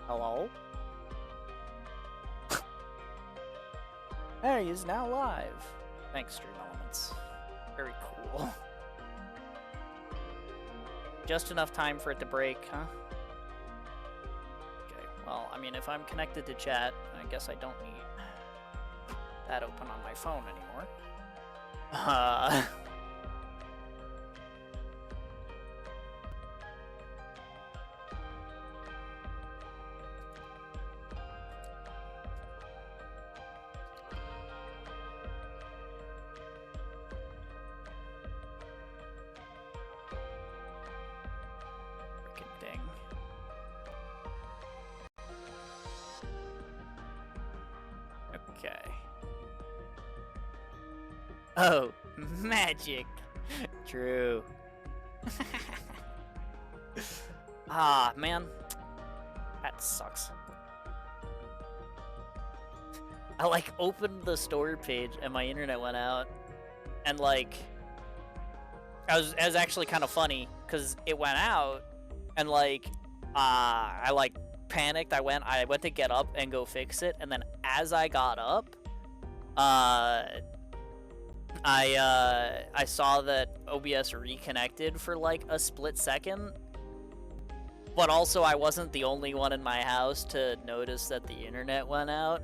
Hello? Hey, he's now live. Thanks, Stream Elements. Very cool. Just enough time for it to break, huh? Okay, well, I mean, if I'm connected to chat, I guess I don't need that open on my phone anymore. Frickin' ding. Okay. Oh, magic. True. Ah, man. That sucks. I like opened the store page and my internet went out, and like it was actually kind of funny because it went out, and like I like panicked. I went to get up and go fix it, and then as I got up, I saw that OBS reconnected for like a split second. But also, I wasn't the only one in my house to notice that the internet went out.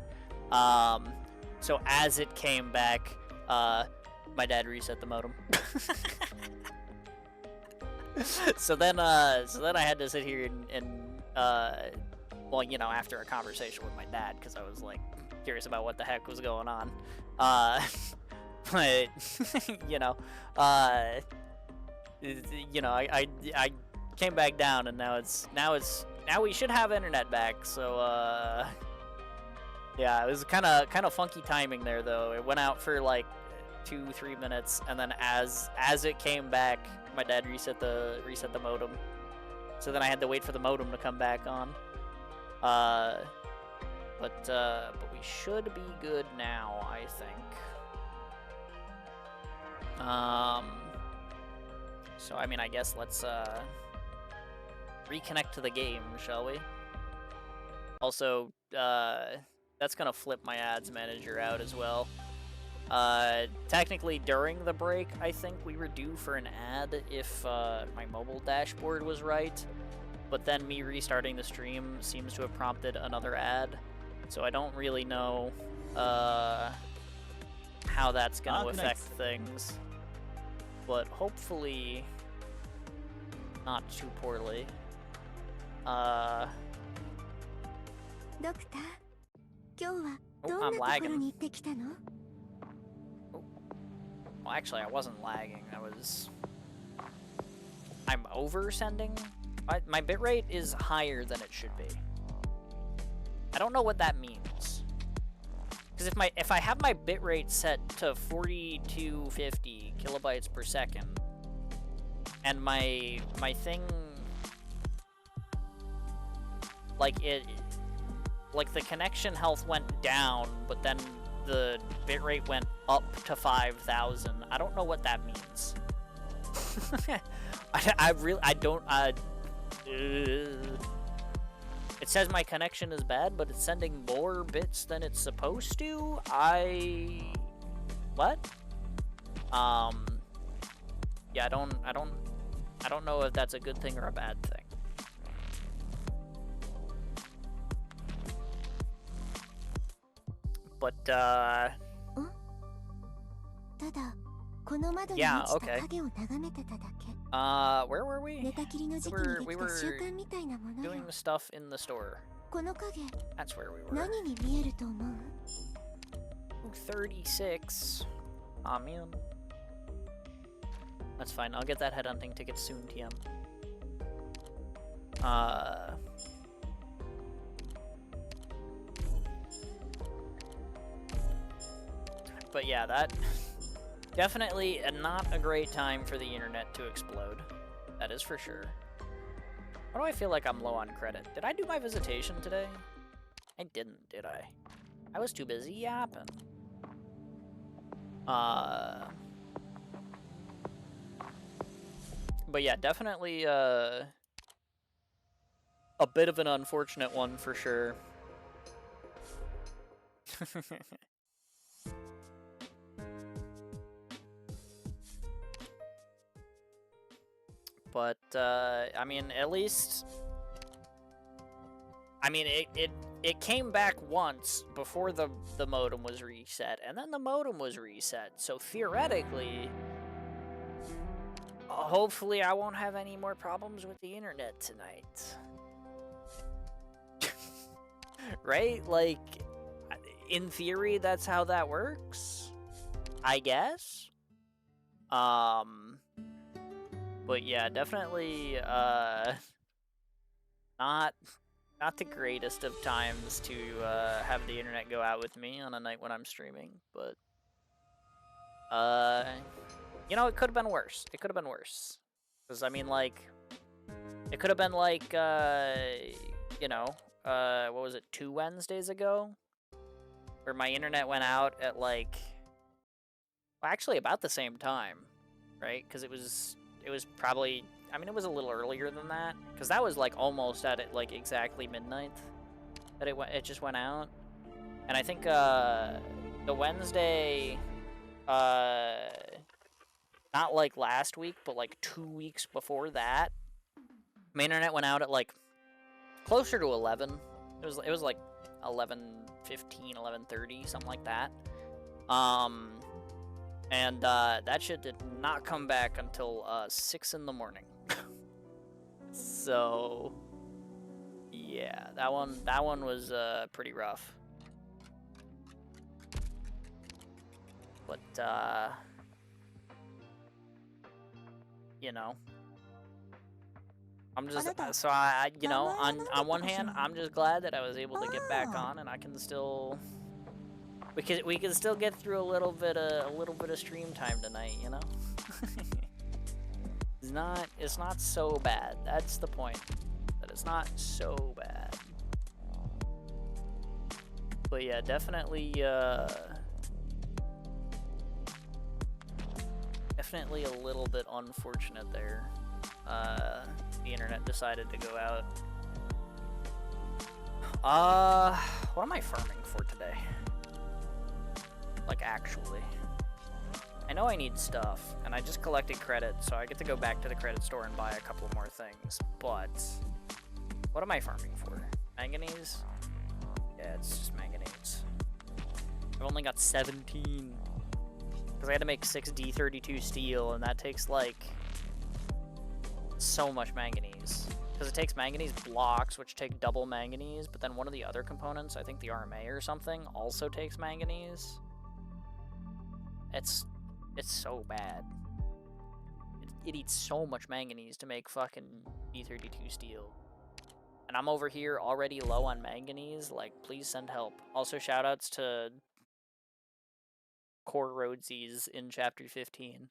So as it came back, my dad reset the modem. So then I had to sit here and well, you know, after a conversation with my dad, because I was like curious about what the heck was going on. But you know, I came back down, and now we should have internet back. So yeah, it was kind of funky timing there, though. It went out for like 2-3 minutes, and then as it came back, my dad reset the modem. So then I had to wait for the modem to come back on. But we should be good now, I think. So I mean, I guess let's reconnect to the game, shall we? Also, that's gonna flip my ads manager out as well. Technically, during the break, I think we were due for an ad if my mobile dashboard was right, but then me restarting the stream seems to have prompted another ad, so I don't really know how that's gonna affect things, but hopefully not too poorly. Oh, I'm lagging. Oh. Well, actually, I wasn't lagging. I'm over-sending? My bitrate is higher than it should be. I don't know what that means. Because if I have my bitrate set to 4250 kilobytes per second, and my thing, like the connection health went down, but then the bitrate went up to 5,000. I don't know what that means. I don't. It says my connection is bad, but it's sending more bits than it's supposed to. What? Yeah, I don't know if that's a good thing or a bad thing. But yeah, okay. Where were we? We were doing the stuff in the store. That's where we were. 36. Aw, man. That's fine. I'll get that headhunting ticket soon, TM. But yeah, that definitely not a great time for the internet to explode. That is for sure. Why do I feel like I'm low on credit? Did I do my visitation today? I didn't, did I? I was too busy yapping. But yeah, definitely, a bit of an unfortunate one for sure. But I mean, at least, I mean, it came back once before the modem was reset, and then the modem was reset. So theoretically, hopefully I won't have any more problems with the internet tonight. Right? Like, in theory, that's how that works, I guess. But yeah, definitely not the greatest of times to have the internet go out with me on a night when I'm streaming, but you know, it could have been worse. It could have been worse. Because I mean, like, it could have been like you know, what was it, 2 Wednesdays ago, where my internet went out at like, well, actually about the same time, right? Because it was probably, I mean, it was a little earlier than that, because that was like almost at it like exactly midnight that it just went out. And I think the Wednesday, not like last week, but like 2 weeks before that, my internet went out at like closer to 11. It was like 11:15, 11:30, something like that. And that shit did not come back until 6 in the morning. So yeah, that one was pretty rough. But you know, I'm just, so I you know, on one hand, I'm just glad that I was able to get back on, and I can still, we can still get through a little bit of stream time tonight, you know. It's not so bad. That's the point. That it's not so bad. But yeah, definitely definitely a little bit unfortunate there. The internet decided to go out. What am I farming for today? Like, actually, I know I need stuff, and I just collected credit, so I get to go back to the credit store and buy a couple more things, but what am I farming for? Manganese? Yeah, it's just manganese. I've only got 17, because I had to make 6 D32 steel, and that takes, like, so much manganese. Because it takes manganese blocks, which take double manganese, but then one of the other components, I think the RMA or something, also takes manganese. It's so bad. It eats so much manganese to make fucking D32 steel. And I'm over here already low on manganese, like, please send help. Also, shoutouts to Core Roadsies in Chapter 15.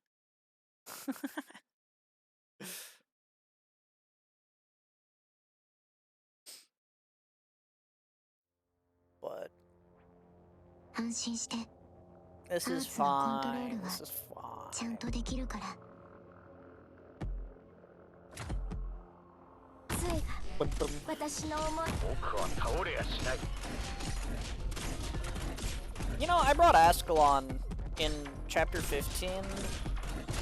But this is fine. This is fine. You know, I brought Ascalon in Chapter 15,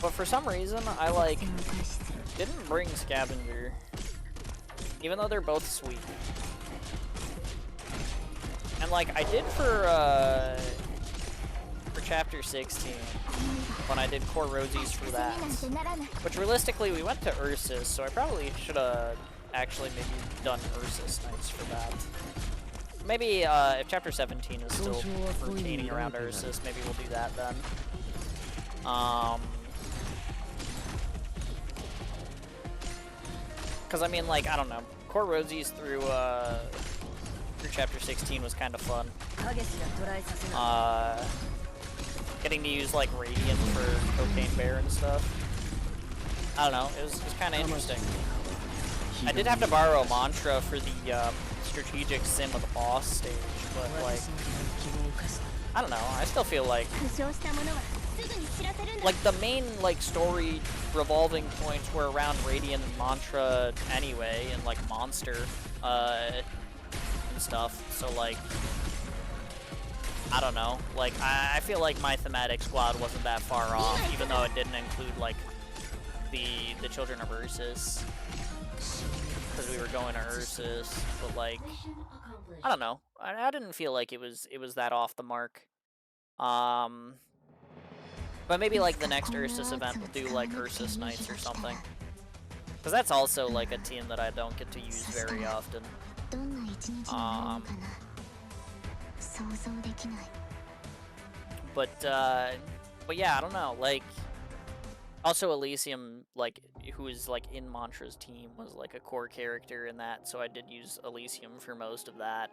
but for some reason I, like, didn't bring Scavenger, even though they're both sweet. And, like, I did for Chapter 16, when I did Core Rosies for that. Which, realistically, we went to Ursus, so I probably should have actually maybe done Ursus nights for that. Maybe, if Chapter 17 is still rotating around Ursus, maybe we'll do that then. Because, I mean, like, I don't know. Core Rosies through Chapter 16 was kind of fun. Getting to use, like, Radiant for Cocaine Bear and stuff. I don't know, it was kind of interesting. I did have to borrow a mantra for the strategic sim of the boss stage, but, like, I don't know, I still feel like the main, like, story revolving points were around Radiant and Mantra anyway, and, like, Monster. and stuff. So like, I don't know. Like, I feel like my thematic squad wasn't that far off, even though it didn't include like the children of Ursus, because we were going to Ursus. But like, I don't know. I didn't feel like it was that off the mark. But maybe like the next Ursus event will do like Ursus Knights or something. Because that's also like a team that I don't get to use very often. But yeah, I don't know. Like, also Elysium, like, who is like in Mantra's team, was like a core character in that, so I did use Elysium for most of that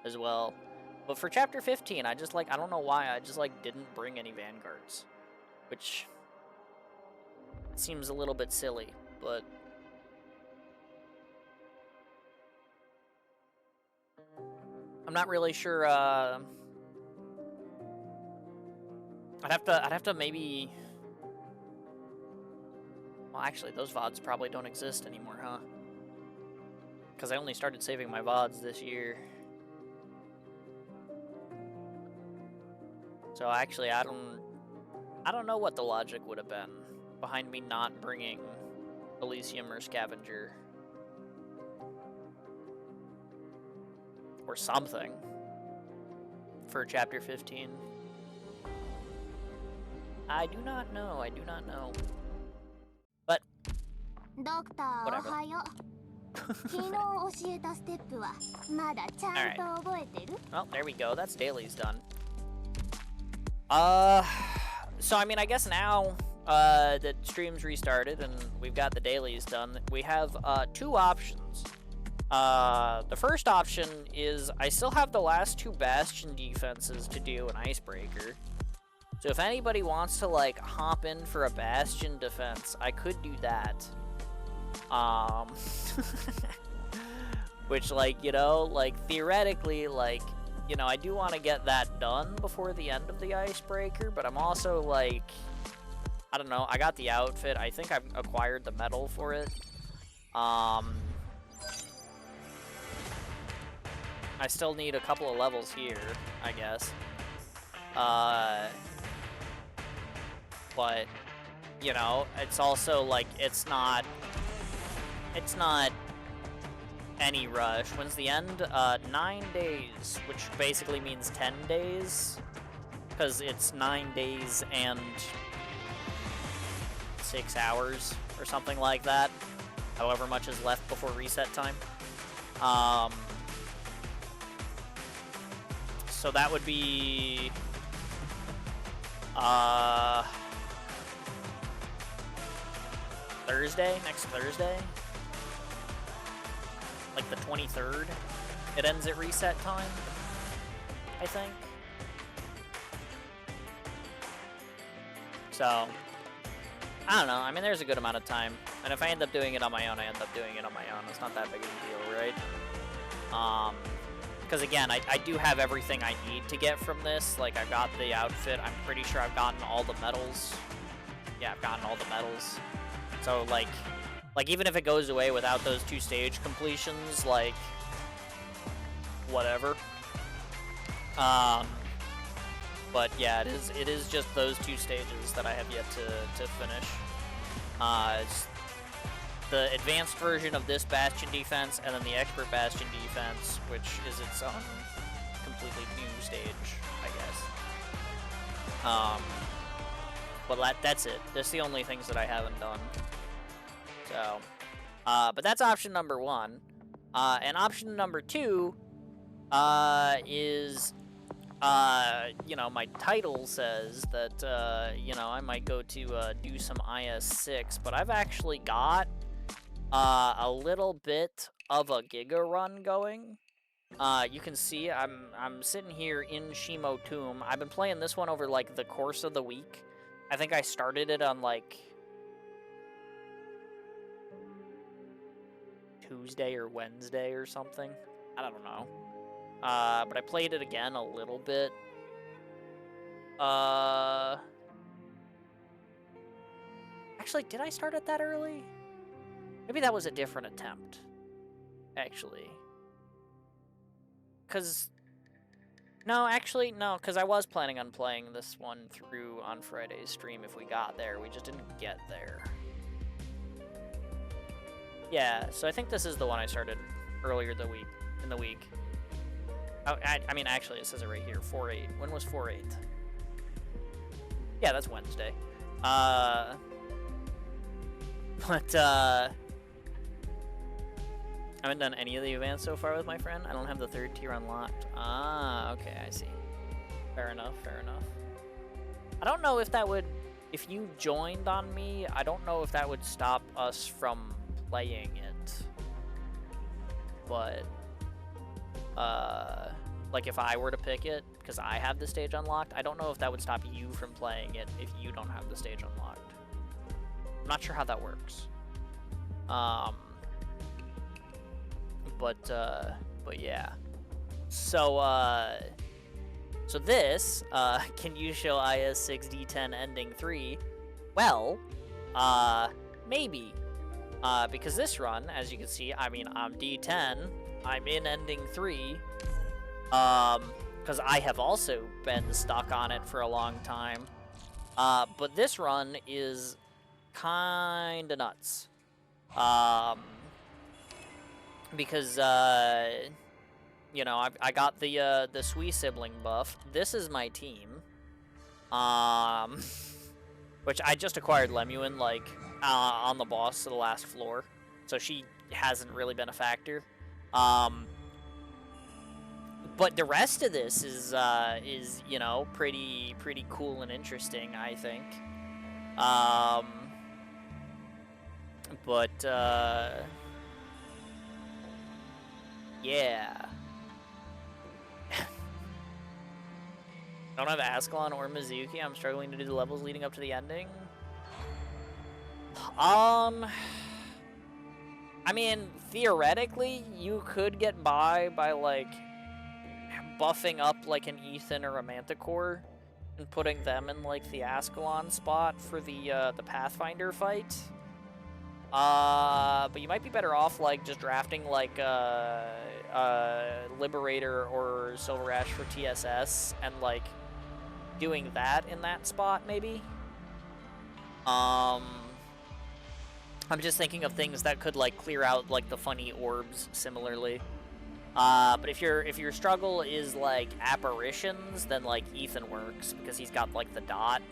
as well. But for Chapter 15, I just like, I don't know why, I just like didn't bring any Vanguards, which seems a little bit silly, but I'm not really sure. I'd have to maybe. Well, actually, those VODs probably don't exist anymore, huh? Because I only started saving my VODs this year. So actually, I don't know what the logic would have been behind me not bringing Elysium or Scavenger. Or something. For Chapter 15. I do not know, I do not know. But, whatever. Alright. Well, there we go, that's dailies done. So I mean, I guess now, the stream's restarted and we've got the dailies done. We have, two options. The first option is I still have the last two Bastion defenses to do an Icebreaker. So if anybody wants to, like, hop in for a Bastion defense, I could do that. Which, like, you know, like, theoretically, like, you know, I do want to get that done before the end of the Icebreaker, but I'm also, like, I don't know, I got the outfit. I think I've acquired the medal for it. I still need a couple of levels here, I guess. But, you know, it's also, like, it's not any rush. When's the end? 9 days, which basically means 10 days, because it's 9 days and 6 hours, or something like that, however much is left before reset time. So that would be, Thursday, next Thursday? Like the 23rd? It ends at reset time, I think. So, I don't know, I mean, there's a good amount of time. And if I end up doing it on my own, I end up doing it on my own. It's not that big of a deal, right? Because again, I do have everything I need to get from this. Like, I've got the outfit. I'm pretty sure I've gotten all the medals. Yeah, I've gotten all the medals. So, like even if it goes away without those 2 stage completions, like, whatever. But yeah, it is just those 2 stages that I have yet to finish. It's the advanced version of this Bastion defense, and then the expert Bastion defense, which is its own completely new stage, I guess. But that's it. That's the only things that I haven't done. So, but that's option number 1. And option number 2 is, you know, my title says that, you know, I might go to do some IS-6, but I've actually got a little bit of a Giga run going. You can see I'm sitting here in Shimo Tomb. I've been playing this one over, like, the course of the week. I think I started it on, like, Tuesday or Wednesday or something. I don't know. But I played it again a little bit. Actually, did I start it that early? Maybe that was a different attempt, actually. because... No, actually, no, because I was planning on playing this one through on Friday's stream if we got there. We just didn't get there. Yeah, so I think this is the one I started earlier in the week. Oh, I mean, actually, it says it right here, 4/8. When was 4/8? Yeah, that's Wednesday. I haven't done any of the events so far with my friend. I don't have the 3rd tier unlocked. Ah, okay, I see. Fair enough, fair enough. I don't know if that would... If you joined on me, I don't know if that would stop us from playing it. But... like, if I were to pick it, because I have the stage unlocked, I don't know if that would stop you from playing it if you don't have the stage unlocked. I'm not sure how that works. But yeah. So, so this, can you show IS6 D10 ending 3? Well, maybe. Because this run, as you can see, I mean, I'm D10, I'm in ending 3, because I have also been stuck on it for a long time. But this run is kinda nuts. Because, you know, I got the Sui sibling buff. This is my team. Which I just acquired Lemuin, like, on the boss of the last floor. So she hasn't really been a factor. But the rest of this is you know, pretty cool and interesting, I think. Yeah. Don't have Ascalon or Mizuki. I'm struggling to do the levels leading up to the ending. I mean, theoretically, you could get by, like, buffing up, like, an Ethan or a Manticore and putting them in, like, the Ascalon spot for the Pathfinder fight. But you might be better off, like, just drafting, like, Liberator or Silver Ash for TSS and, like, doing that in that spot, maybe? I'm just thinking of things that could, like, clear out, like, the funny orbs similarly. But if your struggle is, like, apparitions, then, like, Ethan works, because he's got, like, the dot.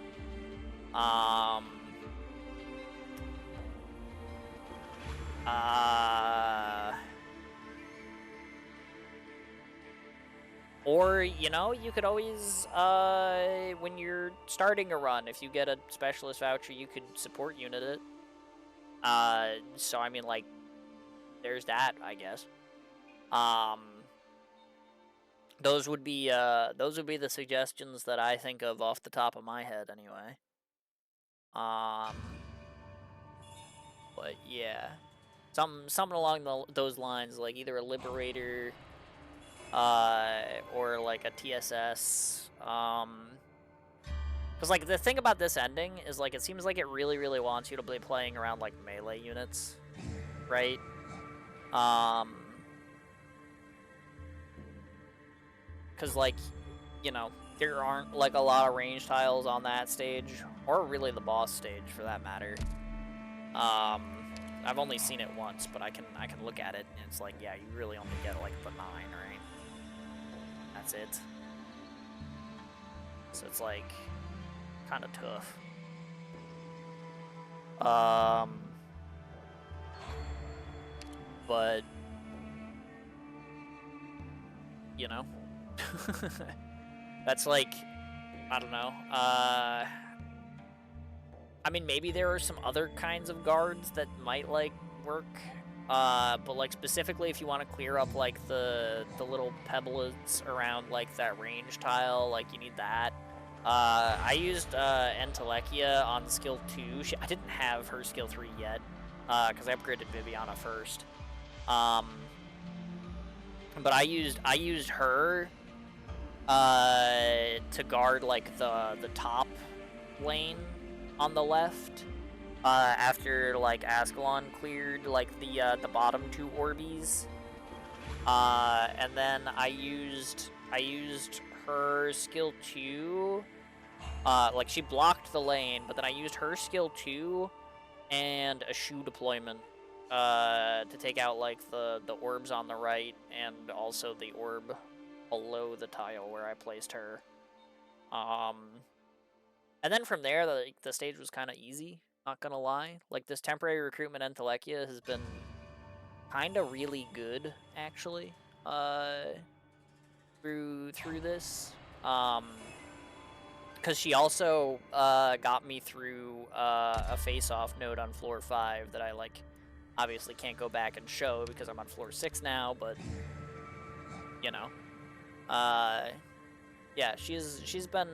Or, you know, you could always, when you're starting a run, if you get a specialist voucher, you could support unit it. So, I mean, like, there's that, I guess. Those would be the suggestions that I think of off the top of my head, anyway. But, yeah. Something along those lines, like either a Liberator, or like a TSS, because, like, the thing about this ending is, like, it seems like it really wants you to be playing around, like, melee units, right? Because, like, you know, there aren't, like, a lot of range tiles on that stage, or really the boss stage, for that matter. I've only seen it once, but I can look at it, and it's like, yeah, you really only get, like, the 9, right? That's it. So it's, like, kind of tough. But, you know, that's, like, I don't know, I mean, maybe there are some other kinds of guards that might, like, work, but, like, specifically if you want to clear up, like, the little pebblets around, like, that range tile, like, you need that. I used, Entelekia on skill 2. I didn't have her skill 3 yet, because I upgraded Viviana first. But I used her, to guard, like, the top lane on the left, after, like, Ascalon cleared, like, the bottom 2 Orbeez. And then I used her skill 2. Like, she blocked the lane, but then I used her skill 2 and a shoe deployment to take out, like, the orbs on the right and also the orb below the tile where I placed her. And then from there, the stage was kind of easy, not gonna lie. Like, this temporary recruitment Entelekia has been kind of really good, actually, through this. Because she also got me through a face-off node on floor 5 that I, like, obviously can't go back and show because I'm on floor 6 now, but, you know. Yeah, she's been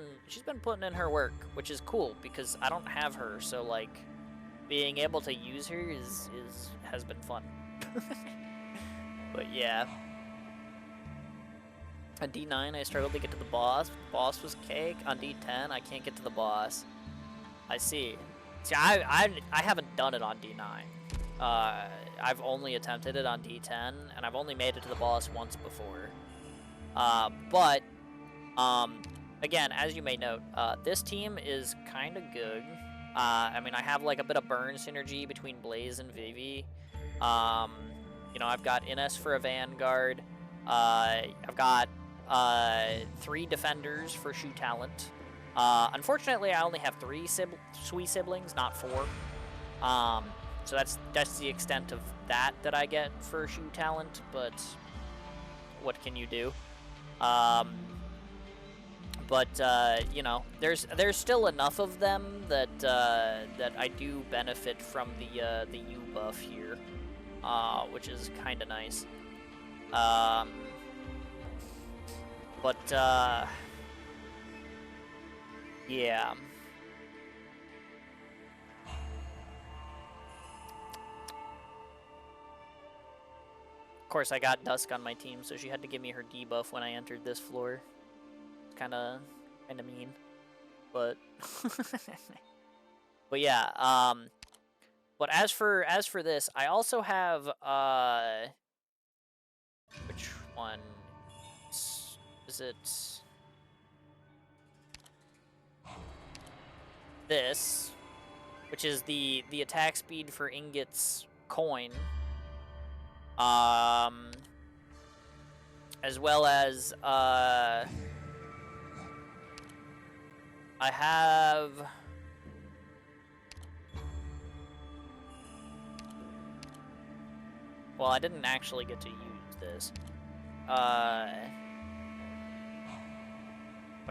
putting in her work, which is cool because I don't have her, so, like, being able to use her has been fun. But yeah. On D9, I struggled to get to the boss. The boss was cake. On D10, I can't get to the boss. I see. See, I haven't done it on D9. I've only attempted it on D10, and I've only made it to the boss once before. But again, as you may note, this team is kind of good. I mean, I have, like, a bit of burn synergy between Blaze and Vivi. You know, I've got Ines for a Vanguard. I've got 3 defenders for shoe talent. Unfortunately, I only have 3 Sui siblings, not 4. So that's the extent of that I get for shoe talent, but what can you do? But you know, there's still enough of them that that I do benefit from the U buff here, which is kind of nice. But yeah. Of course, I got Dusk on my team, so she had to give me her debuff when I entered this floor. Kind of mean, but but yeah. But as for this, I also have which one is it? This, which is the attack speed for Ingot's coin. As well as I have well, I didn't actually get to use this. But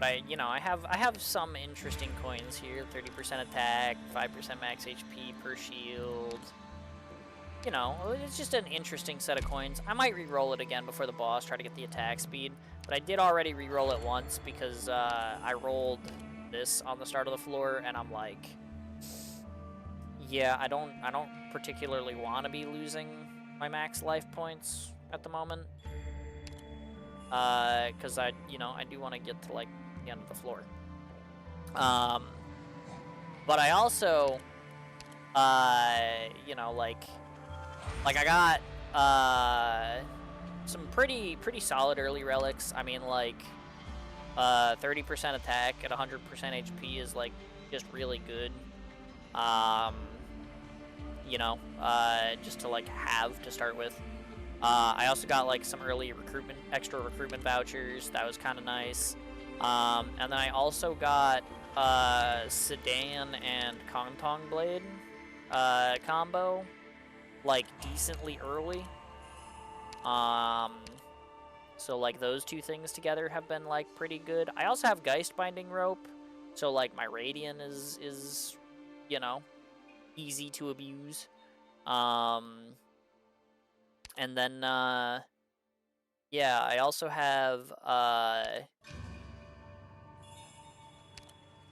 I have some interesting coins here. 30% attack, 5% max HP per shield. You know, it's just an interesting set of coins. I might re-roll it again before the boss, try to get the attack speed. But I did already re-roll it once because I rolled this on the start of the floor, and I'm like, yeah, I don't particularly want to be losing my max life points at the moment. Because I do want to get to, like, the end of the floor. But I also, you know, like I got, some pretty solid early relics. I mean, like, 30% attack at 100% HP is, like, just really good. You know, just to, like, have to start with. I also got, like, some early extra recruitment vouchers. That was kind of nice. And then I also got Sedan and Kongtong Blade combo, like, decently early. So, like, those two things together have been, like, pretty good. I also have Geist Binding Rope, so, like, my Radiant is you know, easy to abuse. And then, yeah, I also have,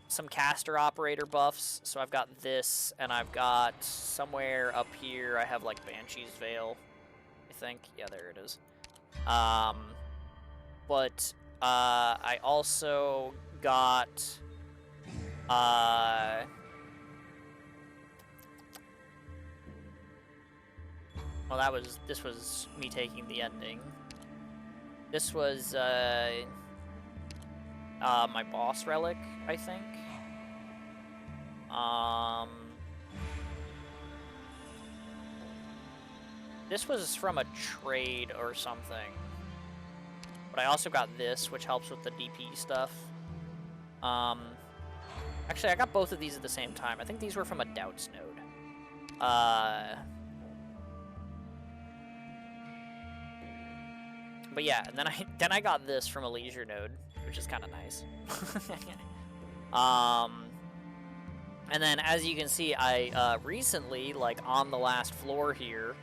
some caster operator buffs. So I've got this, and I've got somewhere up here, I have, like, Banshee's Veil, I think. Yeah, there it is. But, I also got, well, this was me taking the ending. This was my boss relic, I think. This was from a trade or something. But I also got this, which helps with the DP stuff. Actually, I got both of these at the same time. I think these were from a Doubts node. But yeah, and then I got this from a leisure node, which is kind of nice. And then as you can see, I recently, like on the last floor here,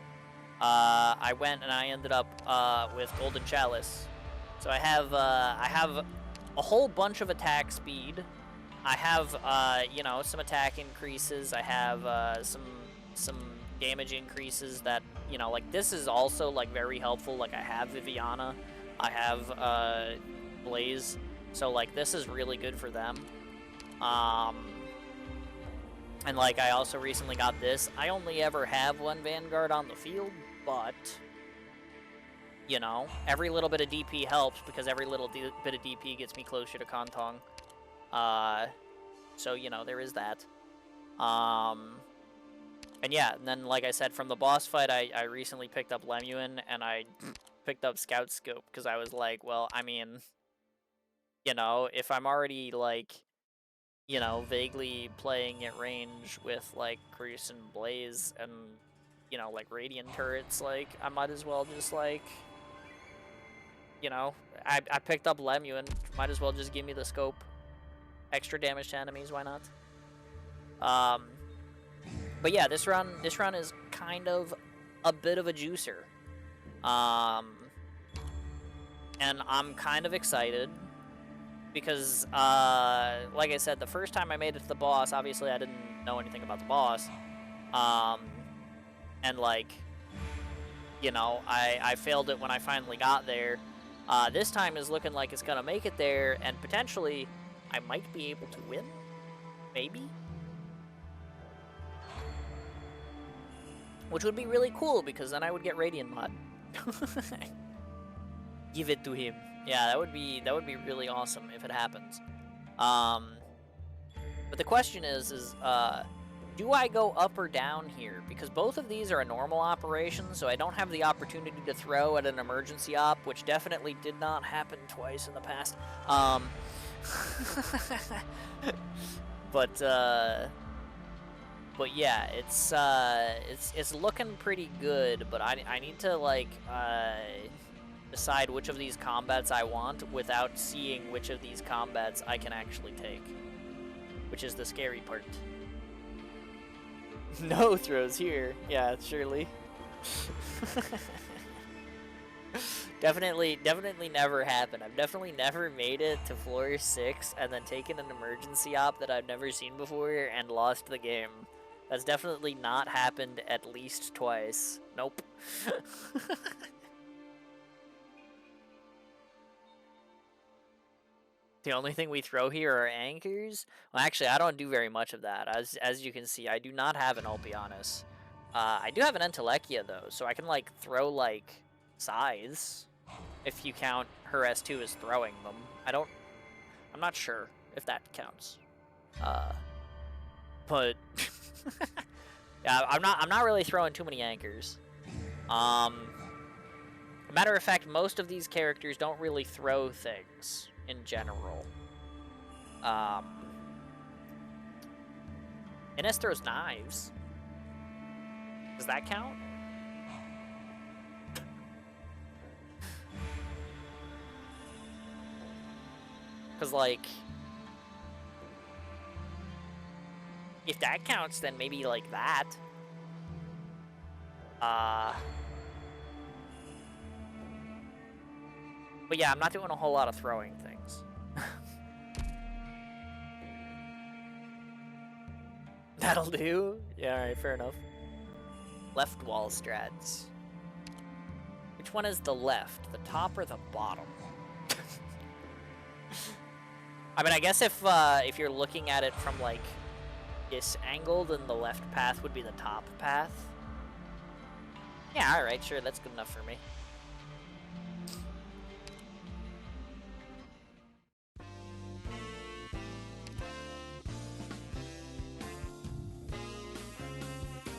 I went and I ended up with Golden Chalice. So I have a whole bunch of attack speed. I have you know, some attack increases. I have some damage increases that, you know, like this is also like very helpful. Like I have Viviana, I have Blaze, so like this is really good for them. And like I also recently got this. I only ever have one Vanguard on the field, but you know, every little bit of DP helps because every little bit of DP gets me closer to Kontong. So you know, there is that. And yeah, and then like I said, from the boss fight, I recently picked up Lemuin and I picked up Scout Scope because I was like, well, I mean, you know, if I'm already like, you know, vaguely playing at range with like Cruce and Blaze and, you know, like Radiant turrets, like I might as well just like, you know, I picked up Lemuin, might as well just give me the scope. Extra damage to enemies, why not? But yeah, this run is kind of a bit of a juicer. And I'm kind of excited because, like I said, the first time I made it to the boss, obviously I didn't know anything about the boss. And like, you know, I failed it when I finally got there. This time is looking like it's gonna make it there, and potentially I might be able to win, maybe? Which would be really cool, because then I would get Radiant mod. Give it to him. Yeah, that would be really awesome if it happens. But the question is do I go up or down here? Because both of these are a normal operation, so I don't have the opportunity to throw at an emergency op, which definitely did not happen twice in the past. But yeah, it's looking pretty good, but I need to like decide which of these combats I want without seeing which of these combats I can actually take, which is the scary part. No throws here. Yeah, surely. Definitely never happened. I've definitely never made it to floor 6 and then taken an emergency op that I've never seen before and lost the game. That's definitely not happened at least twice. Nope. The only thing we throw here are anchors. Well, actually, I don't do very much of that. As you can see, I do not have an Ulpianus. I do have an Entelekia, though, so I can, like, throw, like, scythes, if you count her S2 as throwing them. I'm not sure if that counts. But, yeah, I'm not really throwing too many anchors. Matter of fact, most of these characters don't really throw things in general. Ines throws knives. Does that count? Because, like, if that counts, then maybe, like, that. But yeah, I'm not doing a whole lot of throwing things. That'll do? Yeah, alright, fair enough. Left wall strats. Which one is the left? The top or the bottom? I mean, I guess if you're looking at it from, like, this angle, then the left path would be the top path. Yeah, alright, sure, that's good enough for me.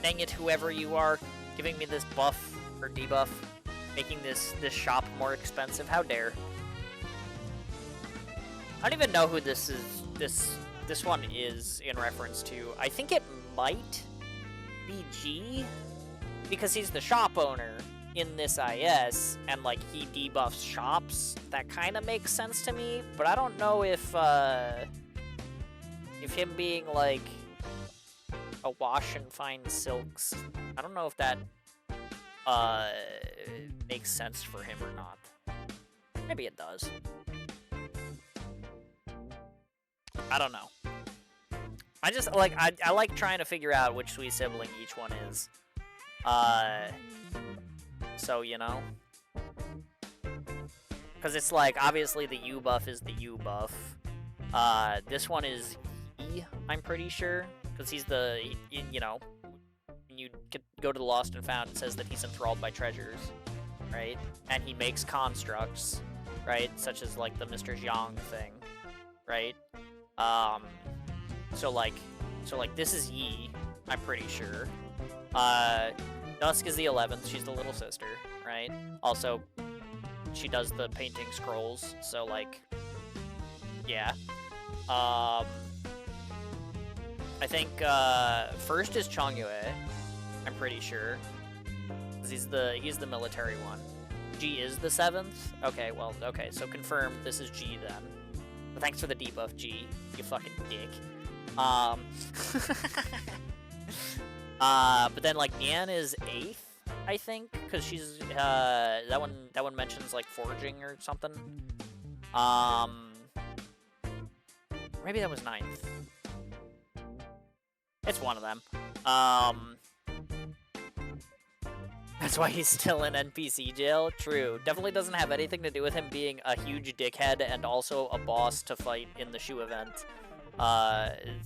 Dang it, whoever you are, giving me this buff or debuff, making this shop more expensive. How dare? I don't even know who this is. This one is in reference to. I think it might be G, because he's the shop owner in this IS, and like he debuffs shops. That kind of makes sense to me, but I don't know if him being like a wash and fine silks, I don't know if that makes sense for him or not. Maybe it does. I don't know. I just like I like trying to figure out which sweet sibling each one is. So you know, because it's like obviously the U buff is the U buff. This one is E, I'm pretty sure, because he's the, you know, when you go to the Lost and Found, it says that he's enthralled by treasures, right? And he makes constructs, right? Such as like the Mr. Jiang thing, right? So like this is Yi, I'm pretty sure. Dusk is the 11th, she's the little sister, right? Also, she does the painting scrolls, so like, yeah. I think first is Changyue, I'm pretty sure. He's the military one. G is the 7th? Okay, well, okay, so confirmed this is G then. But thanks for the debuff, G, you fucking dick. But then like Nian is 8th, I think, because she's that one mentions like forging or something. Maybe that was 9th. It's one of them. That's why he's still in NPC jail. True. Definitely doesn't have anything to do with him being a huge dickhead and also a boss to fight in the shoe event.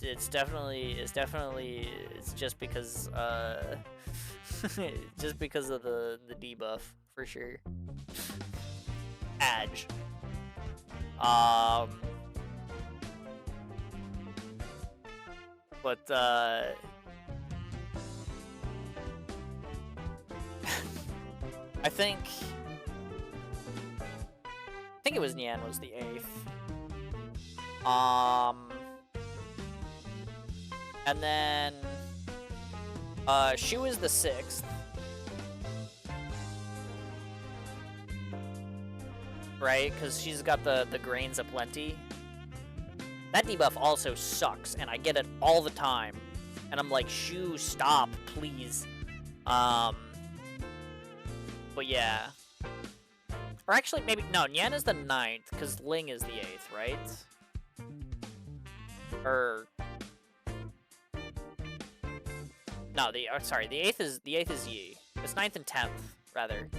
It's just because just because of the debuff for sure. Adge. But I think it was Nian was the 8th. And then Shu is the 6th. Right? Because she's got the grains aplenty. That debuff also sucks, and I get it all the time. And I'm like, Shu, stop, please. But yeah. Or actually, maybe, no, Nian is the 9th, because Ling is the 8th, right? Or... No, sorry, the 8th is Yi. It's 9th and 10th, rather.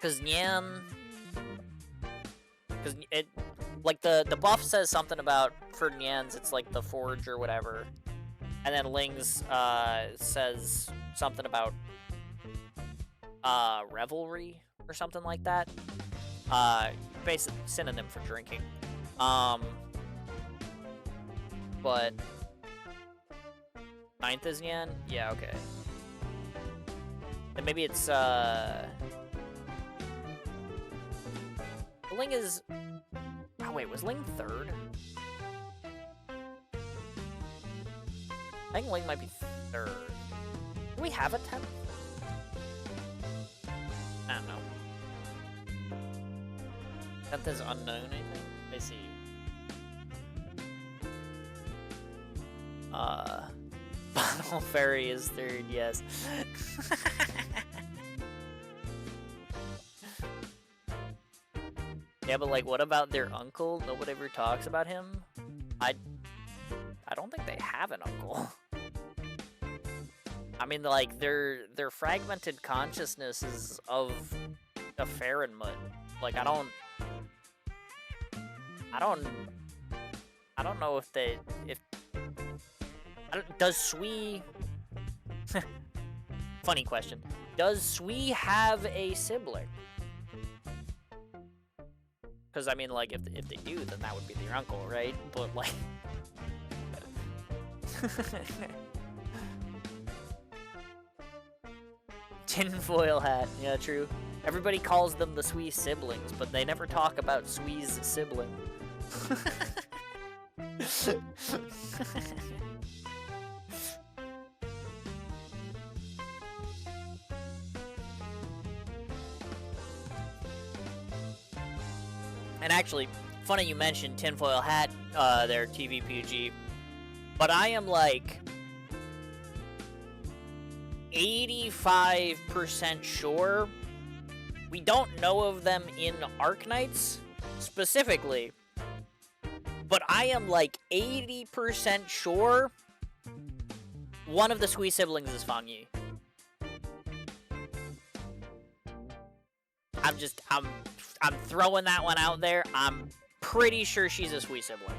Because Nian... Because it... Like, the buff says something about, for Nian's, it's like the forge or whatever. And then Ling's, says something about, revelry or something like that. Basic synonym for drinking. But... 9th is Nian? Yeah, okay. And maybe it's, Ling is... Oh, wait, was Ling 3rd? I think Ling might be 3rd. Do we have a 10th? I don't know. 10th is unknown, I think? I see. Bottle Fairy is 3rd, yes. Yeah, but like, what about their uncle? Nobody ever talks about him? I don't think they have an uncle. I mean, like, their fragmented consciousness is of a Farinmut. Like, I don't know if does Sui... Funny question. Does Sui have a sibling? Because, I mean, like, if they do, then that would be their uncle, right? But, like... Tinfoil hat. Yeah, true. Everybody calls them the Swee siblings, but they never talk about Swee's sibling. And actually, funny you mentioned Tinfoil Hat, there, TVPG. But I am like 85% sure we don't know of them in Arknights specifically. But I am like 80% sure one of the Sui siblings is Fang Yi. I'm throwing that one out there. I'm pretty sure she's a Sui sibling.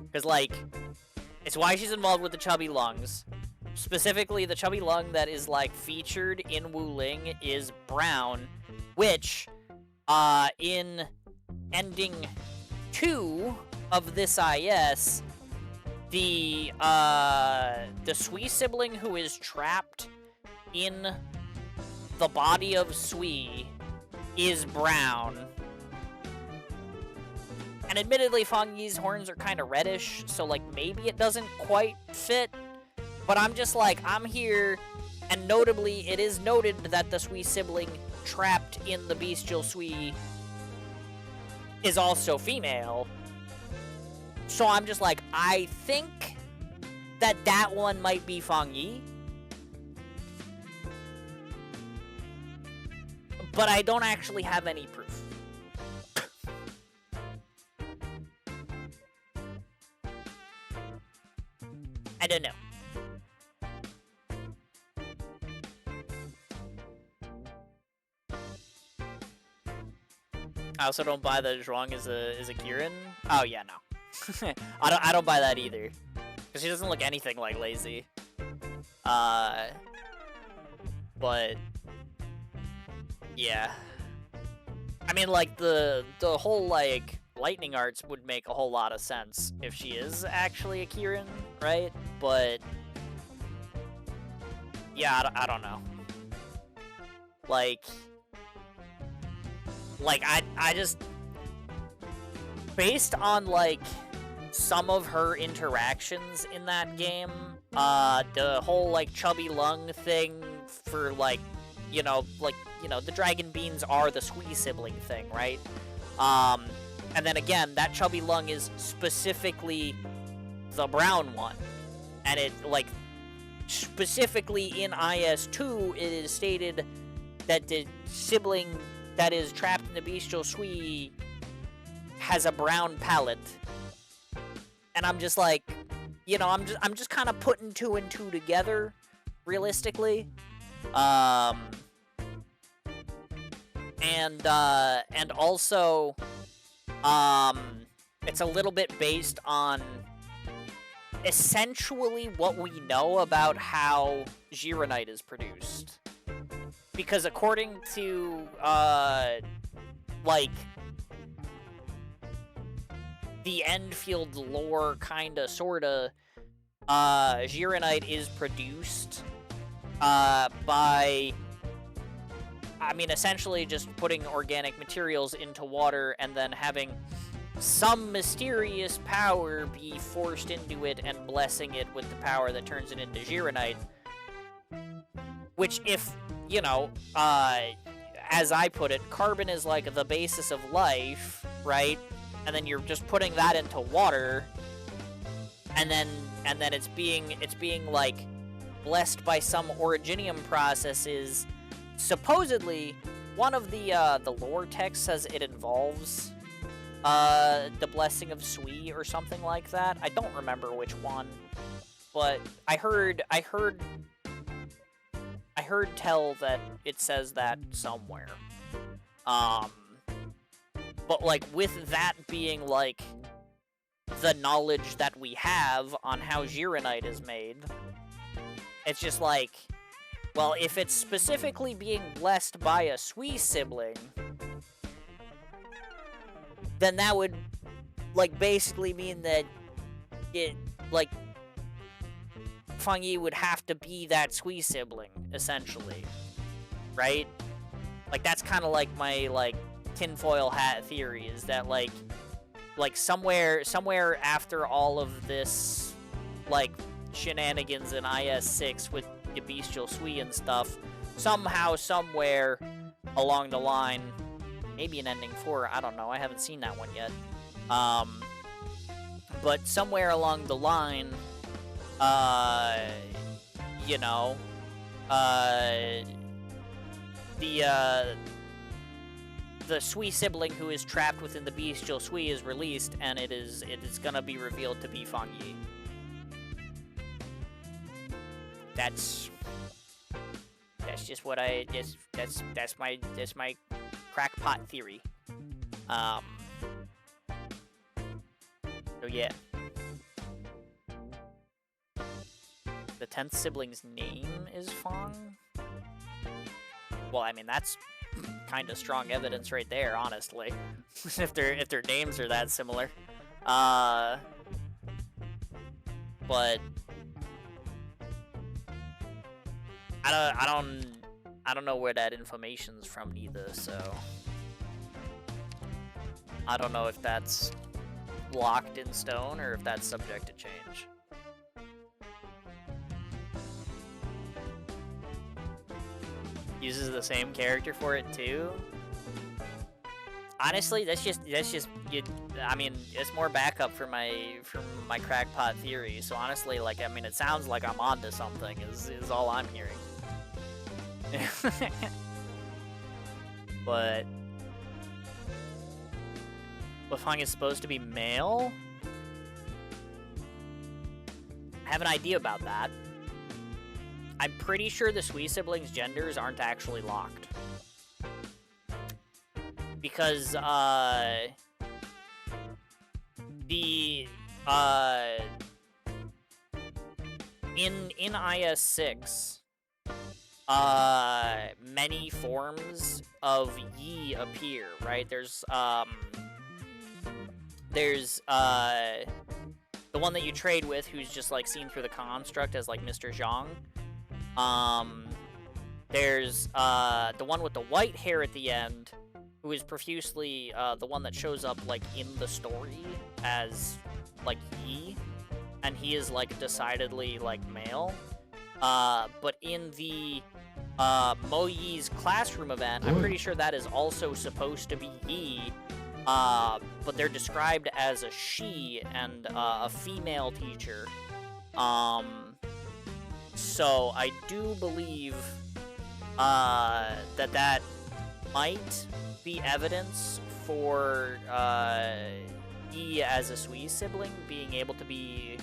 Because, like, it's why she's involved with the chubby lungs. Specifically, the chubby lung that is, like, featured in Wu Ling is brown, which, in ending 2 of this IS, the Sui sibling who is trapped in the body of Sui is brown. And admittedly, Fang Yi's horns are kind of reddish, so, like, maybe it doesn't quite fit. But I'm just like, I'm here, and notably, it is noted that the Sui sibling trapped in the bestial Sui is also female. So I'm just like, I think that that one might be Fang Yi. But I don't actually have any proof. I don't know. I also don't buy that Zhuang is a Kirin. Oh yeah, no. I don't buy that either. Cause she doesn't look anything like lazy. But yeah. I mean, like, the whole, like, lightning arts would make a whole lot of sense if she is actually a Kirin, right? But yeah, I don't know. Like I just, based on, like, some of her interactions in that game, the whole, like, chubby lung thing for, like, the dragon beans are the Sui sibling thing, right? And then again, that chubby lung is specifically the brown one. And it, like, specifically in IS2, it is stated that the sibling that is trapped in the bestial Sui has a brown palette. And I'm just like, I'm just kind of putting 2 and 2 together, realistically. And also, it's a little bit based on essentially what we know about how Gironite is produced. Because according to, like, the Endfield lore, kinda, sorta, Gironite is produced, by, I mean, essentially just putting organic materials into water and then having some mysterious power be forced into it and blessing it with the power that turns it into Gironite. Which, if, as I put it, carbon is like the basis of life, right? And then you're just putting that into water, and then it's being like blessed by some originium processes. Supposedly, one of the lore texts says it involves the blessing of Sui or something like that. I don't remember which one, but I heard tell that it says that somewhere. But, like, with that being, like, the knowledge that we have on how Gironite is made, it's just like, well, if it's specifically being blessed by a Sui sibling, then that would like, basically mean that it, like, Fang Yi would have to be that Sui sibling, essentially, right? Like, that's kind of like my, like, tinfoil hat theory, is that, like somewhere after all of this, like, shenanigans in IS-6 with the bestial Sui and stuff, somehow, somewhere along the line, maybe in Ending 4, I don't know, I haven't seen that one yet, but somewhere along the line, you know, the Sui sibling who is trapped within the bestial Sui is released, and it is gonna be revealed to be Fang Yi. That's just what I that's my crackpot theory. So yeah. The 10th sibling's name is Fang? Well, I mean, that's kind of strong evidence right there, honestly. if their names are that similar. But I don't know where that information's from neither, so I don't know if that's locked in stone or if that's subject to change. Uses the same character for it too. Honestly, that's just I mean, it's more backup for my crackpot theory. So honestly, like, I mean, it sounds like I'm onto something. Is all I'm hearing. But Fang is supposed to be male? I have an idea about that. I'm pretty sure the Sui siblings' genders aren't actually locked. Because, in IS-6, many forms of Yi appear, right? There's the one that you trade with, who's just, like, seen through the construct as, like, Mr. Zhang. There's the one with the white hair at the end, who is profusely the one that shows up, like, in the story as, like, Yi, and he is, like, decidedly, like, male. But in the Mo Yi's classroom event, I'm pretty sure that is also supposed to be Yi, but they're described as a she and a female teacher. So I do believe that might be evidence for Yi as a Sui sibling being able to be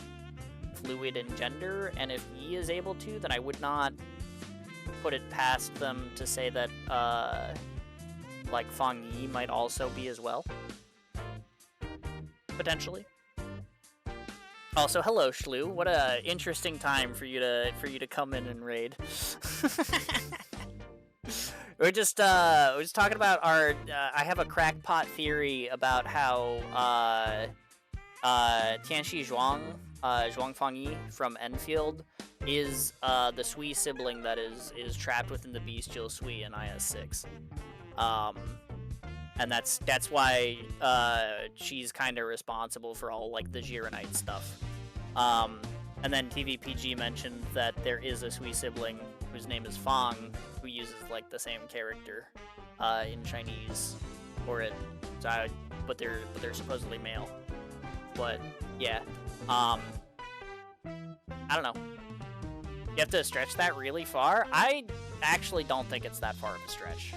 fluid in gender, and if Yi is able to, then I would not put it past them to say that like Fang Yi might also be as well, potentially. Also, hello, Shlu. What a interesting time for you to come in and raid. We're just talking about our. I have a crackpot theory about how Tianxi Zhuang, Zhuang Fangyi from Enfield, is the Sui sibling that is trapped within the bestial Sui in IS-6. And that's why she's kind of responsible for all, like, the Jiranite stuff. And then TVPG mentioned that there is a Sui sibling whose name is Fang, who uses, like, the same character in Chinese for it. So but they're supposedly male. But yeah, I don't know. You have to stretch that really far? I actually don't think it's that far of a stretch.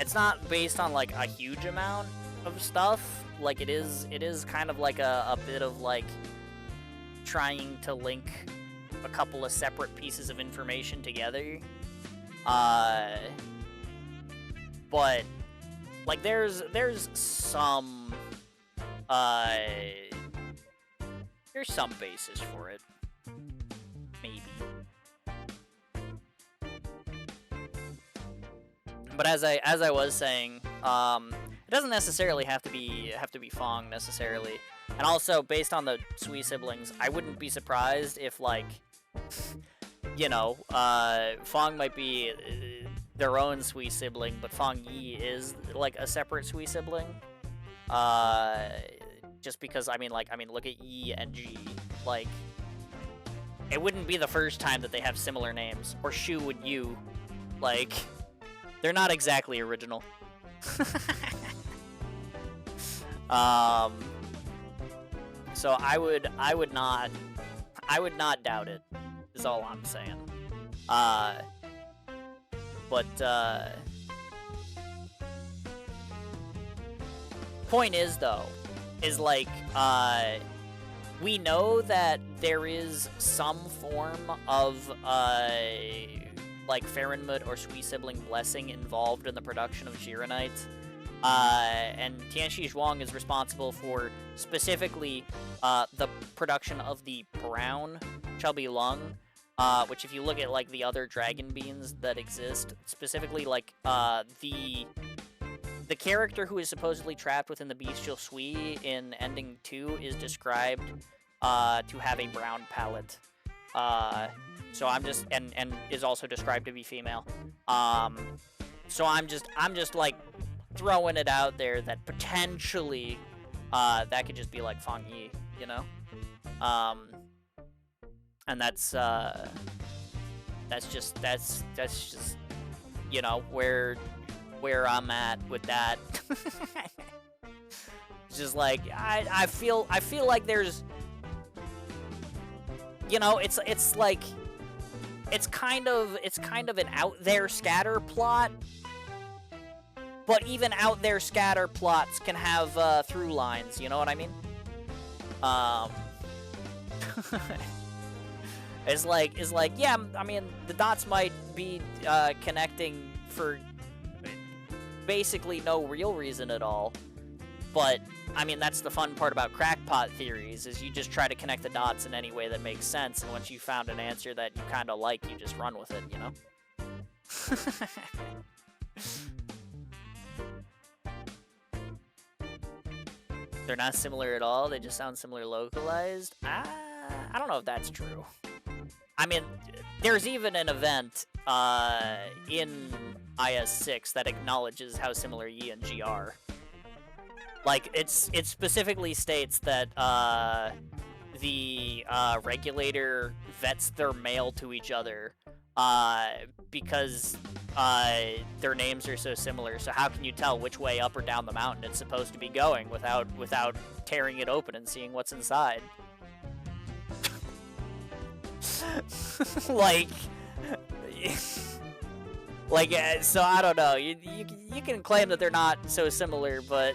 It's not based on, like, a huge amount of stuff. Like, it is kind of like a bit of, like, trying to link a couple of separate pieces of information together. But, like, there's some basis for it. Maybe. But as I was saying, it doesn't necessarily have to be Fong necessarily. And also, based on the Sui siblings, I wouldn't be surprised if, like, you know, Fong might be their own Sui sibling, but Fong Yi is like a separate Sui sibling. Just because I mean, look at Yi and G. Like, it wouldn't be the first time that they have similar names, or Shu and Yu. Like, they're not exactly original. So I would not doubt it, is all I'm saying. Point is, though, is like, we know that there is some form of, like, Farenmut or Sui sibling blessing involved in the production of Jiranite. And Tianxi Zhuang is responsible for specifically the production of the brown chubby lung, which, if you look at like the other dragon beans that exist, specifically like the character who is supposedly trapped within the bestial Sui in Ending 2 is described to have a brown palette. So I'm just and is also described to be female. So I'm just like throwing it out there that potentially that could just be like Fong Yi, you know? And that's just you know where I'm at with that. It's just like I feel like there's, you know, it's like it's kind of an out there scatter plot. But even out there scatter plots can have through lines, you know what I mean? It's like, yeah, I mean, the dots might be connecting for basically no real reason at all. But, I mean, that's the fun part about crackpot theories, is you just try to connect the dots in any way that makes sense, and once you found an answer that you kind of like, you just run with it, you know? They're not similar at all, they just sound similar localized? I don't know if that's true. I mean, there's even an event in IS-6 that acknowledges how similar Yi and G are. Like, it specifically states that the regulator vets their mail to each other because their names are so similar. So how can you tell which way up or down the mountain it's supposed to be going without tearing it open and seeing what's inside? like, so I don't know. You can claim that they're not so similar, but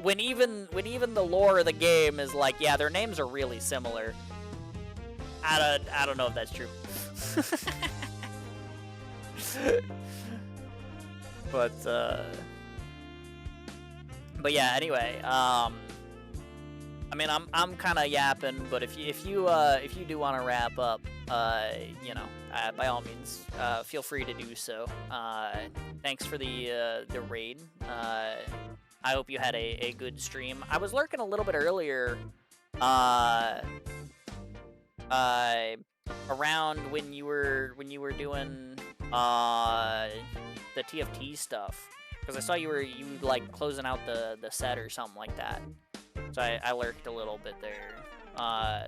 when even the lore of the game is like, yeah, their names are really similar, I don't know if that's true. But yeah, anyway, I mean, I'm kind of yapping, but if you do want to wrap up, you know, by all means, feel free to do so. Thanks for the raid. I hope you had a good stream. I was lurking a little bit earlier, around when you were doing the TFT stuff, because I saw you like closing out the set or something like that. So I lurked a little bit there.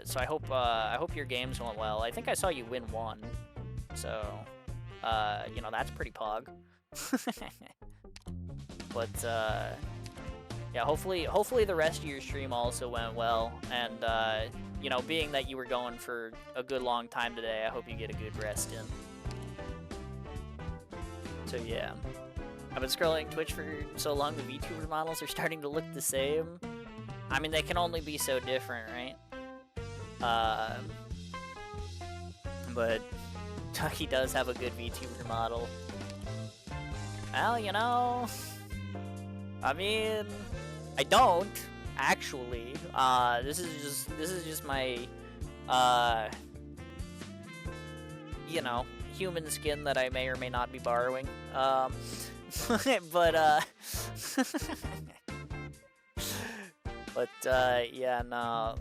So I hope your games went well. I think I saw you win one. So you know, that's pretty pog. But yeah, hopefully the rest of your stream also went well, and you know, being that you were going for a good long time today, I hope you get a good rest in. So yeah, I've been scrolling Twitch for so long, the VTuber models are starting to look the same. I mean, they can only be so different, right? But Tucky does have a good VTuber model. Well, you know, I mean, I don't actually. This is just my you know, human skin that I may or may not be borrowing. but yeah, no.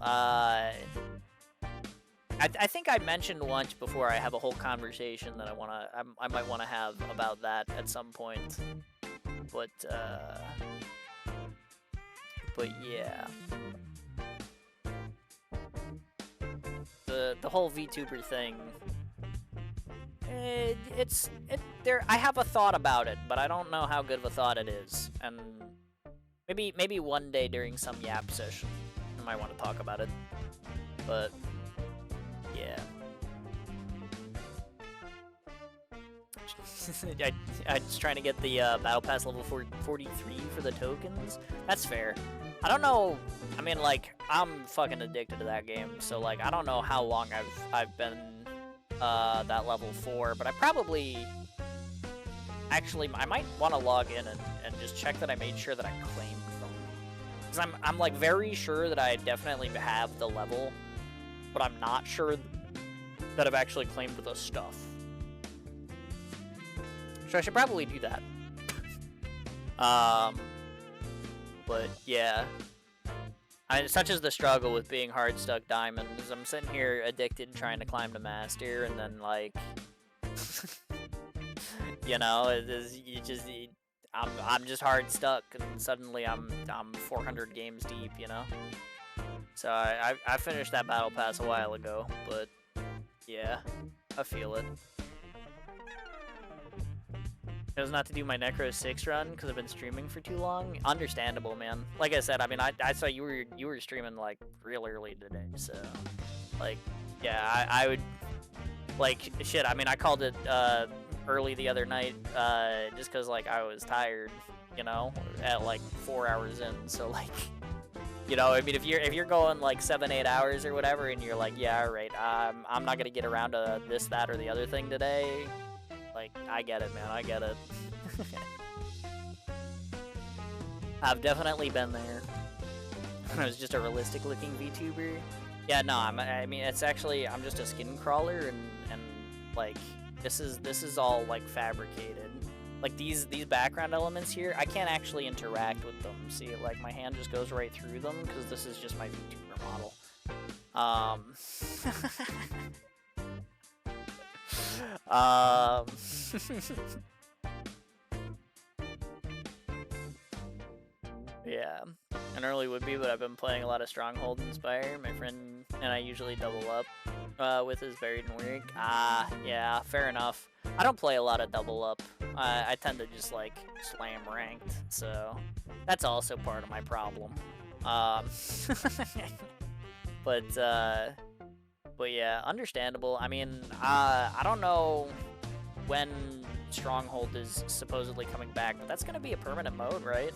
I think I mentioned once before I have a whole conversation that I might wanna have about that at some point. But yeah. The whole VTuber thing. It's there. I have a thought about it, but I don't know how good of a thought it is. And maybe one day during some yap session, I might want to talk about it. But yeah. I'm just trying to get the Battle Pass level 43 for the tokens. That's fair. I don't know. I mean, like, I'm fucking addicted to that game, so like, I don't know how long I've been that level 4, but I probably actually I might want to log in and just check that I made sure that I claimed them, because I'm like very sure that I definitely have the level, but I'm not sure that I've actually claimed the stuff. So I should probably do that. But yeah. Such is the struggle with being hard stuck diamonds. I'm sitting here addicted trying to climb to master, and then like, you know, I'm just hard stuck, and suddenly I'm 400 games deep, you know. So I finished that battle pass a while ago, but yeah, I feel it. It was not to do my Necro 6 run because I've been streaming for too long. Understandable, man. Like I said, I mean, I saw you were streaming like real early today, so like, yeah, I would like shit. I mean, I called it early the other night just because like I was tired, you know, at like 4 hours in. So like, you know, I mean, if you're going like 7-8 hours or whatever, and you're like, yeah, all right, I'm not gonna get around to this, that, or the other thing today. Like, I get it, man. I get it. I've definitely been there. I was just a realistic-looking VTuber. Yeah, no, I mean, it's actually, I'm just a skin crawler, and like, this is all like fabricated. Like these background elements here, I can't actually interact with them. See, like my hand just goes right through them because this is just my VTuber model. Yeah, an early would be, but I've been playing a lot of Stronghold Inspire. My friend and I usually double up with his Buried in Work. Yeah, fair enough. I don't play a lot of double up. I tend to just like slam ranked, so that's also part of my problem. But yeah, understandable. I mean, I don't know when Stronghold is supposedly coming back, but that's gonna be a permanent mode, right?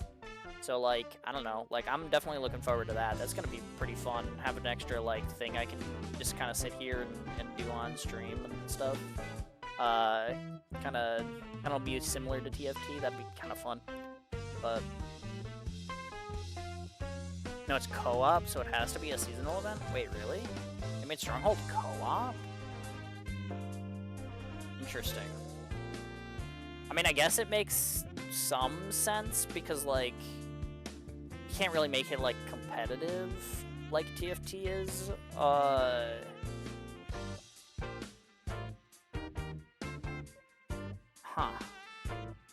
So like, I don't know. Like, I'm definitely looking forward to that. That's gonna be pretty fun. Have an extra like thing I can just kind of sit here and do on stream and stuff. Kind of be similar to TFT. That'd be kind of fun. But no, it's co-op, so it has to be a seasonal event. Wait, really? They made Stronghold co-op? Interesting. I mean, I guess it makes some sense because, like, you can't really make it, like, competitive like TFT is. Huh.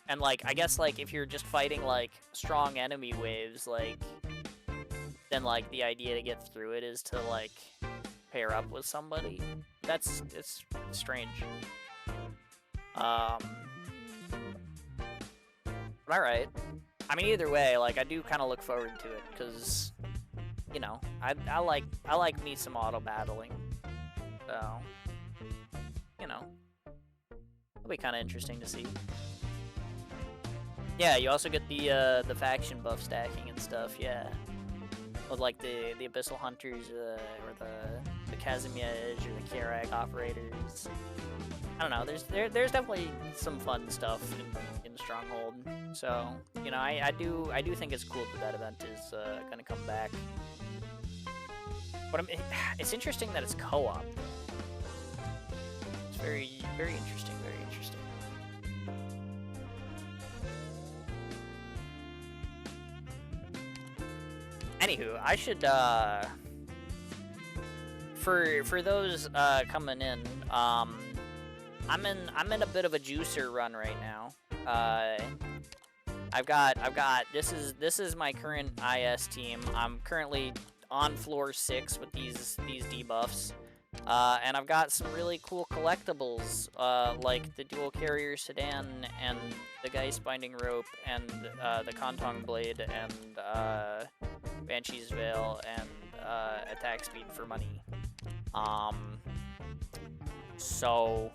And, like, I guess, like, if you're just fighting, like, strong enemy waves, like, then, like, the idea to get through it is to, like, pair up with somebody. It's strange. But alright. I mean, either way, like, I do kind of look forward to it, because, you know, I like me some auto-battling. So, you know, it'll be kind of interesting to see. Yeah, you also get the faction buff stacking and stuff, yeah. With, like, the Abyssal Hunters, or the Kazimiej, or the Kierak Operators. I don't know, there's definitely some fun stuff in Stronghold. So, you know, I do think it's cool that event is gonna come back. But it's interesting that it's co-op. It's very, very interesting, very interesting. Anywho, I should for those coming in, I'm in a bit of a juicer run right now. I've got this is my current IS team. I'm currently on floor 6 with these debuffs. And I've got some really cool collectibles, like the dual carrier sedan and the Geist binding rope and the Kontong blade and Banshee's Veil and attack speed for money. So,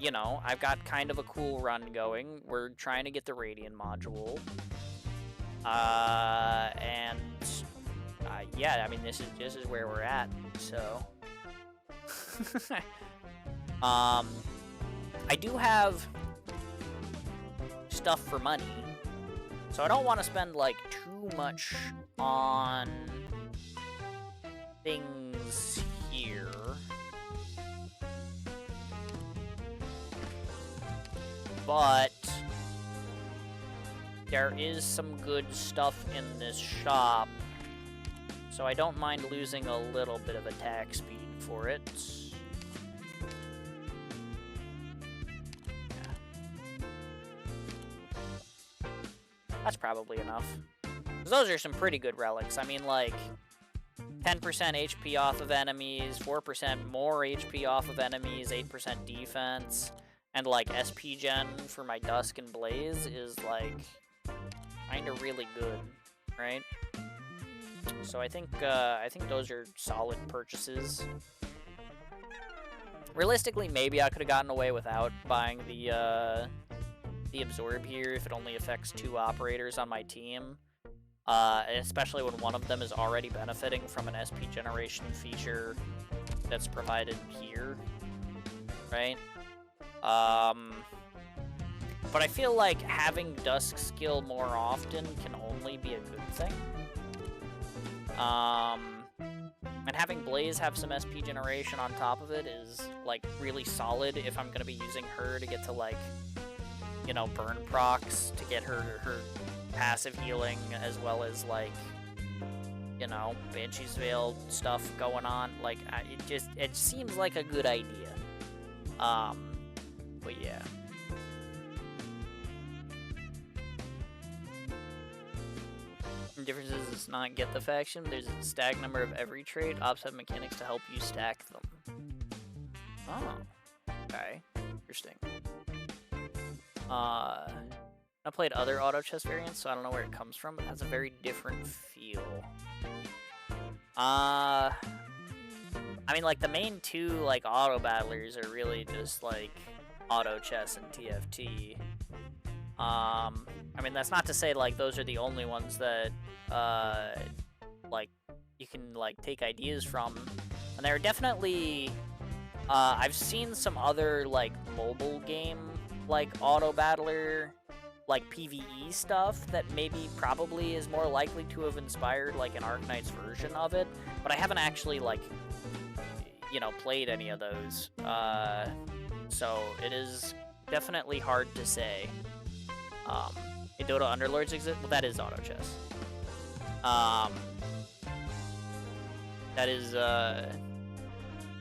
you know, I've got kind of a cool run going. We're trying to get the Radiant module. And yeah, I mean, this is where we're at, so... I do have stuff for money, so I don't want to spend, like, too much on things here. But there is some good stuff in this shop, so I don't mind losing a little bit of attack speed for it. That's probably enough. 'Cause those are some pretty good relics. I mean, like, 10% HP off of enemies, 4% more HP off of enemies, 8% defense, and, like, SP gen for my Dusk and Blaze is, like, kinda really good, right? So I think those are solid purchases. Realistically, maybe I could have gotten away without buying the absorb here if it only affects 2 operators on my team, especially when one of them is already benefiting from an SP generation feature that's provided here, right? But I feel like having Dusk skill more often can only be a good thing. And having Blaze have some SP generation on top of it is, like, really solid if I'm gonna be using her to get to, like, you know, burn procs to get her passive healing, as well as, like, you know, Banshee's Veil stuff going on. Like, it seems like a good idea. But yeah. The difference is not get the faction. There's a stack number of every trait. Ops have mechanics to help you stack them. Oh, okay, interesting. I played other auto chess variants, so I don't know where it comes from, but it has a very different feel. I mean, like, the main 2, like, auto battlers are really just, like, auto chess and TFT. I mean, that's not to say, like, those are the only ones that, like, you can, like, take ideas from. And there are definitely, I've seen some other, like, mobile game, like, auto battler, like, PvE stuff that maybe probably is more likely to have inspired, like, an Arknight's version of it, but I haven't actually, like, you know, played any of those, so it is definitely hard to say. Dota Underlords exist? Well, that is auto chess. That is,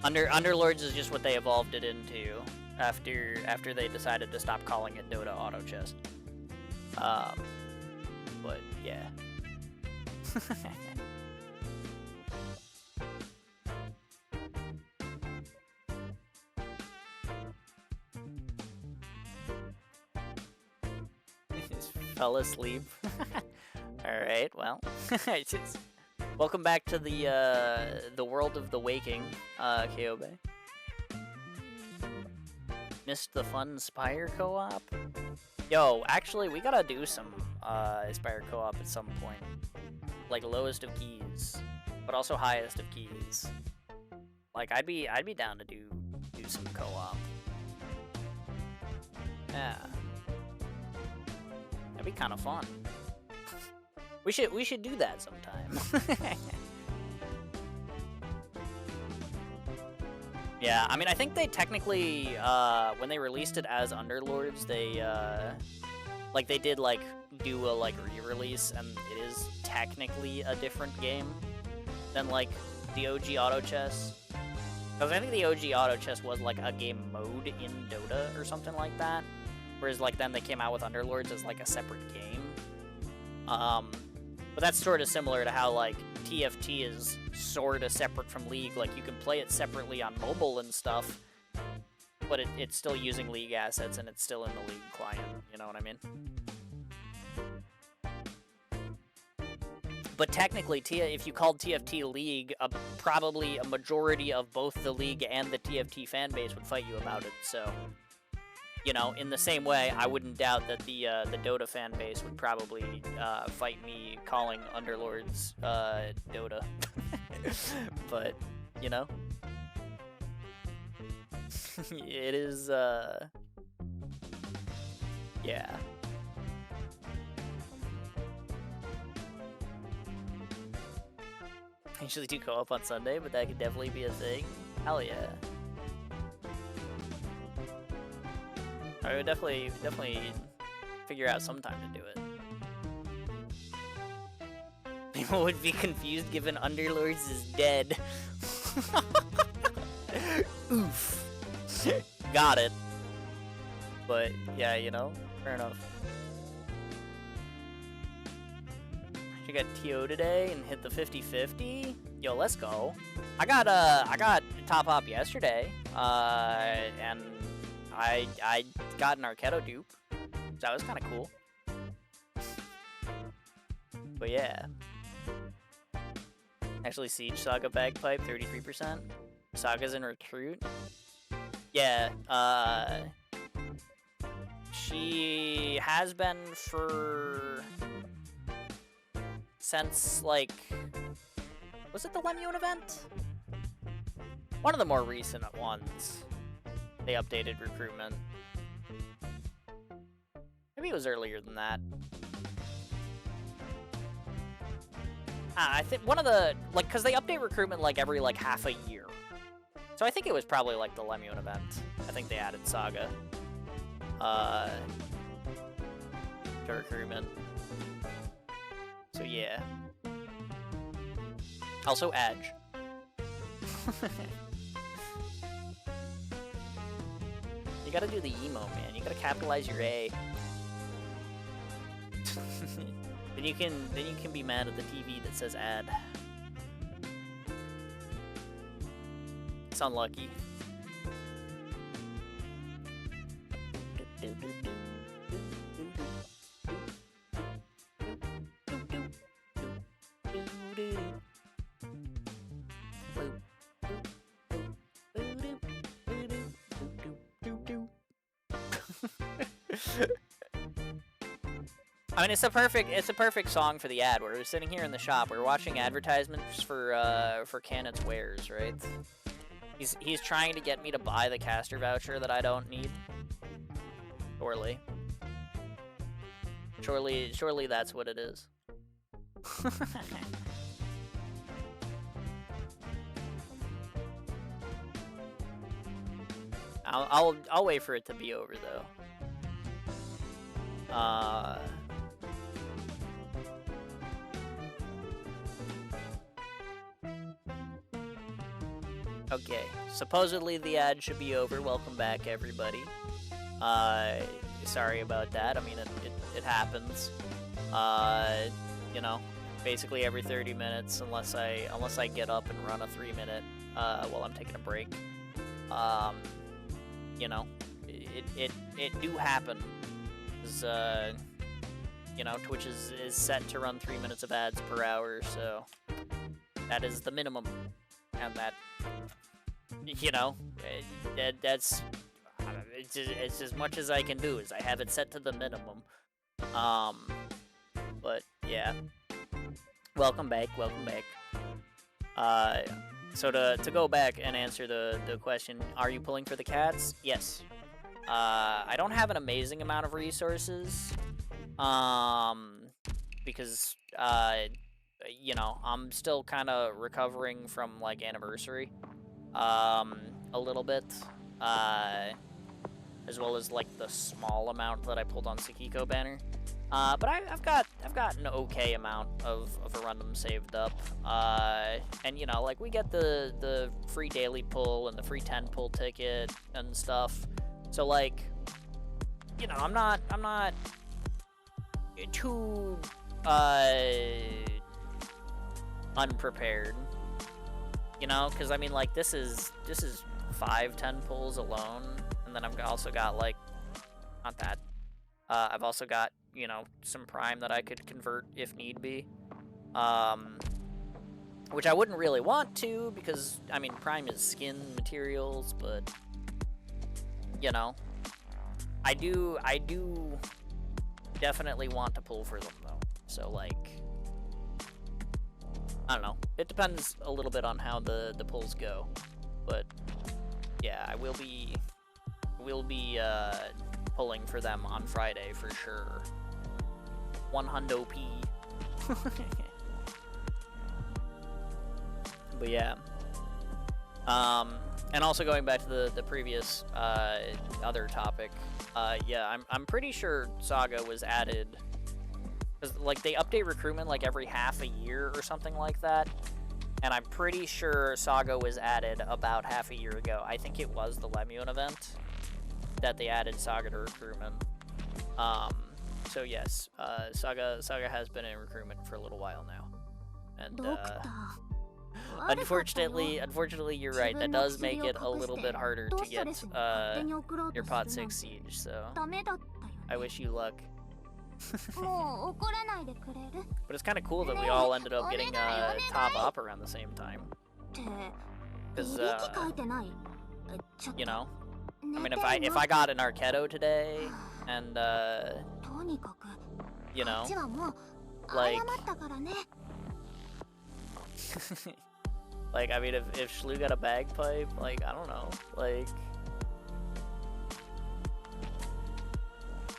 Underlords is just what they evolved it into after they decided to stop calling it Dota Auto Chess. But yeah. Just fell asleep. Alright, well. Welcome back to the world of the waking, KOB. Missed the fun Spire co-op? Yo, actually, we gotta do some Spire co-op at some point. Like, lowest of keys, but also highest of keys. Like, I'd be down to do some co-op. Yeah. That'd be kind of fun. We should do that sometime. Yeah, I mean, I think they technically, when they released it as Underlords, they Like, they did, like, do a, like, re-release, and it is technically a different game than, like, the OG Auto Chess. Because I think the OG Auto Chess was, like, a game mode in Dota or something like that. Whereas, like, then they came out with Underlords as, like, a separate game. But that's sort of similar to how, like, TFT is sort of separate from League. Like, you can play it separately on mobile and stuff, but it's still using League assets, and it's still in the League client, you know what I mean? But technically, if you called TFT League, probably a majority of both the League and the TFT fan base would fight you about it, so... You know, in the same way, I wouldn't doubt that the Dota fan base would probably fight me calling Underlords Dota. But, you know... it is, yeah. I usually do co-op on Sunday, but that could definitely be a thing. Hell yeah. I would definitely figure out some time to do it. People would be confused given Underlords is dead. Oof. Got it. But, yeah, you know, fair enough. I got TO today and hit the 50-50. Yo, let's go. I got top op yesterday, and I got an Arketo dupe, so that was kind of cool. But yeah. Actually, Siege Saga Bagpipe, 33%. Saga's in Recruit. Yeah, she has been since, like, was it the Lemune event? One of the more recent ones. They updated recruitment. Maybe it was earlier than that. I think one of the, like, because they update recruitment, like, every, like, half a year. So I think it was probably, like, the Lemune event. I think they added Saga. To recruitment. So, yeah. Also, Edge. You gotta do the emo, man. You gotta capitalize your A. Then you can be mad at the TV that says ad. It's unlucky. I mean, it's a perfect song for the ad. We're sitting here in the shop. We're watching advertisements for Canon's wares, right? He's trying to get me to buy the caster voucher that I don't need. Surely that's what it is. I'll wait for it to be over though. Okay, supposedly the ad should be over. Welcome back, everybody. Sorry about that. I mean, it happens. You know, basically every 30 minutes, unless I get up and run a 3-minute while I'm taking a break. You know, it do happen. You know, Twitch is set to run 3 minutes of ads per hour, so that is the minimum, and that, you know, that's it's as much as I can do. Is I have it set to the minimum. But yeah, welcome back. So to go back and answer the question, are you pulling for the cats? Yes. I don't have an amazing amount of resources, because, you know, I'm still kind of recovering from, like, Anniversary, a little bit, as well as like the small amount that I pulled on Sakiko banner. But I've got an okay amount of Arundum saved up. And you know, like we get the free daily pull and the free 10 pull ticket and stuff. So like, you know, I'm not too unprepared. You know, because I mean, like this is 5-10 pulls alone, and then I've also got like, not that. I've also got, you know, some prime that I could convert if need be. Which I wouldn't really want to, because I mean prime is skin materials, but you know, I do definitely want to pull for them though. So like, I don't know. It depends a little bit on how the pulls go, but yeah, I will be pulling for them on Friday for sure. 100p. But yeah. And also going back to the previous other topic, yeah, I'm pretty sure Saga was added, because like they update recruitment like every half a year or something like that, and I'm pretty sure Saga was added about half a year ago. I think it was the Lemuel event that they added Saga to recruitment. So yes, Saga has been in recruitment for a little while now, and unfortunately, you're right. That does make it a little bit harder to get your pot 6 siege. So I wish you luck. But it's kind of cool that we all ended up getting top up around the same time. Because you know, I mean, if I got an Arketo today, and you know, like. Like, I mean, if Shlu got a bagpipe, like, I don't know, like,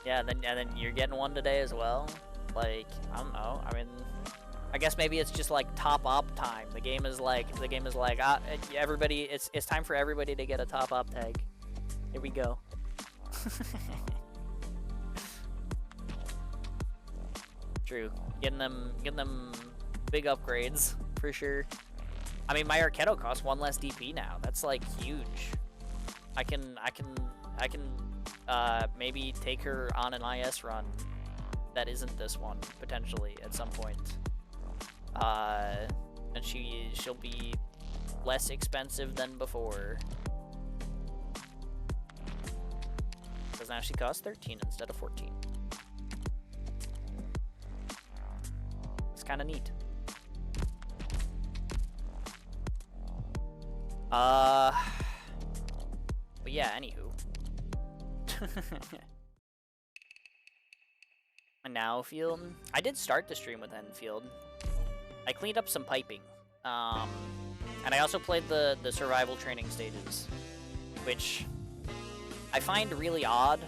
yeah, and then you're getting one today as well, like, I don't know, I mean, I guess maybe it's just, like, top op time. The game is like, everybody, it's time for everybody to get a top op tag. Here we go. True, getting them big upgrades, for sure. I mean, my Arketo costs 1 less DP now. That's like huge. I can maybe take her on an IS run that isn't this one potentially at some point. And she'll be less expensive than before. Because now she costs 13 instead of 14. It's kind of neat. But yeah, anywho. And now Field. I did start the stream with Endfield. I cleaned up some piping. And I also played the survival training stages, which I find really odd.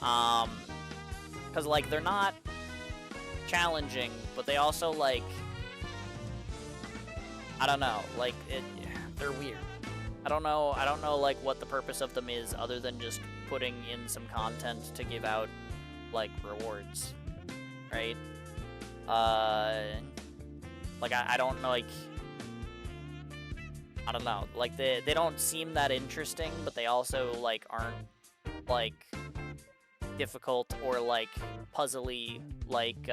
Cause like they're not challenging, but they also like, I don't know, like they're weird. I don't know like what the purpose of them is other than just putting in some content to give out like rewards, right? Like I don't know, like I don't know, like they don't seem that interesting, but they also like aren't like difficult or like puzzly like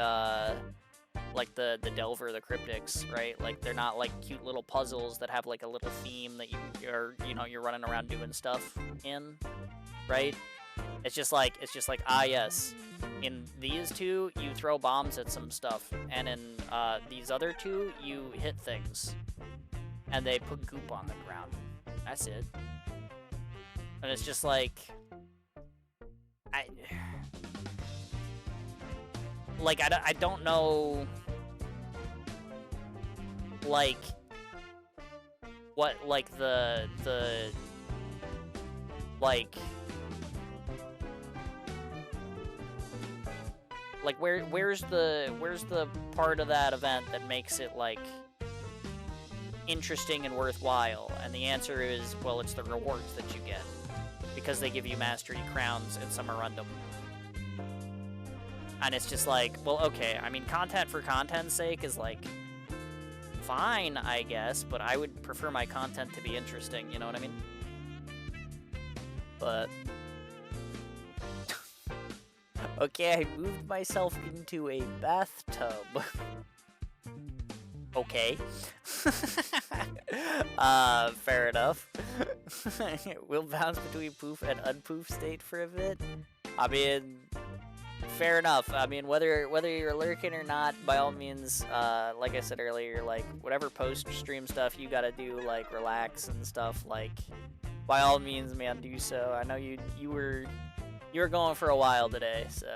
the Delver, the Cryptics, right? Like they're not like cute little puzzles that have like a little theme that you're running around doing stuff in, right? It's just like ah yes, in these two you throw bombs at some stuff, and in these other two you hit things, and they put goop on the ground. That's it. And it's just like I don't know, like, what, like, the like, where's the part of that event that makes it, like, interesting and worthwhile? And the answer is, well, it's the rewards that you get. because they give you mastery crowns and some are random. And it's just like, well, okay, I mean, content for content's sake is like fine, I guess, but I would prefer my content to be interesting, you know what I mean? But okay, I moved myself into a bathtub. Okay. Fair enough. We'll bounce between poof and unpoof state for a bit. I mean, fair enough. I mean, whether you're lurking or not, by all means, like I said earlier, like whatever post-stream stuff you gotta do, like relax and stuff, like by all means, man, do so. I know you were going for a while today, so.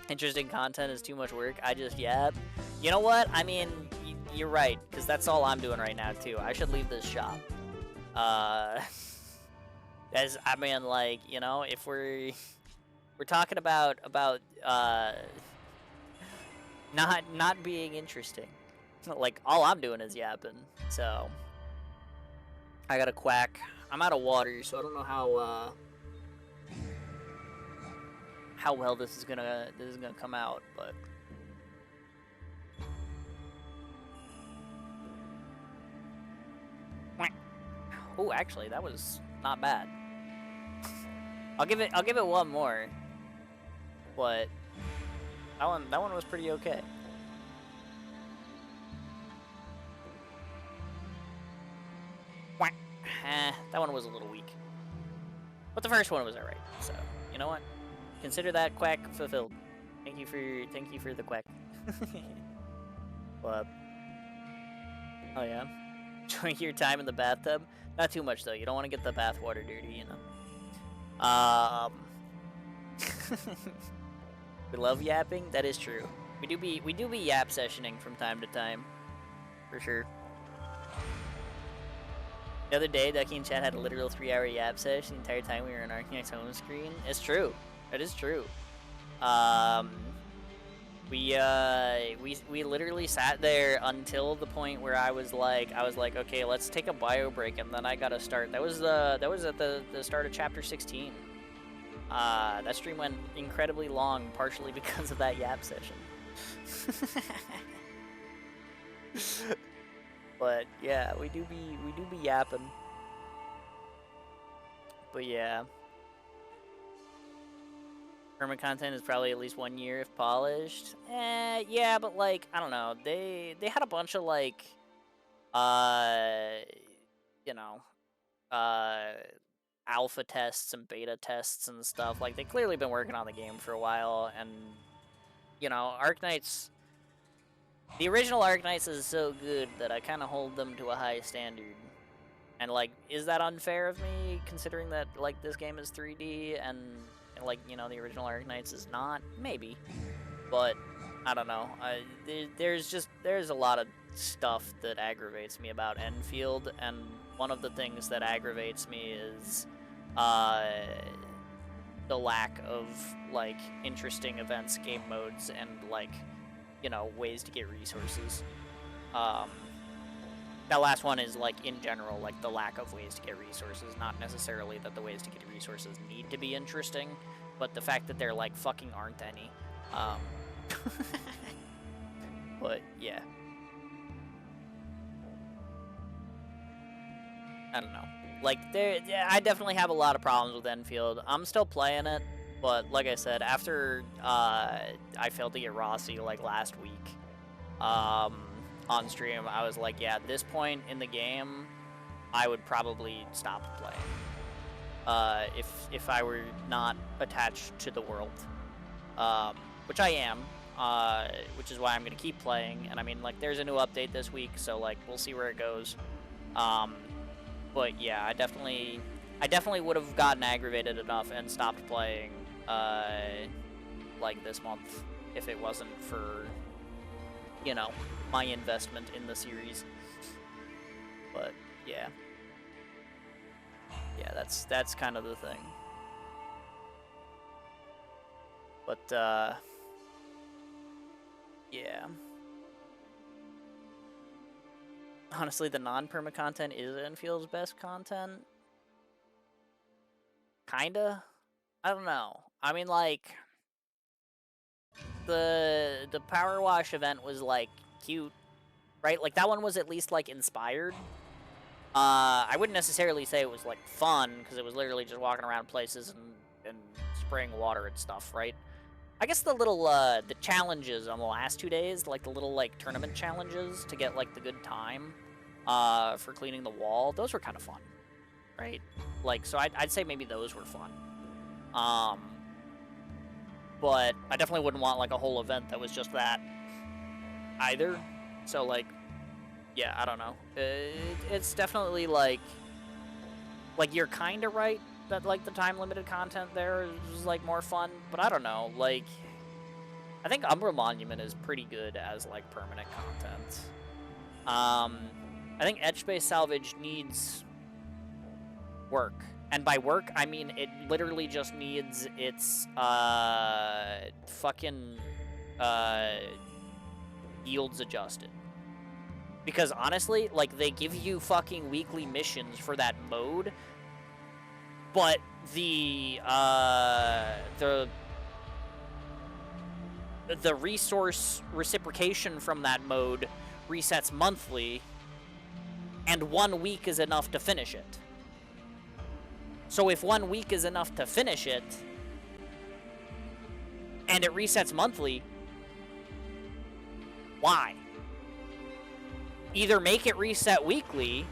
Interesting content is too much work. I just yap. You know what? I mean, you're right, because that's all I'm doing right now too. I should leave this shop. As I mean, like, you know, if we're talking about not being interesting, like all I'm doing is yapping. So I got a quack. I'm out of water, so I don't know how well this is gonna come out, but oh, actually, that was not bad. I'll give it one more, but that one was pretty okay. That one was a little weak, but the first one was alright. So you know what? Consider that quack fulfilled. Thank you for the quack. But oh yeah, enjoying your time in the bathtub. Not too much though. You don't want to get the bath water dirty, you know. We love yapping. That is true. We do be yap sessioning from time to time, for sure. The other day, Ducky and Chad had a literal 3-hour yap session the entire time we were on Arknight's home screen. It's true. That is true. We literally sat there until the point where I was like, okay, let's take a bio break, and then I gotta start. That was at the start of chapter 16. That stream went incredibly long, partially because of that yap session. But yeah, we do be yapping. But yeah. Perma content is probably at least 1 year if polished. Yeah, but like, I don't know. They had a bunch of like you know, alpha tests and beta tests and stuff. Like, they clearly been working on the game for a while, and you know, Arknights, the original Arknights is so good that I kind of hold them to a high standard. And like, is that unfair of me, considering that like this game is 3D and like, you know, the original Arknights is not? Maybe, but I don't know. There's a lot of stuff that aggravates me about Enfield, and one of the things that aggravates me is the lack of like interesting events, game modes, and like, you know, ways to get resources. That last one is like, in general, like the lack of ways to get resources, not necessarily that the ways to get resources need to be interesting, but the fact that there like fucking aren't any. But yeah, I don't know. Like, I definitely have a lot of problems with Enfield. I'm still playing it, but like I said, after I failed to get Rossi like last week, on stream, I was like, yeah, at this point in the game, I would probably stop playing. If I were not attached to the world, which I am, which is why I'm gonna keep playing. And I mean, like, there's a new update this week, so like, we'll see where it goes. But yeah, I definitely would have gotten aggravated enough and stopped playing, like this month, if it wasn't for, you know, my investment in the series. But yeah, that's kind of the thing. But Yeah. Honestly, the non-perma content is Enfield's best content. Kinda. I don't know. I mean, like, the Power Wash event was, like, cute, right? Like, that one was at least, like, inspired. I wouldn't necessarily say it was, like, fun, because it was literally just walking around places and spraying water and stuff, right? I guess the little, the challenges on the last 2 days, like, the little, like, tournament challenges to get, like, the good time, for cleaning the wall, those were kind of fun, right? Like, so I'd say maybe those were fun. But I definitely wouldn't want, like, a whole event that was just that either. So, like, yeah, I don't know. It's definitely, like, you're kind of right that, like, the time-limited content there is, like, more fun, but I don't know, like, I think Umbra Monument is pretty good as, like, permanent content. I think Edge Space Salvage needs work. And by work, I mean it literally just needs its, fucking, yields adjusted. Because honestly, like, they give you fucking weekly missions for that mode, but the resource reciprocation from that mode resets monthly, and 1 week is enough to finish it. So if 1 week is enough to finish it, and it resets monthly, why? Either make it reset weekly,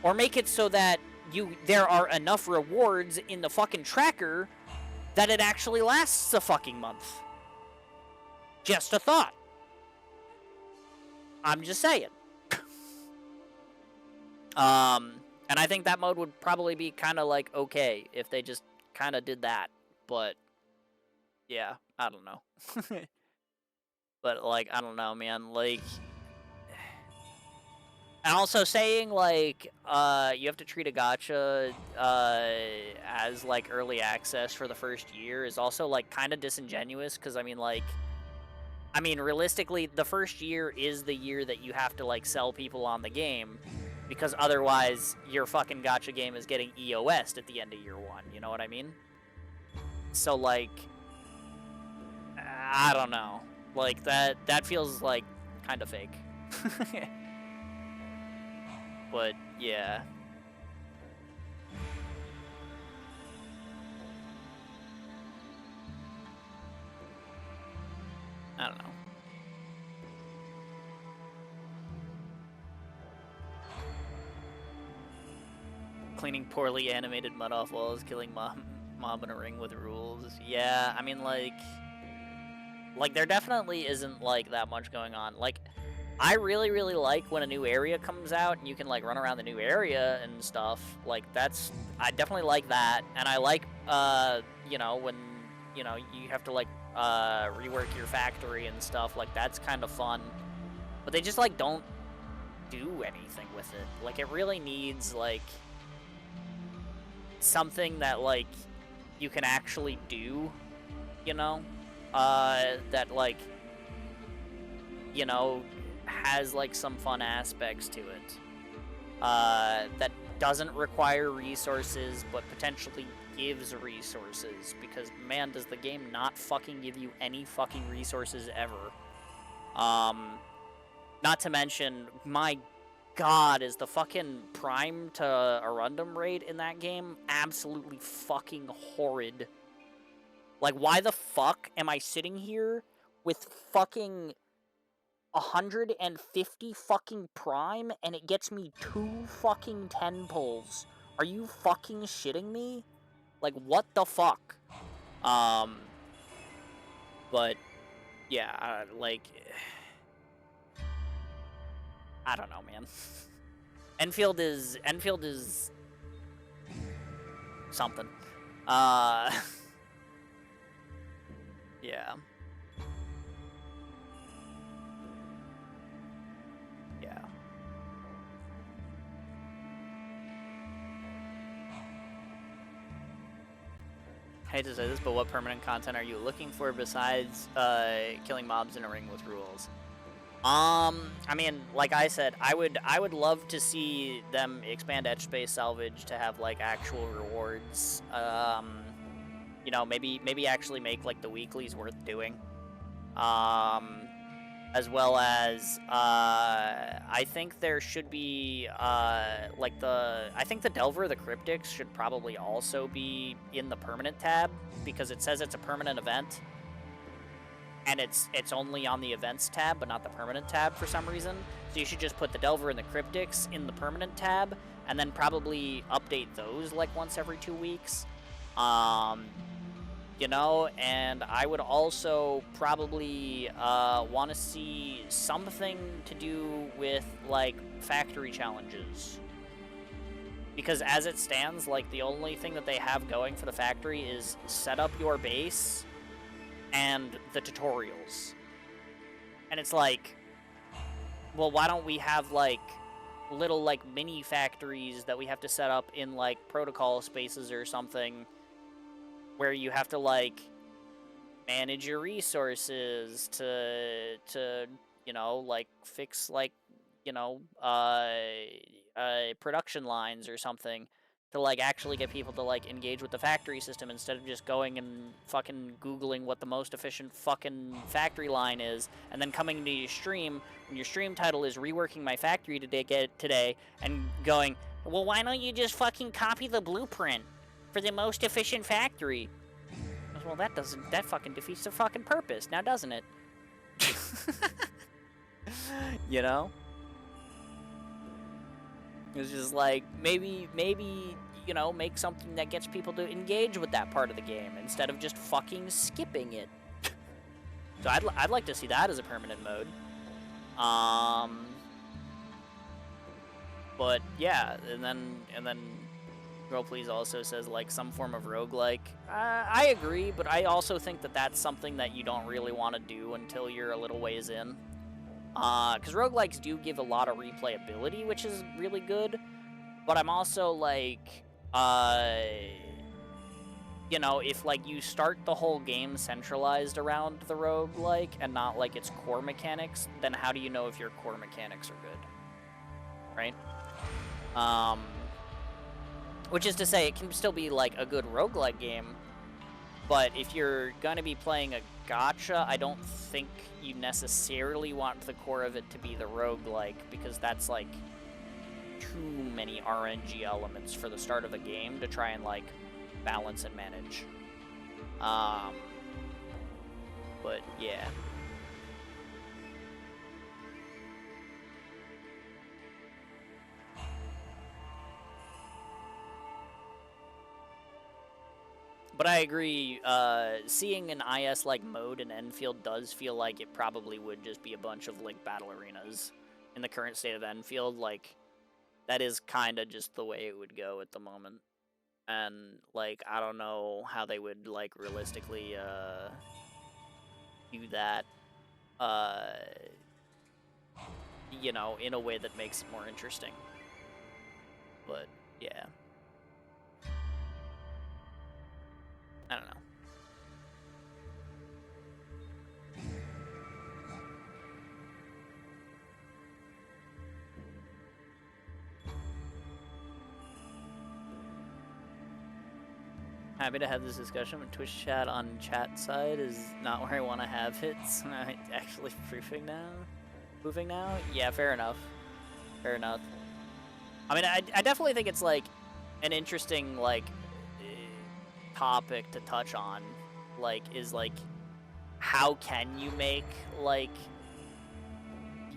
or make it so that there are enough rewards in the fucking tracker that it actually lasts a fucking month. Just a thought. I'm just saying. And I think that mode would probably be kind of, like, okay if they just kind of did that. But, yeah, I don't know. But, like, I don't know, man. Like, and also saying, like, you have to treat a gacha, as, like, early access for the first year is also, like, kind of disingenuous, because, I mean, realistically, the first year is the year that you have to, like, sell people on the game, because otherwise your fucking gacha game is getting EOS'd at the end of year 1, you know what I mean? So, like, I don't know. Like, that feels, like, kind of fake. But, yeah. I don't know. Cleaning poorly animated mud off walls, killing mob in a ring with rules. Yeah, I mean, like, there definitely isn't, like, that much going on. Like, I really, really like when a new area comes out and you can, like, run around the new area and stuff. Like, I definitely like that. And I like, you know, when, you know, you have to, like, rework your factory and stuff. Like, that's kind of fun. But they just, like, don't do anything with it. Like, it really needs, like, something that, like, you can actually do, you know? That, like, you know, has, like, some fun aspects to it. That doesn't require resources, but potentially gives resources, because, man, does the game not fucking give you any fucking resources ever. Not to mention, my god, is the fucking Prime to Arundum rate in that game absolutely fucking horrid. Like, why the fuck am I sitting here with fucking 150 fucking Prime and it gets me 2 fucking 10 pulls? Are you fucking shitting me? Like, what the fuck? But, yeah, like, I don't know, man. Enfield is something. Yeah. Yeah. hate to say this, but what permanent content are you looking for besides killing mobs in a ring with rules? I mean, like I said, I would love to see them expand Edge Space Salvage to have like actual rewards. You know, maybe actually make like the weeklies worth doing. As well as I think there should be like I think the Delver, the Cryptics should probably also be in the permanent tab, because it says it's a permanent event, and it's only on the events tab but not the permanent tab for some reason. So you should just put the Delver and the Cryptics in the permanent tab, and then probably update those like once every 2 weeks. You know, and I would also probably want to see something to do with, like, factory challenges. Because as it stands, like, the only thing that they have going for the factory is set up your base and the tutorials. And it's like, well, why don't we have, like, little, like, mini factories that we have to set up in, like, protocol spaces or something, where you have to, like, manage your resources to you know, like, fix, like, you know, production lines or something, to, like, actually get people to, like, engage with the factory system instead of just going and fucking Googling what the most efficient fucking factory line is, and then coming to your stream, when your stream title is reworking my factory today, and going, well, why don't you just fucking copy the blueprint for the most efficient factory? Well, that fucking defeats the fucking purpose, now doesn't it? You know? It's just like, maybe, you know, make something that gets people to engage with that part of the game instead of just fucking skipping it. So I'd like to see that as a permanent mode. But yeah, and then Girl Please also says, like, some form of roguelike. I agree, but I also think that that's something that you don't really want to do until you're a little ways in. Because roguelikes do give a lot of replayability, which is really good. But I'm also, like, you know, if, like, you start the whole game centralized around the roguelike and not, like, its core mechanics, then how do you know if your core mechanics are good? Right? Which is to say, it can still be, like, a good roguelike game, but if you're gonna be playing a gacha, I don't think you necessarily want the core of it to be the roguelike, because that's, like, too many RNG elements for the start of a game to try and, like, balance and manage. But, yeah. But I agree, seeing an IS-like mode in Endfield does feel like it probably would just be a bunch of, like, battle arenas. In the current state of Endfield, like, that is kind of just the way it would go at the moment. And, like, I don't know how they would, like, realistically, do that, you know, in a way that makes it more interesting. But, yeah. I don't know. Happy to have this discussion, but Twitch chat on chat side is not where I want to have it. So I'm actually proofing now? Moving now? Yeah, fair enough. Fair enough. I mean, I definitely think it's, like, an interesting, like, topic to touch on, like, is, like, how can you make, like,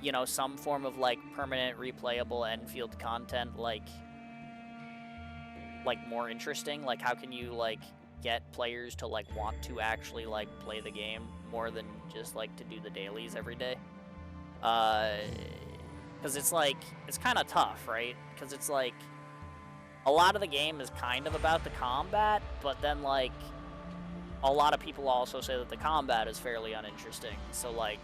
you know, some form of, like, permanent replayable Endfield content, like, more interesting? Like, how can you, like, get players to, like, want to actually, like, play the game more than just, like, to do the dailies every day? Because it's, like, it's kind of tough, right? Because it's, like, a lot of the game is kind of about the combat, but then, like, a lot of people also say that the combat is fairly uninteresting. So, like,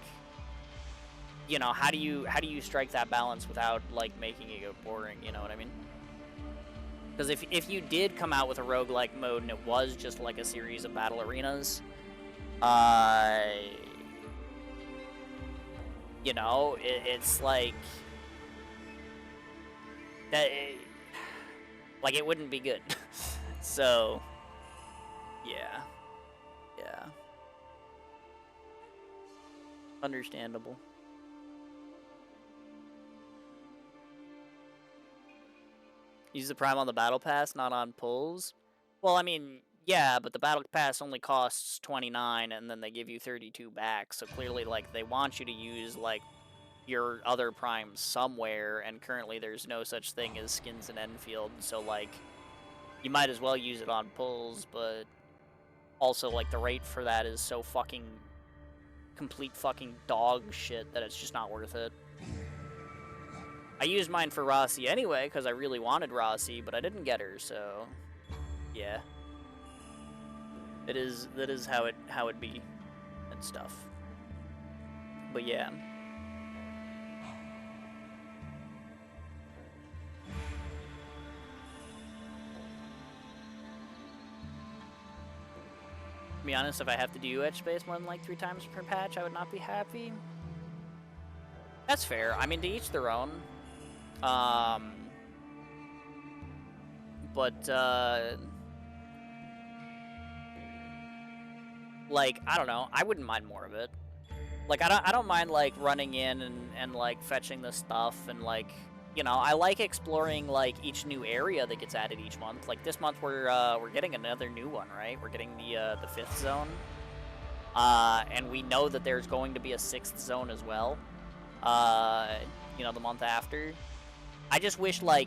you know, how do you strike that balance without, like, making it go boring, you know what I mean? Because if you did come out with a roguelike mode and it was just like a series of battle arenas, you know, it's like that. Like it wouldn't be good. So, yeah, understandable. Use the Prime on the Battle Pass, not on pulls. Well, I mean, yeah, but the Battle Pass only costs 29, and then they give you 32 back. So clearly, like, they want you to use like your other primes somewhere, and currently there's no such thing as skins in Endfield. So like, you might as well use it on pulls, but also like the rate for that is so fucking complete fucking dog shit that it's just not worth it. I used mine for Rossi anyway, because I really wanted Rossi, but I didn't get her, so yeah. That is how it be and stuff. But yeah. To be honest, if I have to do edge space more than like 3 times per patch, I would not be happy. That's fair. I mean, to each their own. But like, I don't know, I wouldn't mind more of it. Like, I don't mind like running in and like fetching the stuff and like, you know, I like exploring like each new area that gets added each month. Like this month we're getting another new one, right? We're getting the 5th zone. And we know that there's going to be a 6th zone as well. You know, the month after. I just wish like,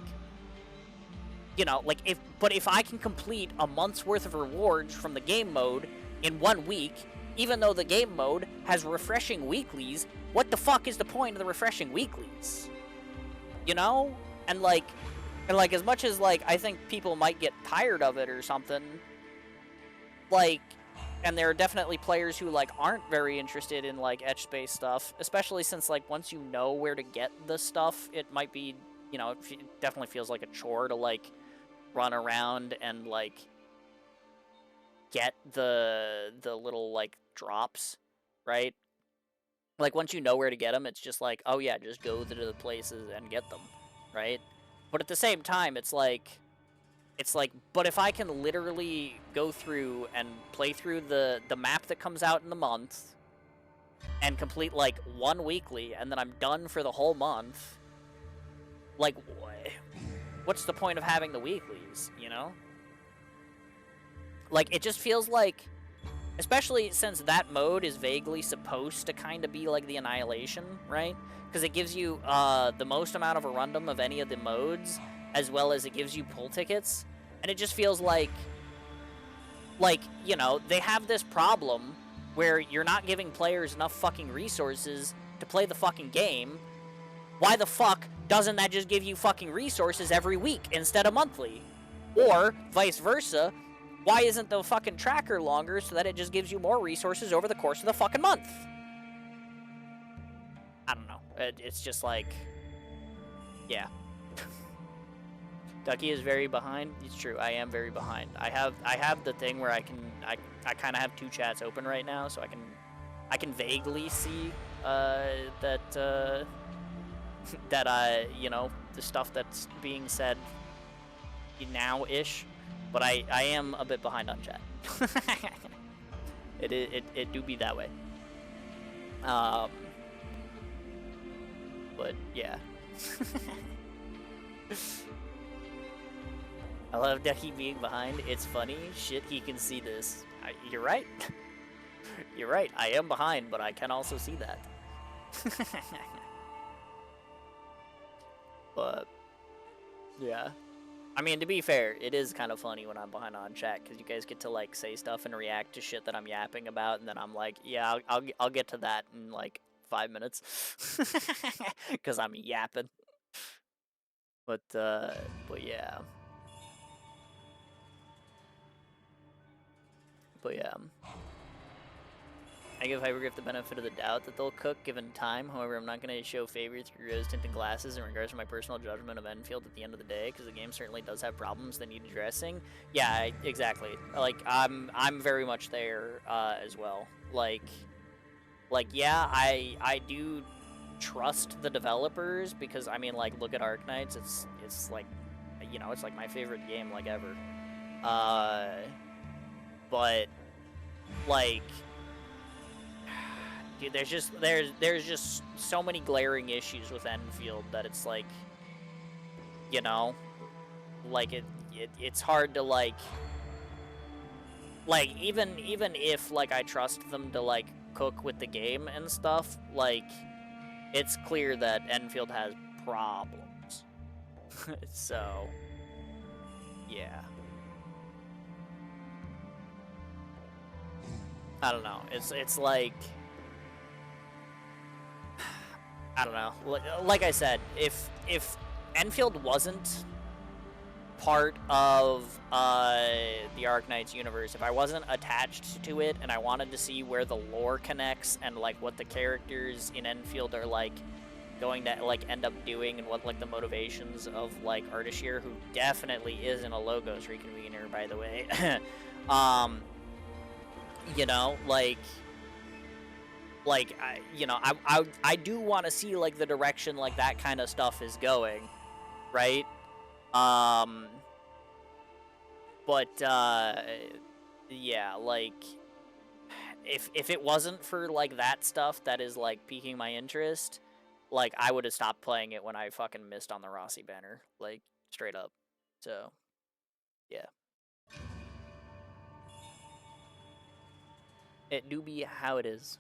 you know, like if I can complete a month's worth of rewards from the game mode in 1 week, even though the game mode has refreshing weeklies, what the fuck is the point of the refreshing weeklies? You know? And like as much as like I think people might get tired of it or something, like, and there are definitely players who like aren't very interested in like etch space stuff, especially since like once you know where to get the stuff, it might be, you know, it definitely feels like a chore to like run around and like get the little like drops, right? Like once you know where to get them, it's just like, oh yeah, just go to the places and get them, right? But at the same time, it's like, but if I can literally go through and play through the map that comes out in the month and complete like 1 weekly, and then I'm done for the whole month, like, what's the point of having the weeklies, you know? Like, it just feels like, especially since that mode is vaguely supposed to kind of be like the Annihilation, right? Because it gives you the most amount of a rundum of any of the modes, as well as it gives you pull tickets. And it just feels like, you know, they have this problem where you're not giving players enough fucking resources to play the fucking game. Why the fuck doesn't that just give you fucking resources every week instead of monthly? Or vice versa, why isn't the fucking tracker longer so that it just gives you more resources over the course of the fucking month? I don't know. It's just like, yeah. Ducky is very behind. It's true. I am very behind. I have the thing where I kind of have 2 chats open right now, so I can vaguely see that that you know, the stuff that's being said now-ish, but I am a bit behind on chat. It do be that way. But yeah. I love Ducky being behind. It's funny. Shit, he can see this. You're right. You're right. I am behind, but I can also see that. But yeah. I mean, to be fair, it is kind of funny when I'm behind on chat, because you guys get to like say stuff and react to shit that I'm yapping about, and then I'm like, yeah, I'll get to that in like 5 minutes, because I'm yapping. But yeah. But yeah. I give Hypergraph the benefit of the doubt that they'll cook given time. However, I'm not going to show favor through rose-tinted glasses in regards to my personal judgment of Enfield at the end of the day, because the game certainly does have problems that need addressing. Yeah, exactly. Like, I'm very much there as well. Like, yeah, I do trust the developers, because I mean, like, look at Arknights. It's like, you know, it's like my favorite game like ever. But like, dude, there's just so many glaring issues with Enfield that it's like, you know, like it's hard to like even if like I trust them to like cook with the game and stuff, like it's clear that Enfield has problems. So yeah, I don't know. It's like, I don't know. Like I said, if Enfield wasn't part of the Arknights universe, if I wasn't attached to it and I wanted to see where the lore connects and like what the characters in Enfield are like going to like end up doing, and what like the motivations of like Ardashir, who definitely isn't a Logos reconvener, by the way, you know, I do want to see like the direction like that kind of stuff is going, right? But yeah, like if it wasn't for like that stuff that is like piquing my interest, like I would have stopped playing it when I fucking missed on the Rossi banner, like straight up. So yeah, it do be how it is.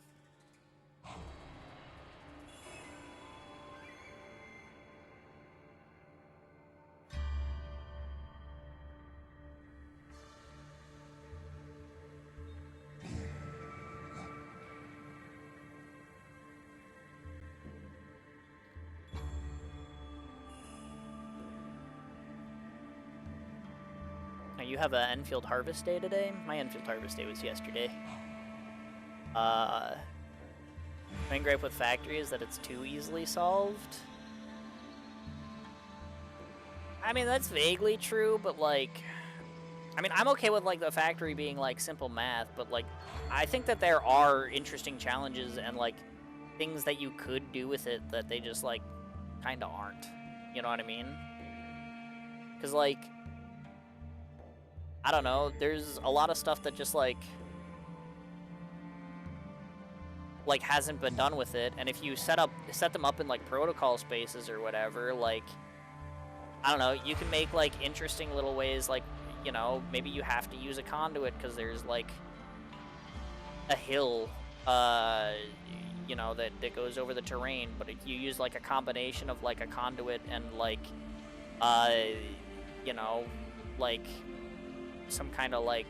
Now, you have an Enfield Harvest Day today? My Enfield Harvest Day was yesterday. Main gripe with Factory is that it's too easily solved. I mean, that's vaguely true, but like, I mean, I'm okay with like the Factory being like simple math, but like, I think that there are interesting challenges and like things that you could do with it that they just like kind of aren't. You know what I mean? Because like, I don't know, there's a lot of stuff that just like hasn't been done with it, and if you set them up in like protocol spaces or whatever, like, I don't know, you can make like interesting little ways, like, you know, maybe you have to use a conduit because there's like a hill, you know, that goes over the terrain, but if you use like a combination of like a conduit and like, you know, like some kind of like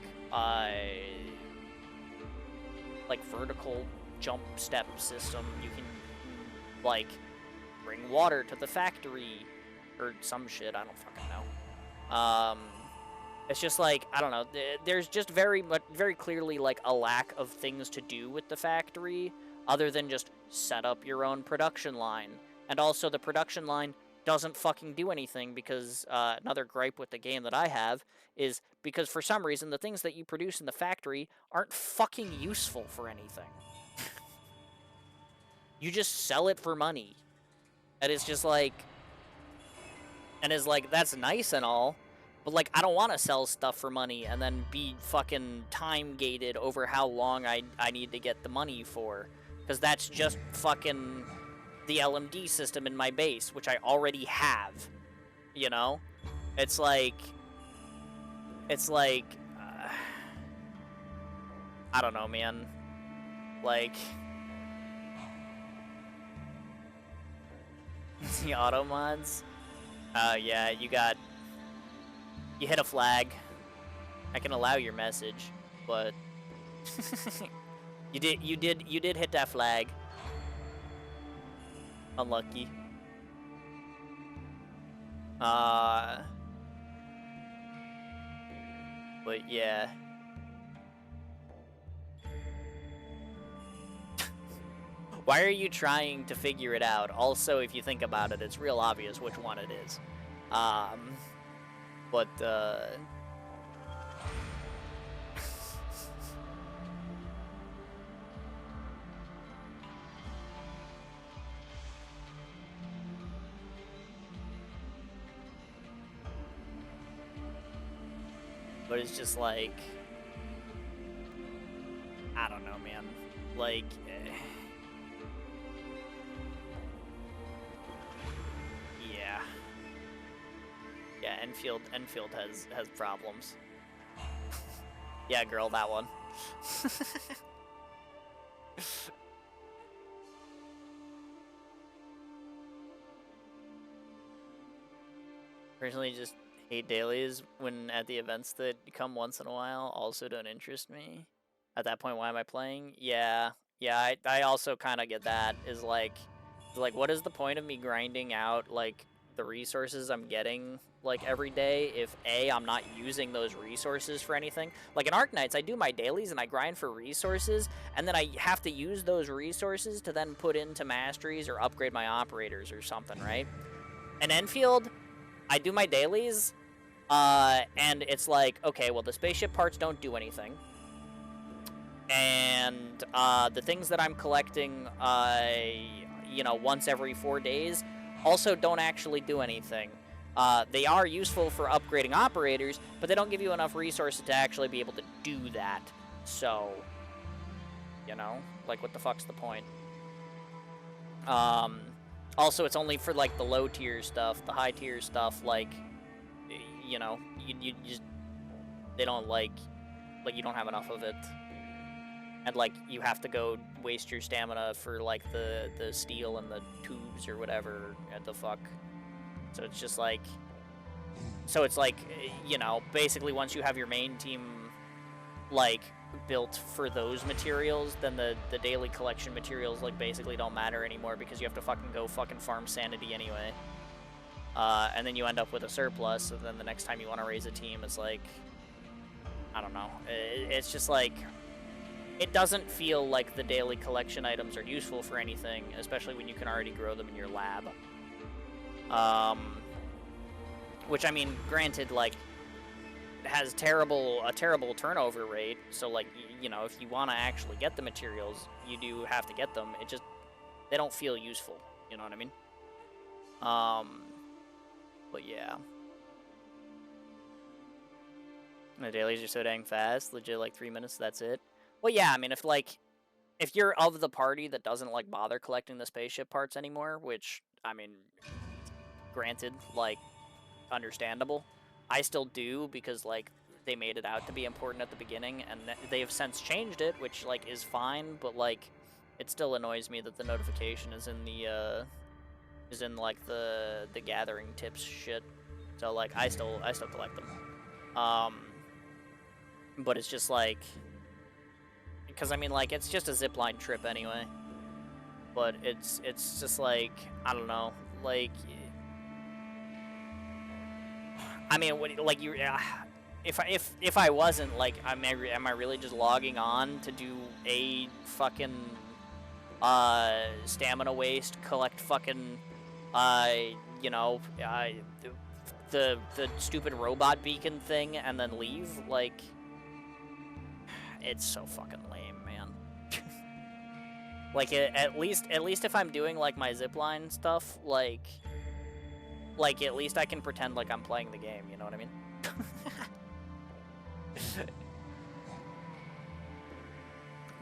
vertical jump step system, you can like bring water to the factory or some shit. I don't fucking know. It's just like, I don't know, there's just very clearly like a lack of things to do with the factory other than just set up your own production line. And also the production line doesn't fucking do anything because another gripe with the game that I have is because for some reason the things that you produce in the factory aren't fucking useful for anything. You just sell it for money. And it's just like, and it's like, that's nice and all, but like, I don't want to sell stuff for money and then be fucking time gated over how long I need to get the money for, because that's just fucking the LMD system in my base, which I already have, you know? It's like, I don't know, man. Like, the auto mods. Yeah, you hit a flag. I can allow your message, but you did hit that flag. Unlucky. But yeah. Why are you trying to figure it out? Also, if you think about it, it's real obvious which one it is. But but it's just like, I don't know, man. Like, yeah. Yeah, Enfield has problems. Yeah, girl, that one. Personally, just hate dailies when at the events that come once in a while also don't interest me. At that point, why am I playing? Yeah, I also kind of get that. Is like, what is the point of me grinding out like the resources I'm getting like every day if A, I'm not using those resources for anything? Like in Arknights, I do my dailies and I grind for resources, and then I have to use those resources to then put into masteries or upgrade my operators or something, right? In Enfield, I do my dailies, and it's like, okay, well, the spaceship parts don't do anything. And the things that I'm collecting, you know, once every 4 days also don't actually do anything. They are useful for upgrading operators, but they don't give you enough resources to actually be able to do that. So, you know, like, what the fuck's the point? Also, it's only for, like, the low-tier stuff. The high-tier stuff, like, you know, you just, they don't, like, you don't have enough of it. And, like, you have to go waste your stamina for, like, the steel and the tubes or whatever the fuck. So it's just, like... So it's, like, you know, basically once you have your main team, like, built for those materials, then the daily collection materials, like, basically don't matter anymore because you have to fucking go fucking farm sanity anyway. And then you end up with a surplus, and then the next time you want to raise a team, it's like... I don't know. It's just, like... It doesn't feel like the daily collection items are useful for anything, especially when you can already grow them in your lab. Which, I mean, granted, like, has a terrible turnover rate, so, like, you know, if you want to actually get the materials, you do have to get them. It just, they don't feel useful, you know what I mean? But yeah. The dailies are so dang fast, legit, like, 3 minutes, that's it. Well, yeah, I mean, if you're of the party that doesn't, like, bother collecting the spaceship parts anymore, which, I mean, granted, like, understandable. I still do because, like, they made it out to be important at the beginning, and they have since changed it, which, like, is fine, but, like, it still annoys me that the notification is in the, like, the gathering tips shit. So, like, I still collect them. But it's just, like... Because, I mean, like, it's just a zipline trip anyway. But it's just, like, I don't know. Like... I mean, what, like, you... if I wasn't, like, am I really just logging on to do a fucking... stamina waste, collect fucking... you know... the stupid robot beacon thing, and then leave? Like... It's so fucking lame, man. Like, at least if I'm doing, like, my zipline stuff, like, at least I can pretend like I'm playing the game, you know what I mean?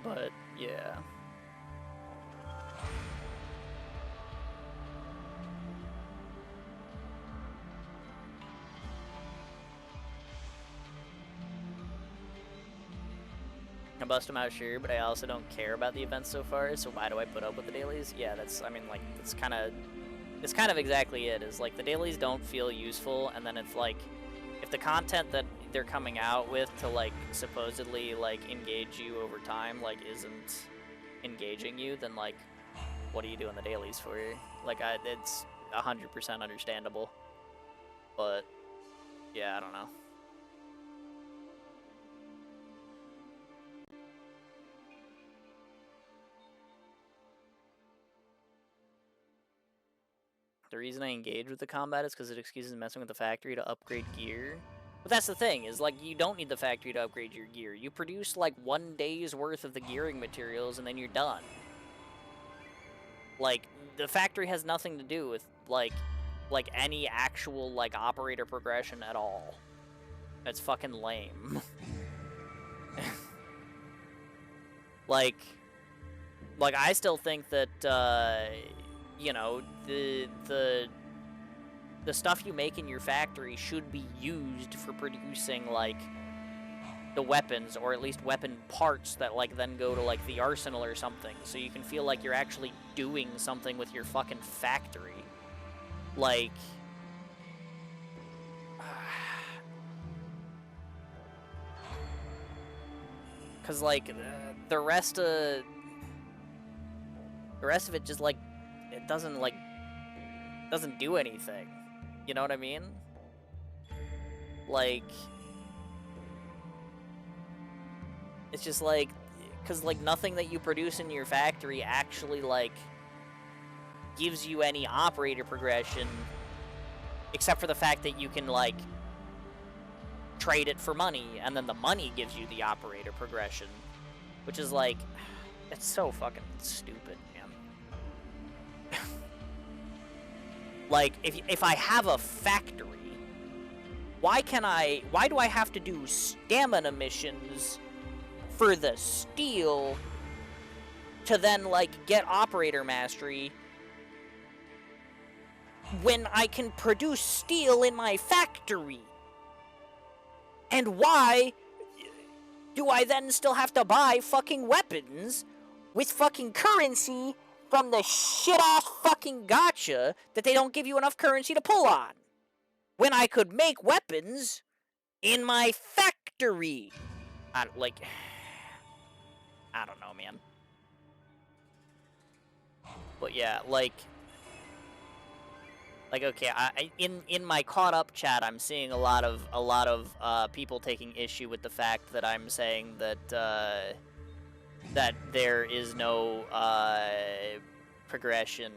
But, yeah. I bust them out, sure, but I also don't care about the events so far, so why do I put up with the dailies? Yeah, that's, I mean, like, it's kind of exactly it, is, like, the dailies don't feel useful, and then it's, like, if the content that they're coming out with to, like, supposedly, like, engage you over time, like, isn't engaging you, then, like, what are you doing the dailies for? Like, it's 100% understandable, but, yeah, I don't know. The reason I engage with the combat is because it excuses messing with the factory to upgrade gear. But that's the thing, is like you don't need the factory to upgrade your gear. You produce like 1 day's worth of the gearing materials and then you're done. Like, the factory has nothing to do with like any actual like operator progression at all. That's fucking lame. like I still think that you know, the stuff you make in your factory should be used for producing like the weapons, or at least weapon parts that like then go to like the arsenal or something, so you can feel like you're actually doing something with your fucking factory. Like, cause like the rest of it just like it doesn't do anything. You know what I mean? Like, it's just like, cause like nothing that you produce in your factory actually like gives you any operator progression, except for the fact that you can like trade it for money, and then the money gives you the operator progression, which is like, it's so fucking stupid, man. Like, if I have a factory, why do I have to do stamina missions for the steel to then like get operator mastery when I can produce steel in my factory? And why do I then still have to buy fucking weapons with fucking currency from the shit-ass fucking gacha that they don't give you enough currency to pull on, when I could make weapons in my factory? I don't know, man. But yeah, like okay, in my caught up chat, I'm seeing a lot of people taking issue with the fact that I'm saying that that there is no progression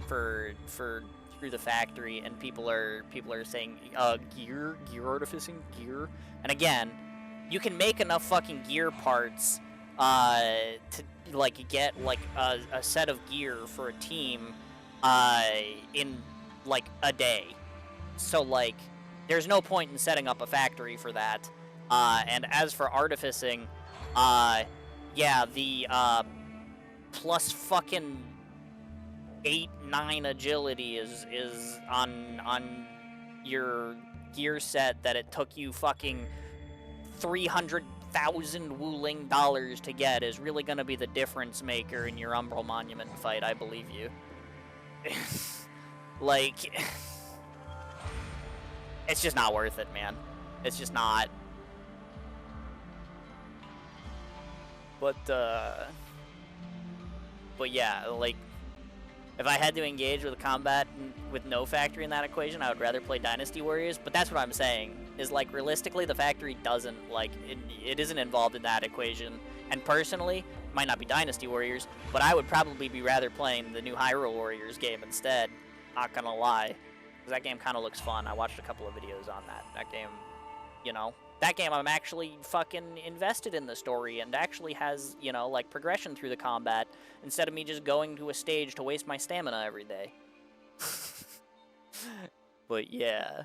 for through the factory, and people are saying gear artificing gear. And again, you can make enough fucking gear parts to like get like a set of gear for a team in like a day. So like there's no point in setting up a factory for that. And as for artificing, yeah, the plus fucking 8-9 agility is on your gear set that it took you fucking 300,000 Wuling dollars to get is really gonna be the difference maker in your Umbral Monument fight, I believe you. Like, it's just not worth it, man. It's just not. But yeah, like, if I had to engage with a combat with no factory in that equation, I would rather play Dynasty Warriors. But that's what I'm saying, is like, realistically, the factory doesn't, like, it isn't involved in that equation. And personally, might not be Dynasty Warriors, but I would probably be rather playing the new Hyrule Warriors game instead. Not gonna lie, because that game kind of looks fun. I watched a couple of videos on that. That game, you know, that game I'm actually fucking invested in the story, and actually has, you know, like, progression through the combat, instead of me just going to a stage to waste my stamina every day. But yeah.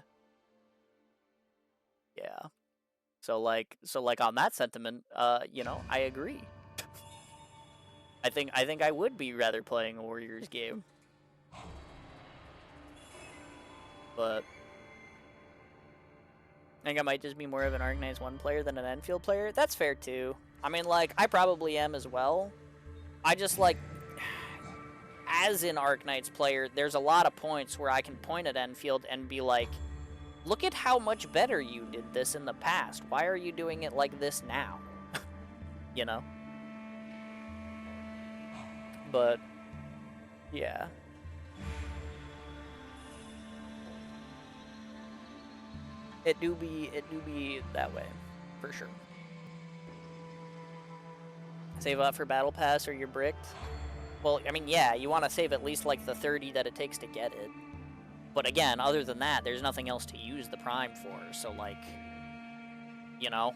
Yeah. So like on that sentiment, you know, I agree. I think I would be rather playing a Warriors game. But I think I might just be more of an Arknights 1 player than an Enfield player. That's fair too. I mean, like, I probably am as well. I just, like, as an Arknights player, there's a lot of points where I can point at Enfield and be like, look at how much better you did this in the past. Why are you doing it like this now? You know? But yeah. It do be that way, for sure. Save up for Battle Pass or you're bricked. Well, I mean, yeah, you want to save at least, like, the 30 that it takes to get it. But again, other than that, there's nothing else to use the Prime for, so, like, you know?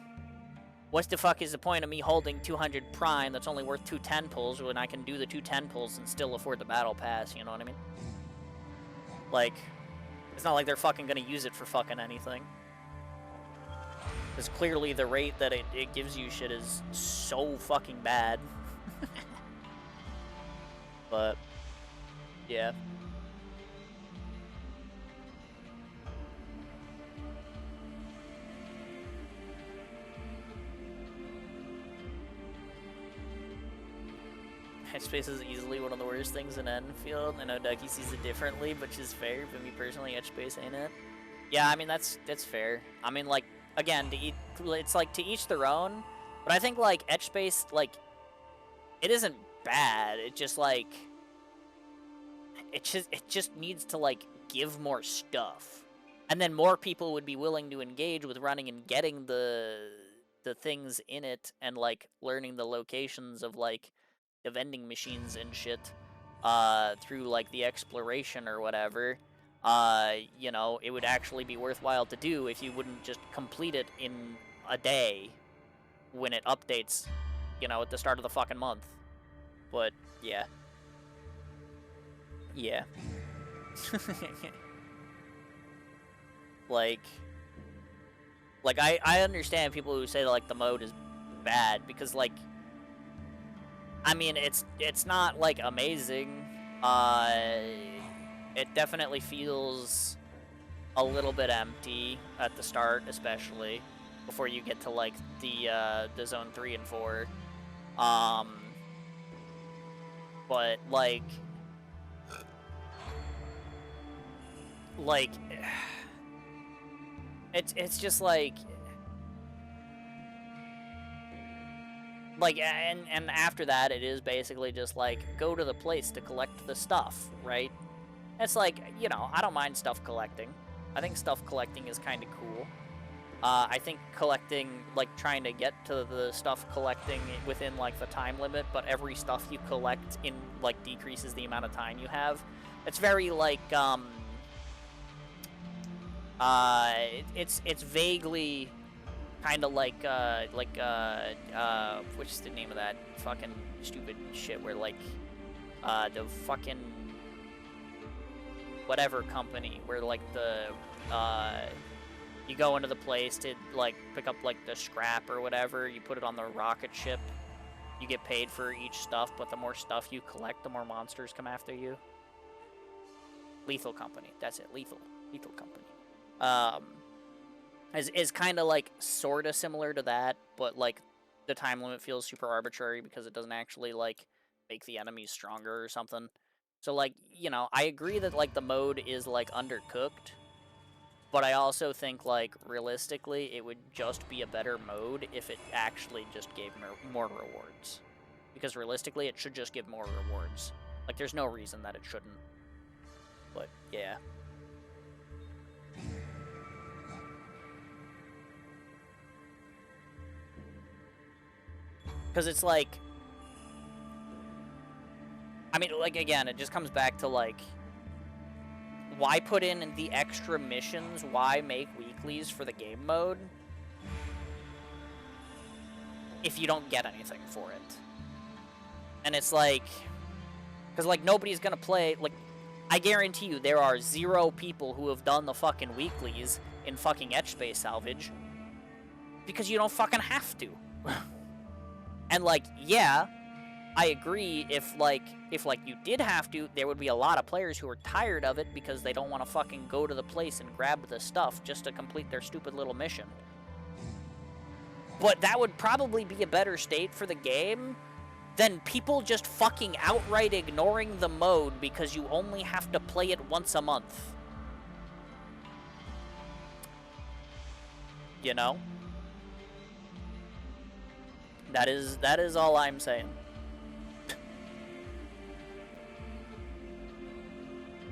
What the fuck is the point of me holding 200 Prime that's only worth 2 10 pulls when I can do the 2 10 pulls and still afford the Battle Pass, you know what I mean? Like, it's not like they're fucking gonna use it for fucking anything. Because clearly the rate that it gives you shit is so fucking bad. But, yeah. Edgespace is easily one of the worst things in Endfield. I know Ducky sees it differently, which is fair, but me personally, Edgespace ain't it. Yeah, I mean, that's fair. I mean, like, again, it's like to each their own, but I think, like, Edgespace, like, it isn't bad. It just, like, it just needs to, like, give more stuff. And then more people would be willing to engage with running and getting the things in it and, like, learning the locations of, like, the vending machines and shit through, like, the exploration or whatever. You know, it would actually be worthwhile to do if you wouldn't just complete it in a day when it updates, you know, at the start of the fucking month. But, yeah. Yeah. Like, I understand people who say that, like, the mode is bad, because, like, I mean, it's not, like, amazing. It definitely feels a little bit empty at the start, especially before you get to, like, the zone 3 and 4. But, like, it's just like and after that it is basically just like go to the place to collect the stuff, right? It's like, you know, I don't mind stuff collecting. I think stuff collecting is kind of cool. I think collecting, like, trying to get to the stuff collecting within, like, the time limit, but every stuff you collect in, like, decreases the amount of time you have. It's very, like, it's vaguely kind of like, what's the name of that fucking stupid shit where, like, the fucking whatever company where, like, the, you go into the place to, like, pick up, like, the scrap or whatever, you put it on the rocket ship, you get paid for each stuff, but the more stuff you collect, the more monsters come after you. Lethal Company, that's it, Lethal Company. Is kind of, like, sort of similar to that, but, like, the time limit feels super arbitrary because it doesn't actually, like, make the enemies stronger or something. So, like, you know, I agree that, like, the mode is, like, undercooked, but I also think, like, realistically, it would just be a better mode if it actually just gave more rewards. Because realistically, it should just give more rewards. Like, there's no reason that it shouldn't. But, yeah. Because it's like, I mean, like, again, it just comes back to, like, why put in the extra missions? Why make weeklies for the game mode if you don't get anything for it? And it's like, because, like, nobody's gonna play, like, I guarantee you there are 0 people who have done the fucking weeklies in fucking Edgespace Salvage because you don't fucking have to. And, like, yeah, I agree if you did have to, there would be a lot of players who are tired of it because they don't want to fucking go to the place and grab the stuff just to complete their stupid little mission. But that would probably be a better state for the game than people just fucking outright ignoring the mode because you only have to play it once a month. You know? That is all I'm saying.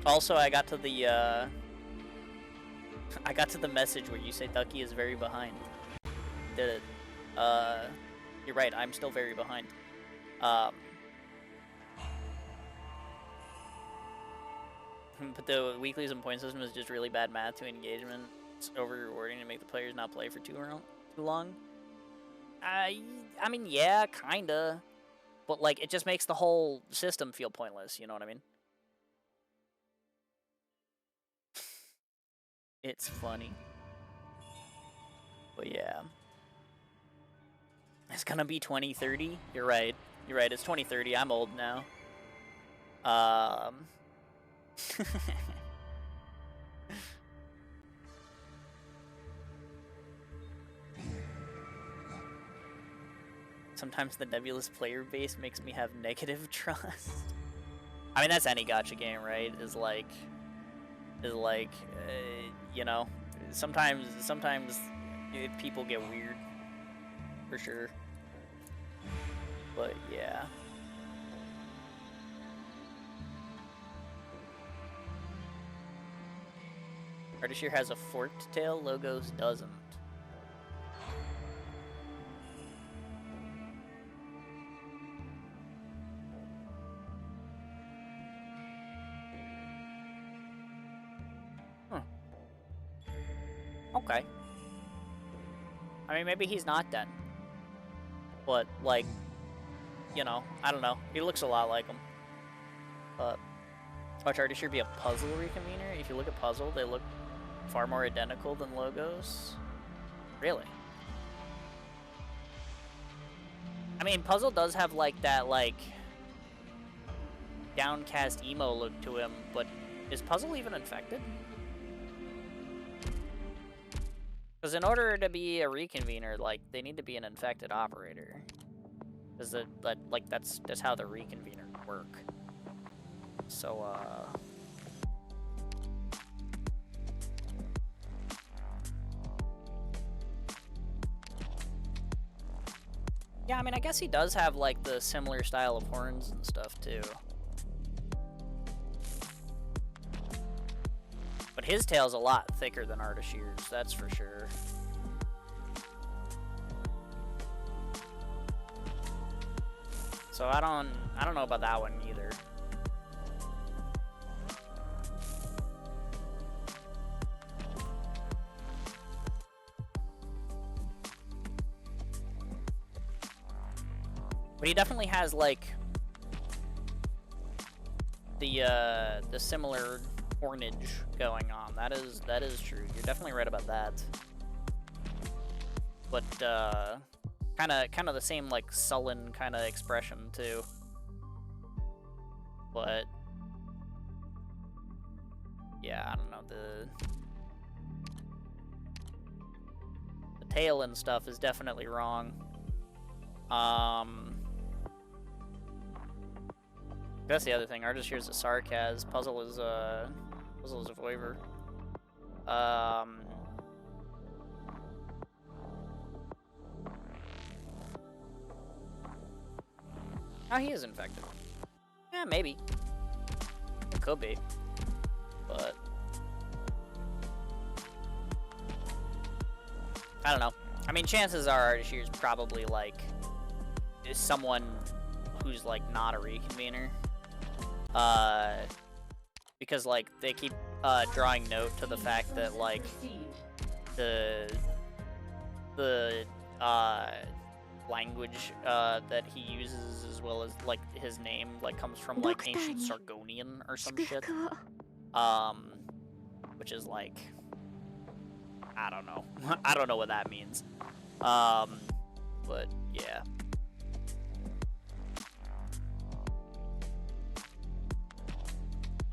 Also, I got to the message where you say Ducky is very behind. Did it. You're right, I'm still very behind. but the weeklies and point system is just really bad math to engagement. It's over rewarding to make the players not play for too long. I mean, yeah, kinda, but like it just makes the whole system feel pointless. You know what I mean? It's funny, but yeah, it's gonna be 2030. You're right. You're right. It's 2030. I'm old now. Sometimes the nebulous player base makes me have negative trust. I mean, that's any gacha game, right? You know, sometimes people get weird, for sure. But yeah. Ardashir has a forked tail, Logos doesn't. Okay. I mean, maybe he's not then. But, like, you know, I don't know. He looks a lot like him. But, watch Ardashir be a puzzle reconvener. If you look at puzzle, they look far more identical than Logos. Really? I mean, puzzle does have, like, that, like, downcast emo look to him, but is puzzle even infected? Because in order to be a reconvener, like, they need to be an infected operator. Because that's how the reconveners work. So, yeah, I mean, I guess he does have, like, the similar style of horns and stuff, too. But his tail's a lot thicker than Ardashir's, that's for sure. So I don't know about that one either. But he definitely has, like, the similar hornage going on. That is true. You're definitely right about that. But kind of the same, like, sullen kind of expression too. But yeah, I don't know, the tail and stuff is definitely wrong. That's the other thing. Ardashir's a Sarkaz. Puzzle is a Voiver. Oh, he is infected. Yeah, maybe. It could be. But I don't know. I mean, chances are Ardashir's probably, like, is someone who's, like, not a reconvener. Because, like, they keep drawing note to the fact that, like, the language that he uses, as well as, like, his name, like, comes from, like, ancient Sargonian or some shit. Which is, like, I don't know. I don't know what that means. But yeah.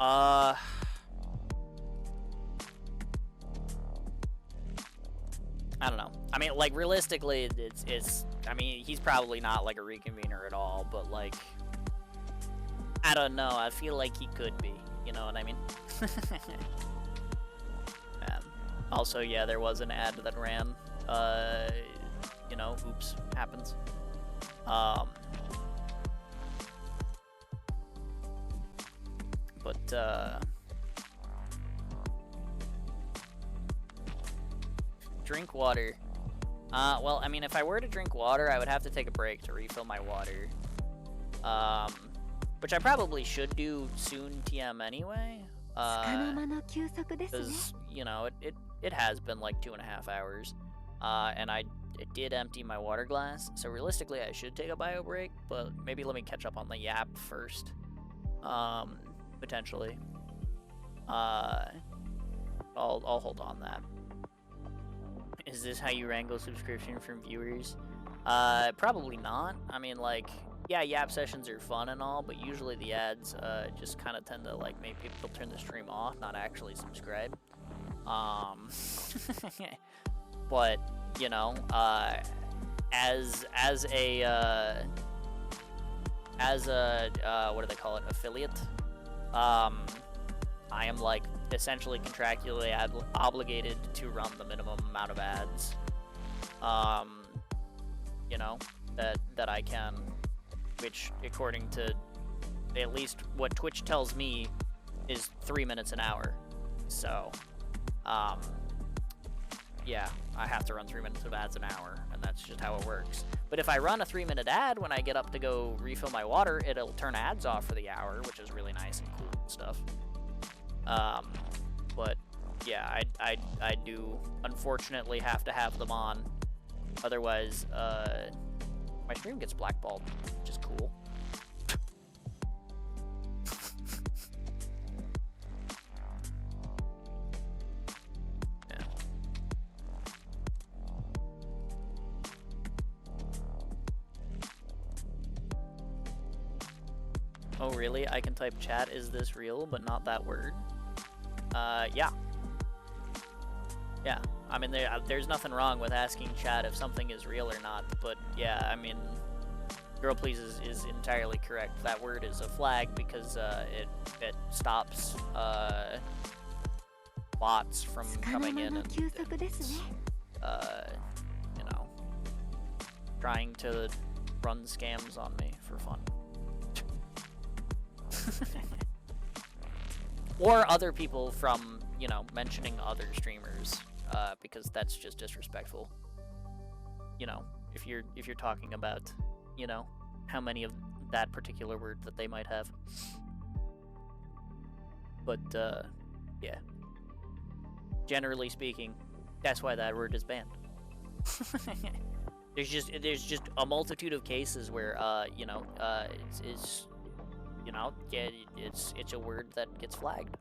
I don't know. I mean, like, realistically, it's I mean, he's probably not, like, a reconvener at all, but, like, I don't know. I feel like he could be. You know what I mean? Also, yeah, there was an ad that ran. You know, oops, happens. But drink water. Well, I mean, if I were to drink water, I would have to take a break to refill my water. Which I probably should do soon, TM anyway. Because, you know, it has been like 2.5 hours. And it did empty my water glass, so realistically I should take a bio break, but maybe let me catch up on the yap first. Potentially. I'll hold on that. Is this how you wrangle subscription from viewers? Probably not. I mean, like, yeah, yap sessions are fun and all, but usually the ads just kind of tend to like make people turn the stream off, not actually subscribe. But you know, as a what do they call it, affiliate, I am like essentially contractually obligated to run the minimum amount of ads, you know, that I can, which according to at least what Twitch tells me is 3 minutes an hour. So yeah, I have to run 3 minutes of ads an hour, and that's just how it works. But if I run a 3-minute ad when I get up to go refill my water, it'll turn ads off for the hour, which is really nice and cool and stuff. But yeah, I do unfortunately have to have them on, otherwise my stream gets blackballed, which is cool. Oh really? I can type chat, is this real, but not that word? Yeah. Yeah, I mean, there's nothing wrong with asking chat if something is real or not, but yeah, I mean, Girl Please is entirely correct. That word is a flag because it stops bots from coming in and you know, trying to run scams on me for fun. Or other people from, you know, mentioning other streamers, because that's just disrespectful. You know, if you're talking about, you know, how many of that particular word that they might have. But yeah. Generally speaking, that's why that word is banned. There's just a multitude of cases where you know, it's you know, yeah, it's a word that gets flagged.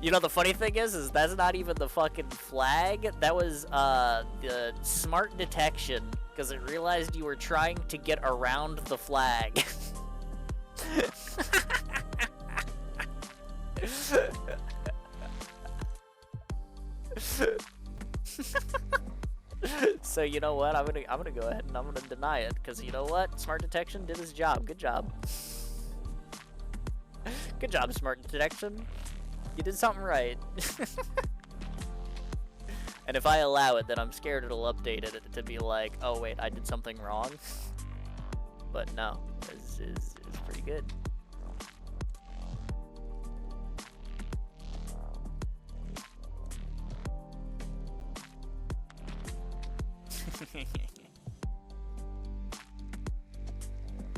You know, the funny thing is that's not even the fucking flag. That was the smart detection, because it realized you were trying to get around the flag. So you know what? I'm gonna go ahead and I'm gonna deny it, because you know what? Smart detection did his job. Good job. Good job, smart detection. You did something right. And if I allow it, then I'm scared it'll update it to be like, oh wait, I did something wrong. But no, it's pretty good.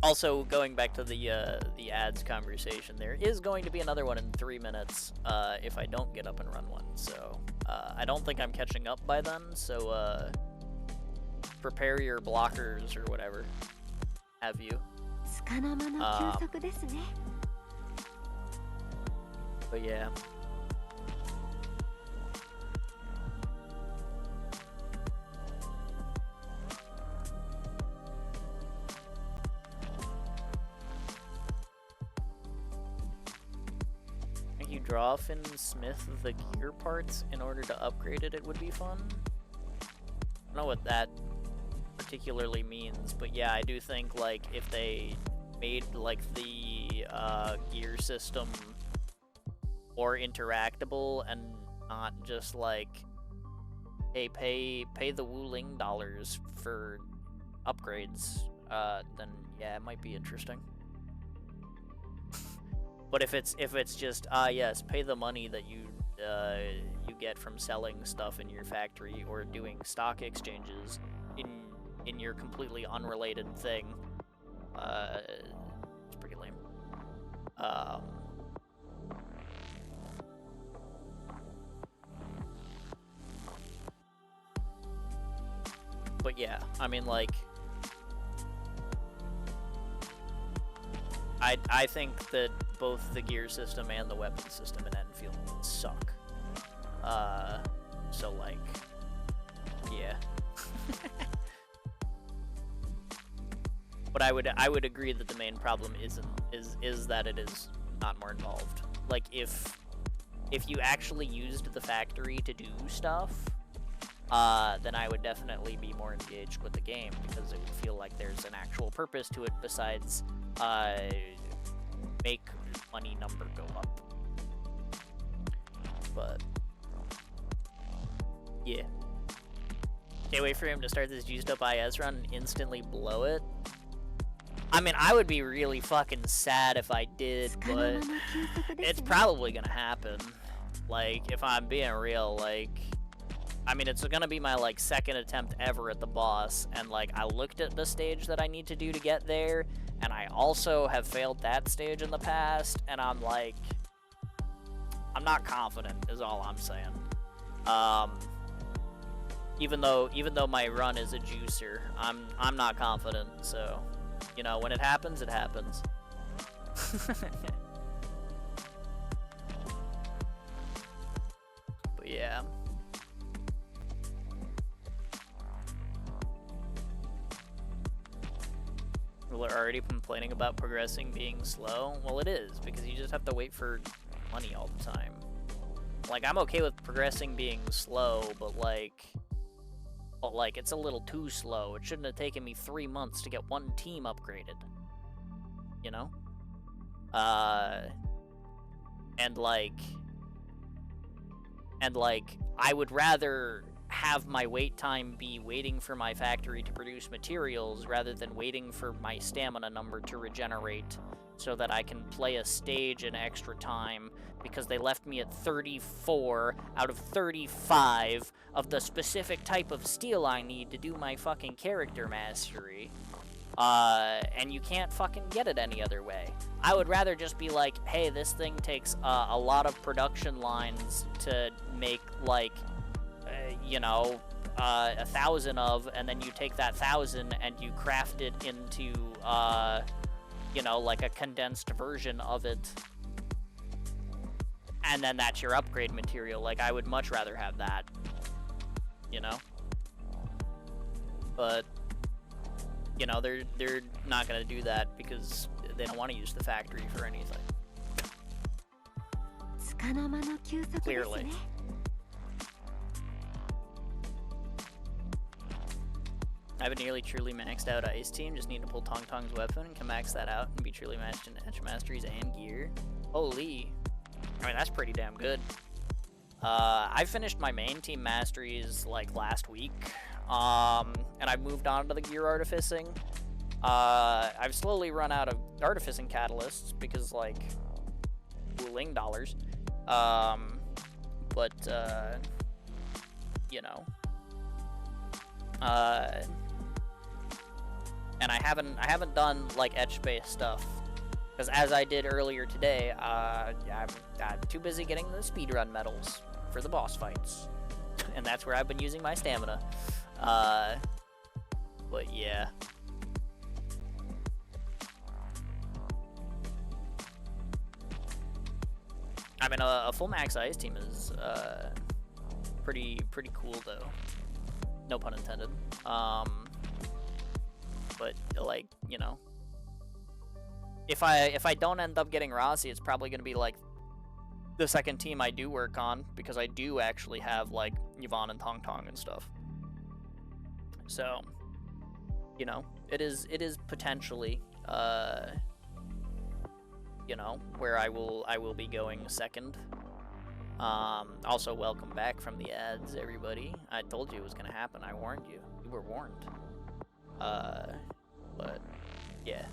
Also, going back to the ads conversation, there is going to be another one in 3 minutes if I don't get up and run one. So I don't think I'm catching up by then. So prepare your blockers or whatever have you. But yeah. You draw off in Smith the gear parts in order to upgrade it, it would be fun. I don't know what that particularly means, but yeah, I do think like if they made like the gear system more interactable and not just like, hey, pay the Wu-Ling dollars for upgrades, then yeah, it might be interesting. But if it's just yes, pay the money that you get from selling stuff in your factory or doing stock exchanges in your completely unrelated thing. It's pretty lame. But yeah, I mean, like, I think that both the gear system and the weapon system in Enfield suck. So like, yeah. But I would agree that the main problem is that it is not more involved. Like, if you actually used the factory to do stuff, then I would definitely be more engaged with the game, because it would feel like there's an actual purpose to it besides make money number go up. But yeah, can't wait for him to start this juiced up IS run and instantly blow it. I mean, I would be really fucking sad if I did, but it's probably gonna happen. Like, if I'm being real, like, I mean, it's gonna be my, like, second attempt ever at the boss, and, like, I looked at the stage that I need to do to get there, and I also have failed that stage in the past, and I'm, like, I'm not confident, is all I'm saying. Even though my run is a juicer, I'm not confident, so, you know, when it happens, it happens. But yeah. People are already complaining about progressing being slow. Well, it is, because you just have to wait for money all the time. Like, I'm okay with progressing being slow, but like, it's a little too slow. It shouldn't have taken me 3 months to get one team upgraded. You know? And like, I would rather have my wait time be waiting for my factory to produce materials rather than waiting for my stamina number to regenerate so that I can play a stage in extra time, because they left me at 34 out of 35 of the specific type of steel I need to do my fucking character mastery. And you can't fucking get it any other way. I would rather just be like, hey, this thing takes a lot of production lines to make, like, you know, 1,000 of, and then you take that 1,000 and you craft it into, you know, like a condensed version of it, and then that's your upgrade material. Like, I would much rather have that, you know? But, you know, they're not gonna do that because they don't want to use the factory for anything. Clearly. I have a nearly truly maxed out ice team, just need to pull Tong Tong's weapon and can max that out and be truly matched in edge masteries and gear. Holy. I mean, that's pretty damn good. I finished my main team masteries, like, last week, and I moved on to the gear artificing. I've slowly run out of artificing catalysts because, like, cooling dollars. But, you know. And I haven't done, like, etch-based stuff, because as I did earlier today, I'm too busy getting the speedrun medals for the boss fights, and that's where I've been using my stamina. But yeah. I mean, a full max ice team is pretty cool though. No pun intended. But, like, you know, if I don't end up getting Rossi, it's probably gonna be like the second team I do work on, because I do actually have, like, Yvonne and Tong Tong and stuff. So, you know, it is potentially, you know, where I will be going second. Also, welcome back from the ads, everybody. I told you it was gonna happen. I warned you. You were warned. But yeah.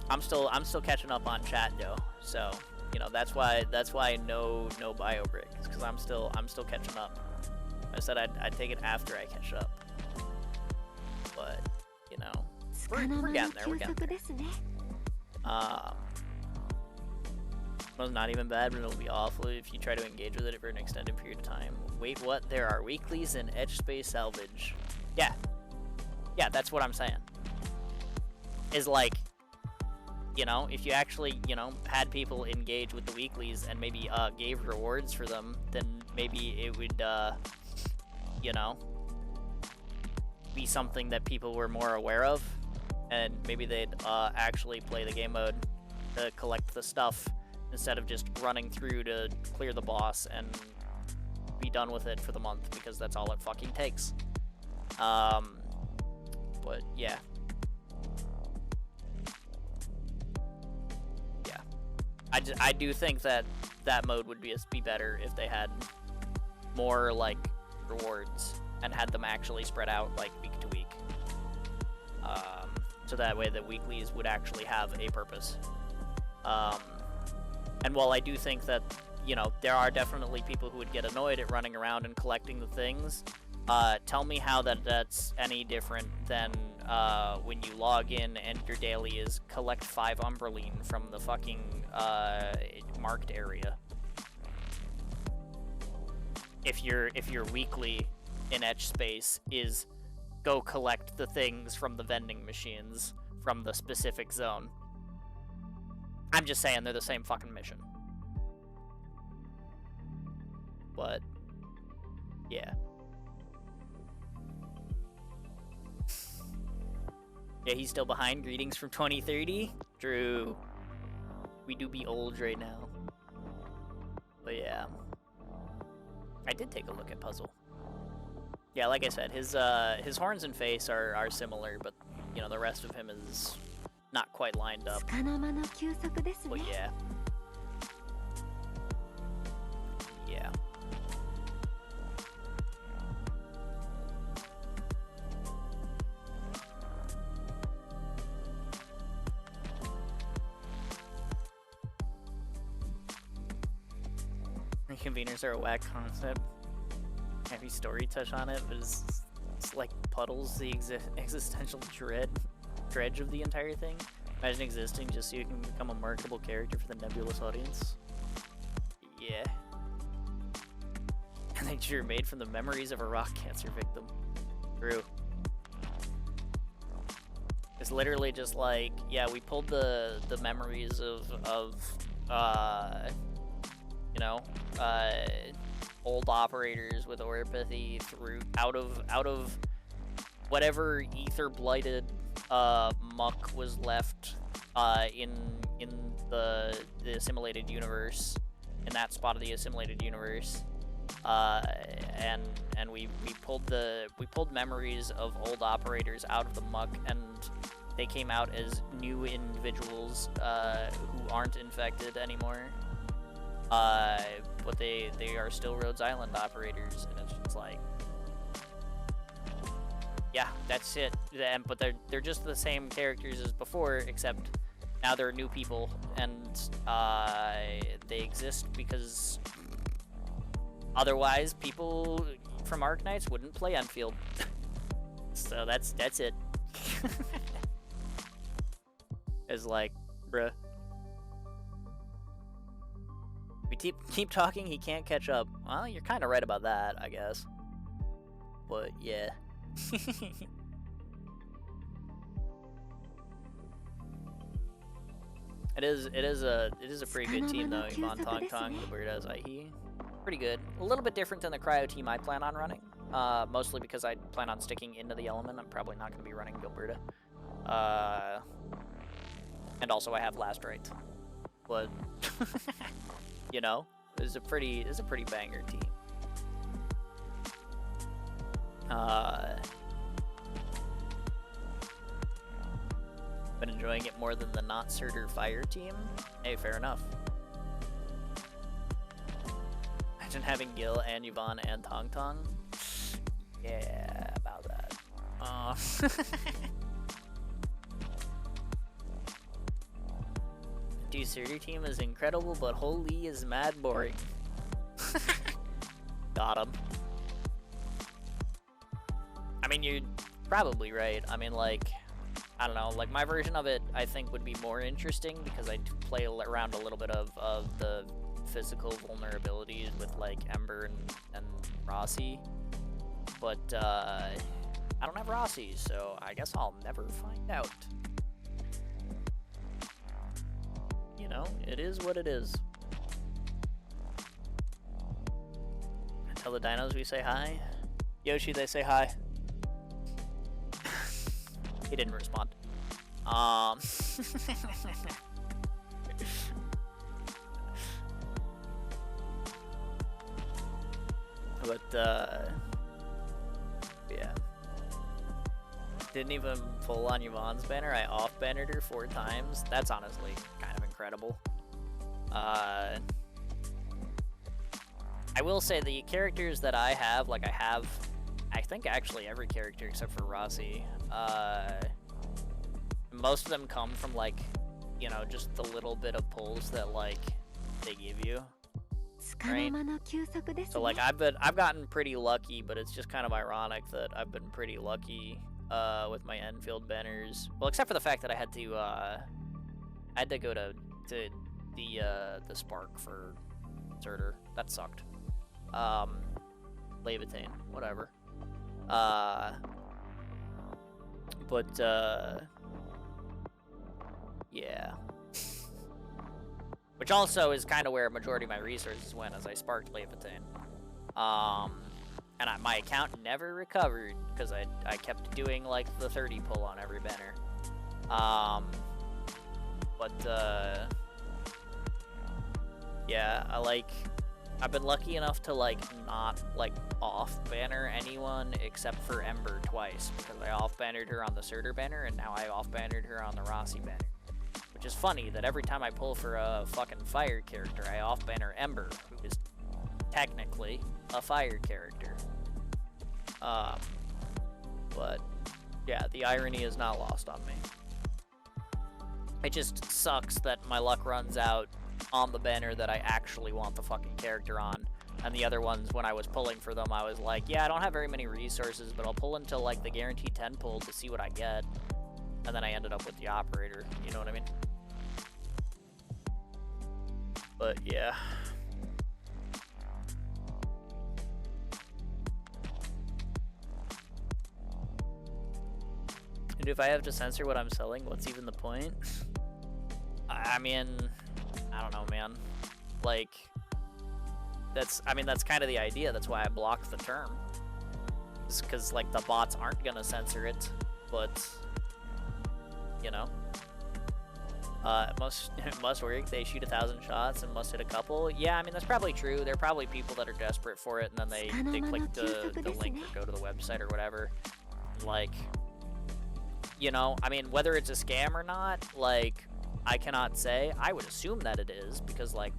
I'm still catching up on chat though. So, you know, that's why no bio break, because I'm still catching up. I said I'd take it after I catch up. But, you know, we're getting there, we're getting there. Well, not even bad, but it'll be awful if you try to engage with it for an extended period of time. Wait, what? There are weeklies in Edge Space Salvage. Yeah. Yeah, that's what I'm saying. Is like, you know, if you actually, you know, had people engage with the weeklies and maybe gave rewards for them, then maybe it would, you know, be something that people were more aware of, and maybe they'd actually play the game mode to collect the stuff instead of just running through to clear the boss and be done with it for the month, because that's all it fucking takes. But yeah. Yeah. I do think that that mode would be better if they had more, like, rewards and had them actually spread out, like, week to week. So that way the weeklies would actually have a purpose. And while I do think that, you know, there are definitely people who would get annoyed at running around and collecting the things, tell me how that's any different than when you log in and your daily is collect 5 Umberline from the fucking marked area. If your weekly in Etch Space is go collect the things from the vending machines from the specific zone. I'm just saying they're the same fucking mission. But, yeah. Yeah, he's still behind. Greetings from 2030. Drew. We do be old right now. But yeah. I did take a look at Puzzle. Yeah, like I said, his horns and face are similar, but, you know, the rest of him is not quite lined up. But yeah. Yeah. Reconveners are a whack concept. Heavy story touch on it, but it's like Puddles, the existential dredge of the entire thing. Imagine existing just so you can become a marketable character for the nebulous audience. Yeah. And that you're made from the memories of a rock cancer victim. True. It's literally just like, yeah, we pulled the memories of you know, old operators with oripathy out of whatever ether blighted muck was left in the assimilated universe, in that spot of the assimilated universe, and we pulled memories of old operators out of the muck, and they came out as new individuals who aren't infected anymore. But they are still Rhodes Island operators, and it's just like, yeah, that's it. But they're just the same characters as before, except now they're new people, and they exist because otherwise people from Arknights wouldn't play Endfield. So that's it. It's like, bruh. We keep talking, he can't catch up. Well, you're kind of right about that, I guess. But yeah. It is a pretty good team though. Yvonne Tong Tong, the Weirdos IE. Pretty good. A little bit different than the cryo team I plan on running. Mostly because I plan on sticking into the element. I'm probably not going to be running Gilberta. And also I have Last Right. But you know, it's a pretty banger team. Been enjoying it more than the not Surtur Fire team. Hey, fair enough. Imagine having Gil and Yvonne and Tong Tong. Yeah, about that. do Surtur team is incredible, but holy is mad boring. Got him. I mean, you're probably right. I mean, like, I don't know, like, my version of it, I think, would be more interesting because I play around a little bit of the physical vulnerabilities with, like, Ember and Rossi. But, I don't have Rossi, so I guess I'll never find out. You know, it is what it is. Tell the dinos we say hi. Yoshi, they say hi. He didn't respond. But, yeah. Didn't even pull on Yvonne's banner. I off-bannered her 4 times. That's honestly kind of incredible. I will say the characters that I have, like I think actually every character except for Rossi. Most of them come from, like, you know, just the little bit of pulls that, like, they give you. Right? So, like, I've gotten pretty lucky, but it's just kind of ironic that I've been pretty lucky with my Endfield banners. Well, except for the fact that I had to go to the Spark for Surtur. That sucked. Levitain, whatever. But yeah. Which also is kind of where a majority of my resources went, as I sparked Levitain. And my account never recovered, because I kept doing, like, the 30 pull on every banner. Yeah, I've been lucky enough to, like, not, like, off-banner anyone except for Ember twice, because I off-bannered her on the Surtur banner, and now I off-bannered her on the Rossi banner. Which is funny, that every time I pull for a fucking fire character, I off-banner Ember, who is technically a fire character. But, yeah, the irony is not lost on me. It just sucks that my luck runs out on the banner that I actually want the fucking character on. And the other ones, when I was pulling for them, I was like, yeah, I don't have very many resources, but I'll pull until, like, the guaranteed 10 pull to see what I get. And then I ended up with the operator, you know what I mean? But, yeah. And if I have to censor what I'm selling, what's even the point? I mean, I don't know, man. Like, that's kind of the idea. That's why I blocked the term. It's because, like, the bots aren't gonna censor it, but, you know. It must work. They shoot 1,000 shots and must hit a couple. Yeah, I mean, that's probably true. There are probably people that are desperate for it, and then they click the link or go to the website or whatever. Like, you know, I mean, whether it's a scam or not, like, I cannot say. I would assume that it is, because, like,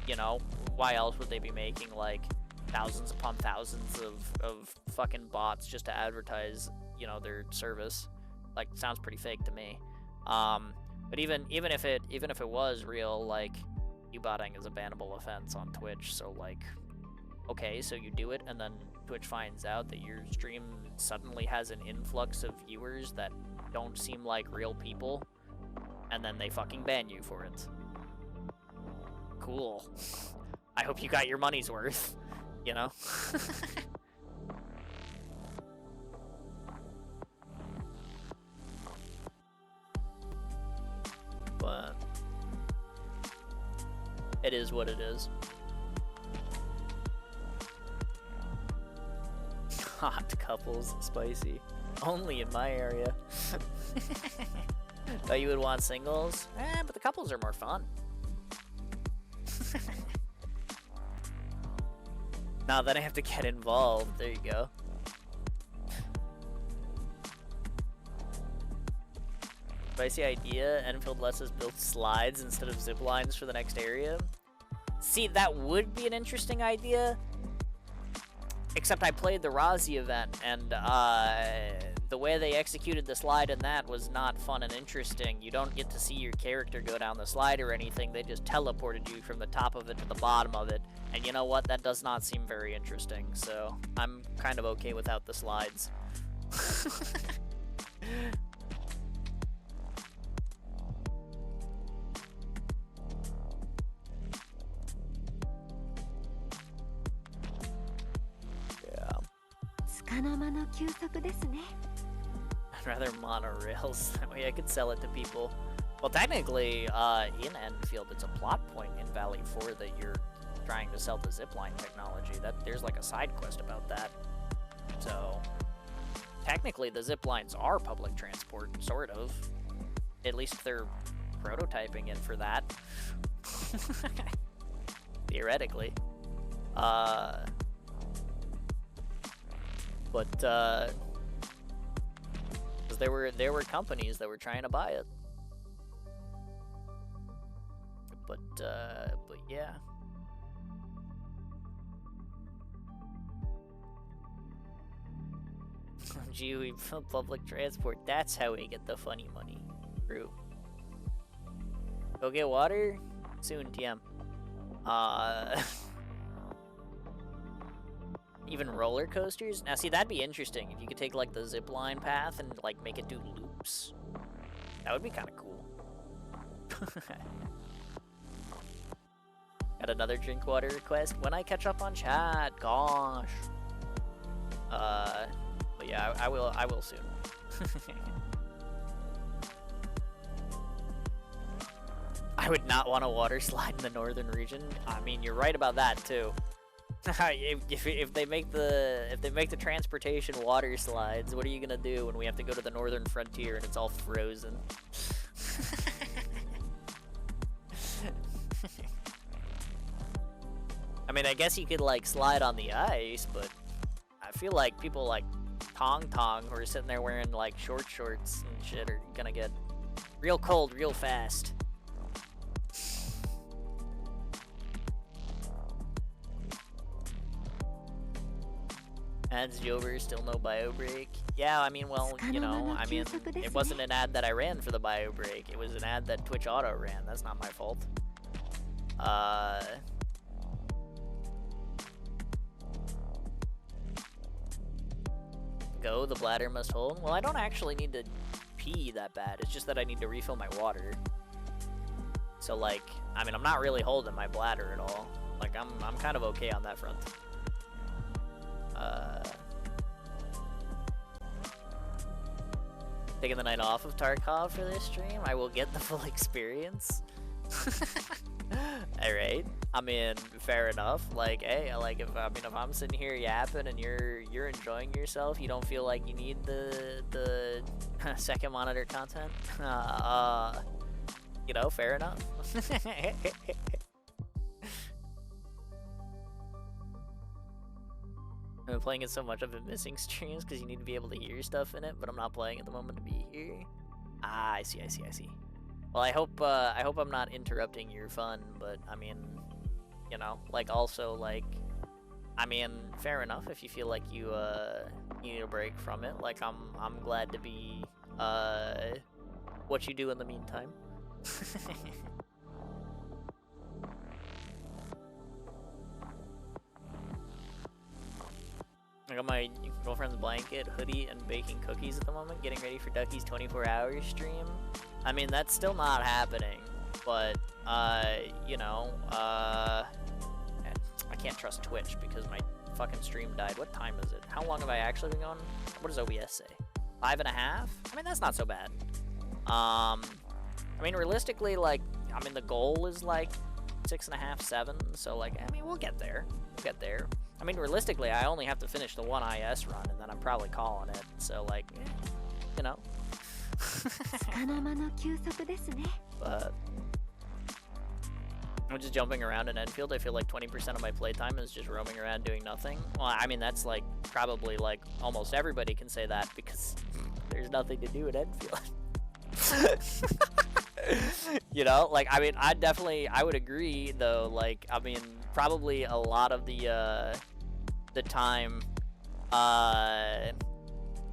you know, why else would they be making, like, thousands upon thousands of fucking bots just to advertise, you know, their service? Like, sounds pretty fake to me. But even if it was real, like, U-botting is a bannable offense on Twitch, so, like, okay, so you do it, and then Twitch finds out that your stream suddenly has an influx of viewers that don't seem like real people, and then they fucking ban you for it. Cool. I hope you got your money's worth, you know? But it is what it is. Hot couples, spicy. Only in my area. Thought you would want singles? But the couples are more fun. Now then I have to get involved. There you go. Spicy idea. Enfield lets us build slides instead of zip lines for the next area. See, that would be an interesting idea. Except I played the Razi event, and the way they executed the slide in that was not fun and interesting. You don't get to see your character go down the slide or anything. They just teleported you from the top of it to the bottom of it. And you know what? That does not seem very interesting. So I'm kind of okay without the slides. Yeah. I'd rather monorails. That way I could sell it to people. Well, technically, in Endfield, it's a plot point in Valley 4 that you're trying to sell the zipline technology. There's like a side quest about that. So, technically, the ziplines are public transport, sort of. At least they're prototyping it for that. Theoretically. But, because there were companies that were trying to buy it. But yeah. Gee, we public transport. That's how we get the funny money. True. Go get water? Soon, TM. Even roller coasters? Now, see, that'd be interesting if you could take, like, the zipline path and, like, make it do loops. That would be kind of cool. Got another drink water request. When I catch up on chat, gosh. But yeah, I will soon. I would not want a water slide in the northern region. I mean, you're right about that too. if they make the transportation water slides, what are you gonna do when we have to go to the northern frontier and it's all frozen? I mean, I guess you could like slide on the ice, but I feel like people like Tong who are sitting there wearing like short shorts and shit are gonna get real cold real fast. Ads Jover, still no bio break. Yeah, I mean, well, you know, I mean, it wasn't an ad that I ran for the bio break. It was an ad that Twitch Auto ran. That's not my fault. Go, the bladder must hold. Well, I don't actually need to pee that bad. It's just that I need to refill my water. So, like, I mean, I'm not really holding my bladder at all. Like, I'm kind of okay on that front. Taking the night off of Tarkov for this stream, I will get the full experience. Alright, I mean, fair enough. Like, hey, like if I'm sitting here yapping and you're enjoying yourself, you don't feel like you need the second monitor content. You know, fair enough. I've been playing it so much I've been missing streams because you need to be able to hear stuff in it, but I'm not playing at the moment to be here. Ah, I see. Well, I hope I'm not interrupting your fun, but I mean, you know, like also like, I mean, fair enough if you feel like you need a break from it. Like I'm glad to be what you do in the meantime. I got my girlfriend's blanket, hoodie, and baking cookies at the moment, getting ready for Ducky's 24-hour stream. I mean, that's still not happening, but, you know, I can't trust Twitch because my fucking stream died. What time is it? How long have I actually been going? What does OBS say? 5.5? I mean, that's not so bad. I mean, realistically, like, I mean, the goal is, like, 6.5, 7, so, like, I mean, we'll get there. We'll get there. I mean, realistically, I only have to finish the one IS run, and then I'm probably calling it, so, like, you know. But I'm just jumping around in Enfield. I feel like 20% of my playtime is just roaming around doing nothing. Well, I mean, that's, like, probably, like, almost everybody can say that, because there's nothing to do in Enfield. You know, like, I mean, I would agree, though, like, I mean, probably a lot of the time,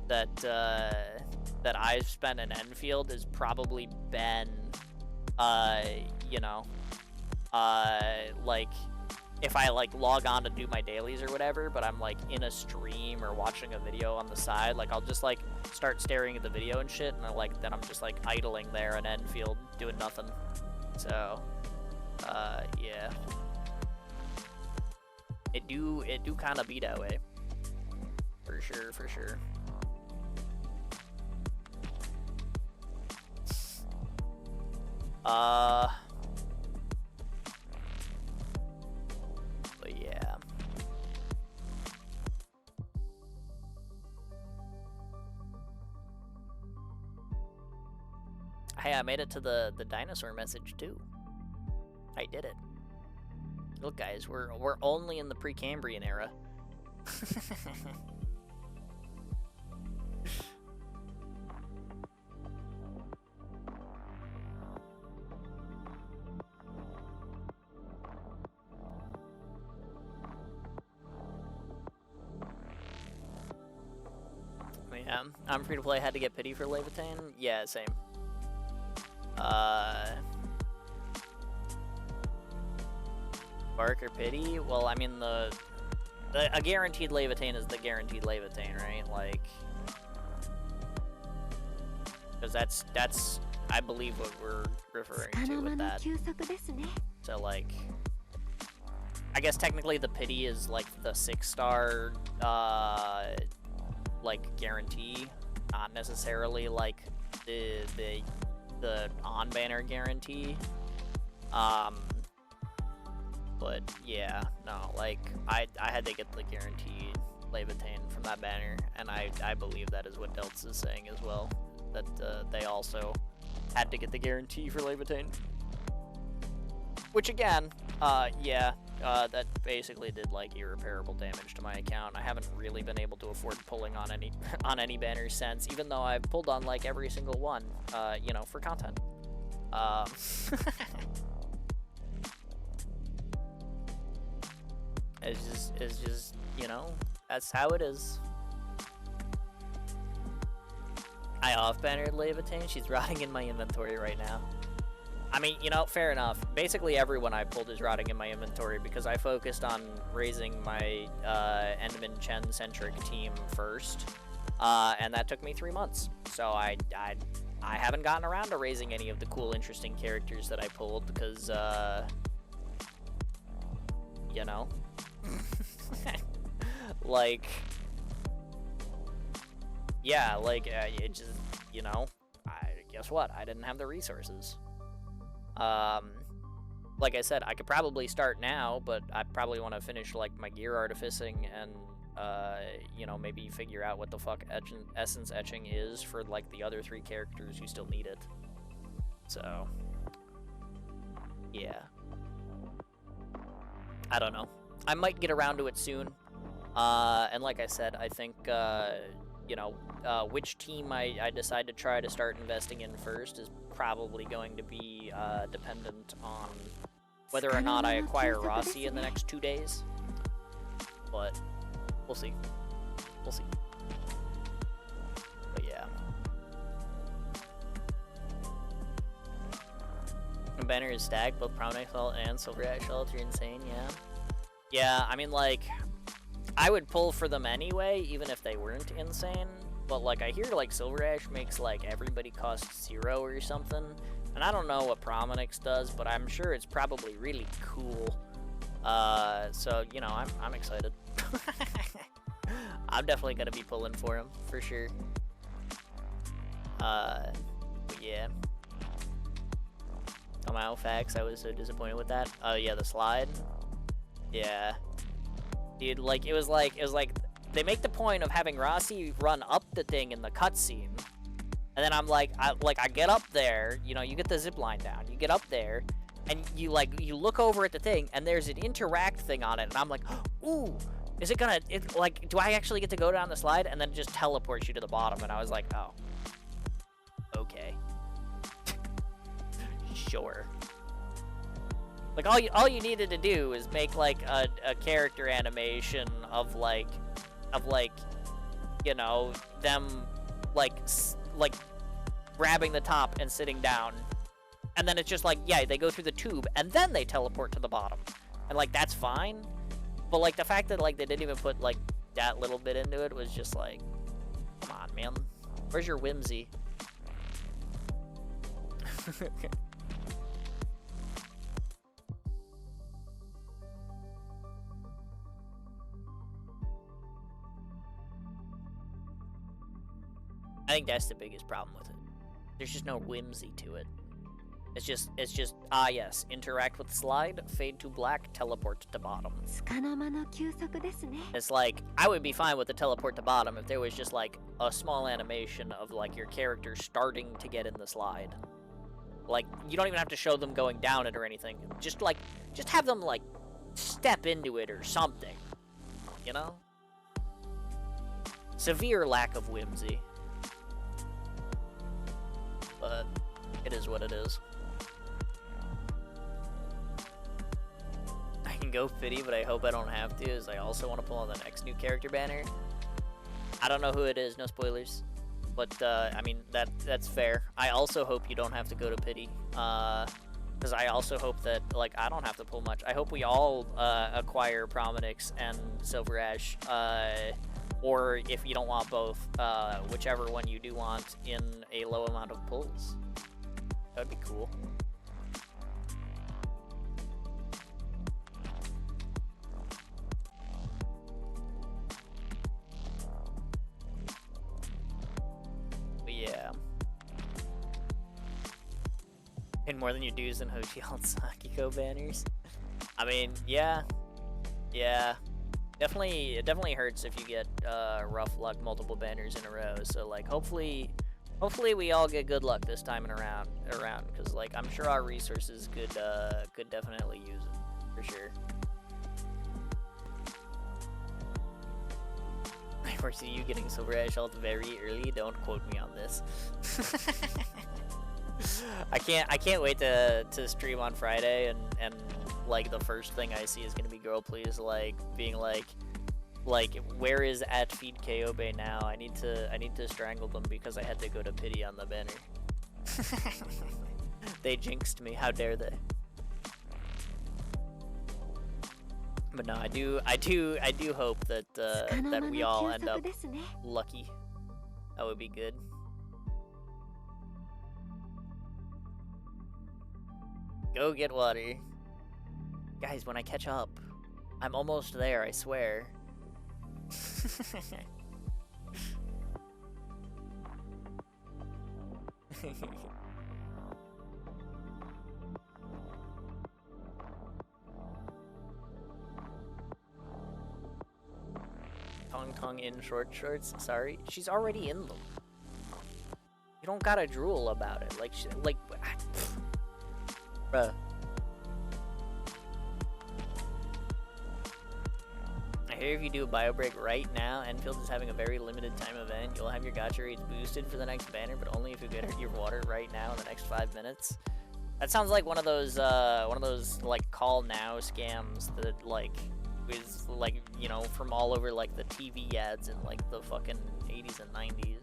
that I've spent in Enfield has probably been, you know, like, if I, like, log on to do my dailies or whatever, but I'm, like, in a stream or watching a video on the side, like, I'll just, like, start staring at the video and shit, and, then I'm just, like, idling there in Enfield, doing nothing. So, yeah. It do kind of be that way. For sure, for sure. But yeah. Hey, I made it to the dinosaur message too. I did it. Look, guys, we're only in the Precambrian era. Yeah, I'm free to play. Had to get pity for Levitain. Yeah, same. Bark or pity? Well, I mean a guaranteed Levitain is the guaranteed Levitain, right? Like, because that's I believe what we're referring to with that. So like, I guess technically the pity is like the 6-star like guarantee, not necessarily like the on banner guarantee. But yeah, no, like I had to get the guaranteed Levitain from that banner, and I believe that is what Delts is saying as well, that they also had to get the guarantee for Levitain. Which again, yeah, that basically did like irreparable damage to my account. I haven't really been able to afford pulling on any banners since, even though I've pulled on like every single one, you know, for content. It's just, you know, that's how it is. I off-bannered Levitain. She's rotting in my inventory right now. I mean, you know, fair enough. Basically everyone I pulled is rotting in my inventory because I focused on raising my Endman Chen-centric team first, and that took me 3 months. So I haven't gotten around to raising any of the cool, interesting characters that I pulled because, you know, like, yeah, like, it just, you know, guess what? I didn't have the resources. Like I said, I could probably start now, but I probably want to finish, like, my gear artificing and, you know, maybe figure out what the fuck essence etching is for, like, the other 3 characters who still need it. So, yeah. I don't know. I might get around to it soon. And like I said, I think, you know, which team I decide to try to start investing in first is probably going to be dependent on whether or not I acquire Rossi in the next 2 days. But we'll see. We'll see. But yeah. The banner is stacked, both Promenade Salt and Silver Ash Salt. You're insane, yeah. Yeah, I mean, like, I would pull for them anyway, even if they weren't insane. But, like, I hear, like, Silver Ash makes, like, everybody cost 0 or something. And I don't know what Promenix does, but I'm sure it's probably really cool. So, you know, I'm excited. I'm definitely gonna be pulling for him, for sure. But yeah. Oh, my facts, I was so disappointed with that. Oh, yeah, the slide. Yeah. Dude, like, it was like, they make the point of having Rossi run up the thing in the cutscene. And then I'm like, I get up there, you know, you get the zip line down, you get up there, and you look over at the thing, and there's an interact thing on it, and I'm like, ooh, is it gonna, like, do I actually get to go down the slide? And then it just teleports you to the bottom, and I was like, oh. Okay. Sure. Like, all you needed to do is make, like, a character animation of, like, you know, them like like grabbing the top and sitting down, and then it's just like, yeah, they go through the tube and then they teleport to the bottom, and like that's fine, but like the fact that like they didn't even put like that little bit into it was just like, come on, man, where's your whimsy? I think that's the biggest problem with it. There's just no whimsy to it. It's just, ah yes, interact with slide, fade to black, teleport to bottom. It's like, I would be fine with the teleport to bottom if there was just like a small animation of like your character starting to get in the slide. Like, you don't even have to show them going down it or anything. Just like, just have them like step into it or something, you know? Severe lack of whimsy. But it is what it is. I can go pity, but I hope I don't have to, as I also want to pull on the next new character banner. I don't know who it is, no spoilers. But, I mean, that's fair. I also hope you don't have to go to pity. Because I also hope that, like, I don't have to pull much. I hope we all acquire Prominix and Silver Ash. Or if you don't want both, whichever one you do want in a low amount of pulls. That would be cool. But yeah. And more than your dues and Hoshi and Sakiko banners. I mean, yeah. Yeah. It definitely hurts if you get rough luck multiple banners in a row. So like hopefully we all get good luck this time and around because like I'm sure our resources could definitely use it for sure. I foresee you getting Silver Ash ult very early. Don't quote me on this. I can't wait to stream on Friday and like the first thing I see is gonna be girl please like being like where is at feed KO Bay now? I need to strangle them because I had to go to pity on the banner. They jinxed me, how dare they? But no, I do hope that that we all end up lucky. That would be good. Go get water. Guys, when I catch up, I'm almost there, I swear. Tong in short shorts. Sorry, she's already in them. You don't gotta drool about it. Like, bruh. I hear if you do a bio break right now, Endfield is having a very limited time event. You'll have your gacha rates boosted for the next banner, but only if you get your water right now in the next 5 minutes. That sounds like one of those like call now scams that like is like, you know, from all over like the TV ads in like the fucking 80s and 90s.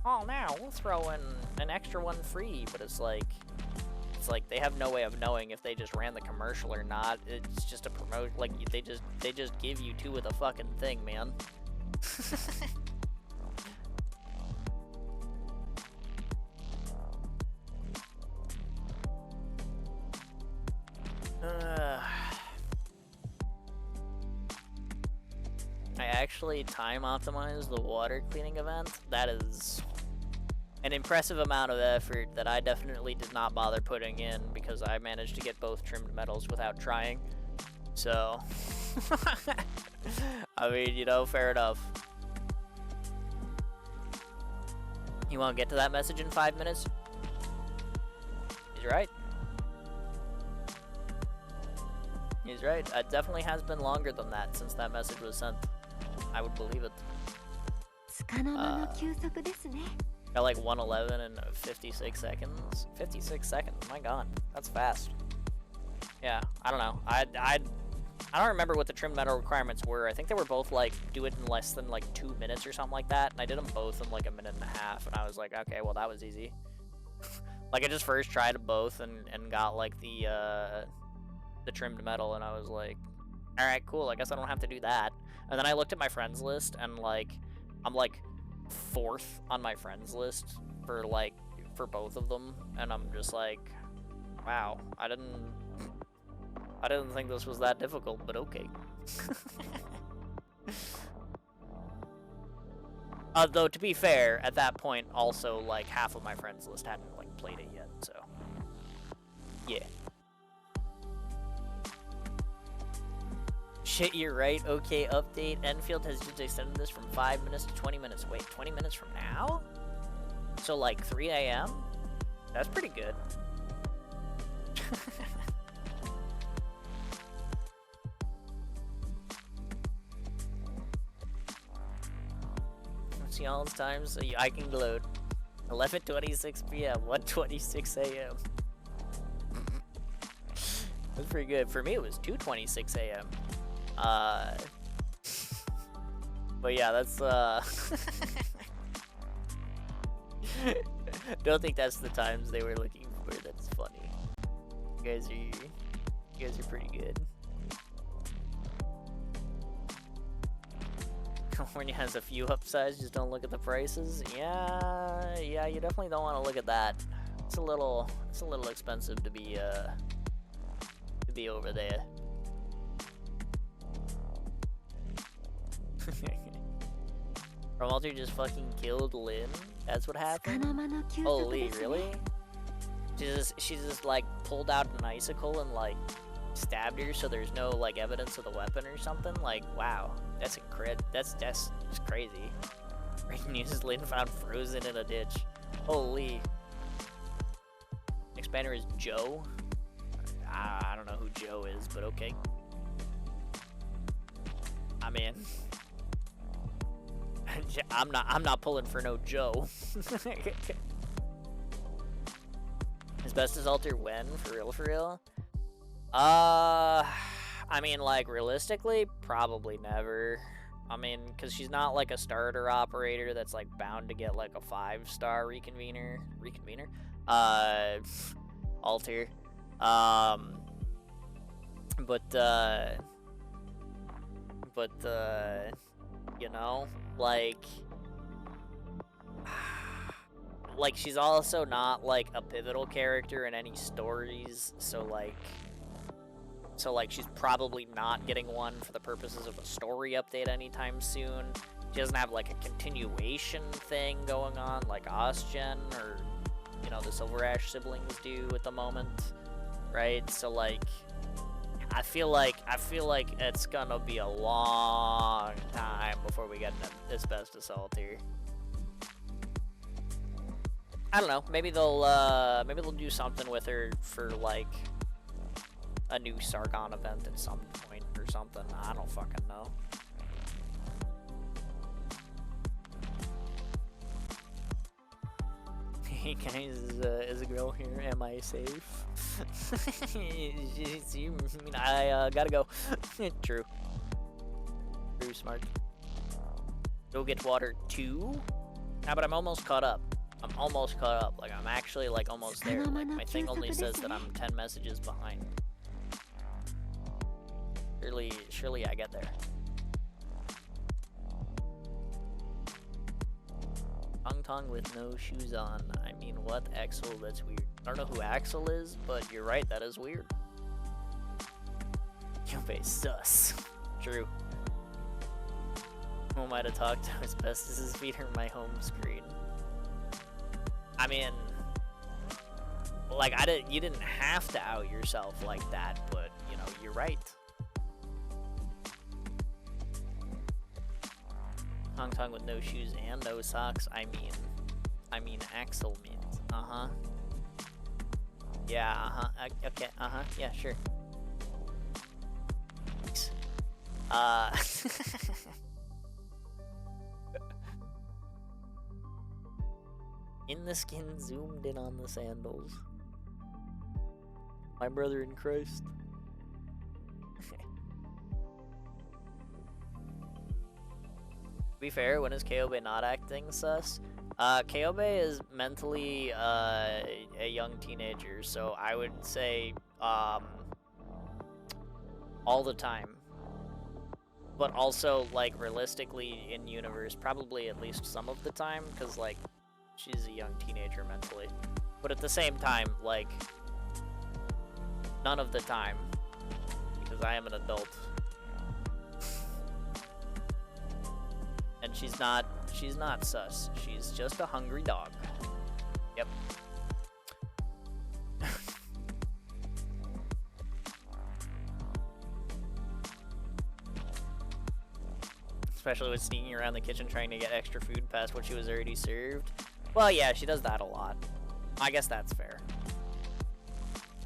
Oh, now we'll throw in an extra one free, but it's like they have no way of knowing if they just ran the commercial or not. It's just a promote. Like they just give you two with a fucking thing, man. I actually time optimized the water cleaning event. That is an impressive amount of effort that I definitely did not bother putting in because I managed to get both trimmed metals without trying. So, I mean, you know, fair enough. You want to get to that message in 5 minutes? He's right. He's right. It definitely has been longer than that since that message was sent. I would believe it. Got like 111 in 56 seconds. 56 seconds, my god, that's fast. Yeah, I don't know. I don't remember what the trim metal requirements were. I think they were both like do it in less than like 2 minutes or something like that, and I did them both in like a minute and a half, and I was like, okay, well that was easy. Like I just first tried them both and got like the trimmed metal, and I was like, all right, cool. I guess I don't have to do that. And then I looked at my friends list, and like I'm like 4th on my friends list for both of them, and I'm just like, wow, I didn't think this was that difficult, but okay. Though to be fair, at that point, also like half of my friends list hadn't like played it yet, so yeah. Shit, you're right. Okay, update. Enfield has just extended this from 5 minutes to 20 minutes. Wait, 20 minutes from now? So like 3 a.m.? That's pretty good. Let's see all the times so I can gloat. 11:26 p.m. 1:26 a.m. That's pretty good. For me, it was 2:26 a.m. But yeah, that's don't think that's the times they were looking for. That's funny. You guys are pretty good. California has a few upsides, just don't look at the prices. Yeah, you definitely don't want to look at that. It's a little expensive to be over there. Romalter just fucking killed Lynn. That's what happened. Holy, really? She just like pulled out an icicle and like stabbed her, so there's no like evidence of the weapon or something. Like, wow, that's just crazy. Breaking news: Lynn found frozen in a ditch. Holy. Expander is Joe. I don't know who Joe is, but okay. I mean, I'm not pulling for no Joe. Asbestos alter when? For real? I mean, like, realistically, probably never. I mean, because she's not, like, a starter operator that's, like, bound to get, like, a 5-star reconvener? Alter. You know, like, she's also not, like, a pivotal character in any stories, so, she's probably not getting one for the purposes of a story update anytime soon. She doesn't have, like, a continuation thing going on, like Ostgen, or, you know, the Silver Ash siblings do at the moment, right? So, like, I feel like it's gonna be a long time before we get an Asbestos alter. I don't know. Maybe they'll do something with her for like a new Sargon event at some point or something. I don't fucking know. Hey guys, is a girl here? Am I safe? I gotta go. True. True, smart. Go get water too? Ah, but I'm almost caught up. Like, I'm actually, like, almost there. Like, my thing only says that I'm 10 messages behind. Surely I get there. Tong with no shoes on. I mean, what? Axel? That's weird. I don't know who Axel is, but you're right, that is weird. Yuppie, sus. True. Who am I to talk to? As best as his feet are my home screen. I mean, like, you didn't have to out yourself like that, but, you know, you're right. Hong Kong with no shoes and no socks. I mean Axel means. Uh-huh. Yeah, uh-huh. Okay, uh-huh. Yeah, sure. Thanks. In the skin, zoomed in on the sandals. My brother in Christ. To be fair, when is Kobe not acting sus? Kobe is mentally a young teenager, so I would say all the time. But also, like, realistically in universe, probably at least some of the time, because, like, she's a young teenager mentally. But at the same time, like, none of the time, because I am an adult. And she's not sus. She's just a hungry dog. Yep. Especially with sneaking around the kitchen trying to get extra food past what she was already served. Well, yeah, she does that a lot. I guess that's fair.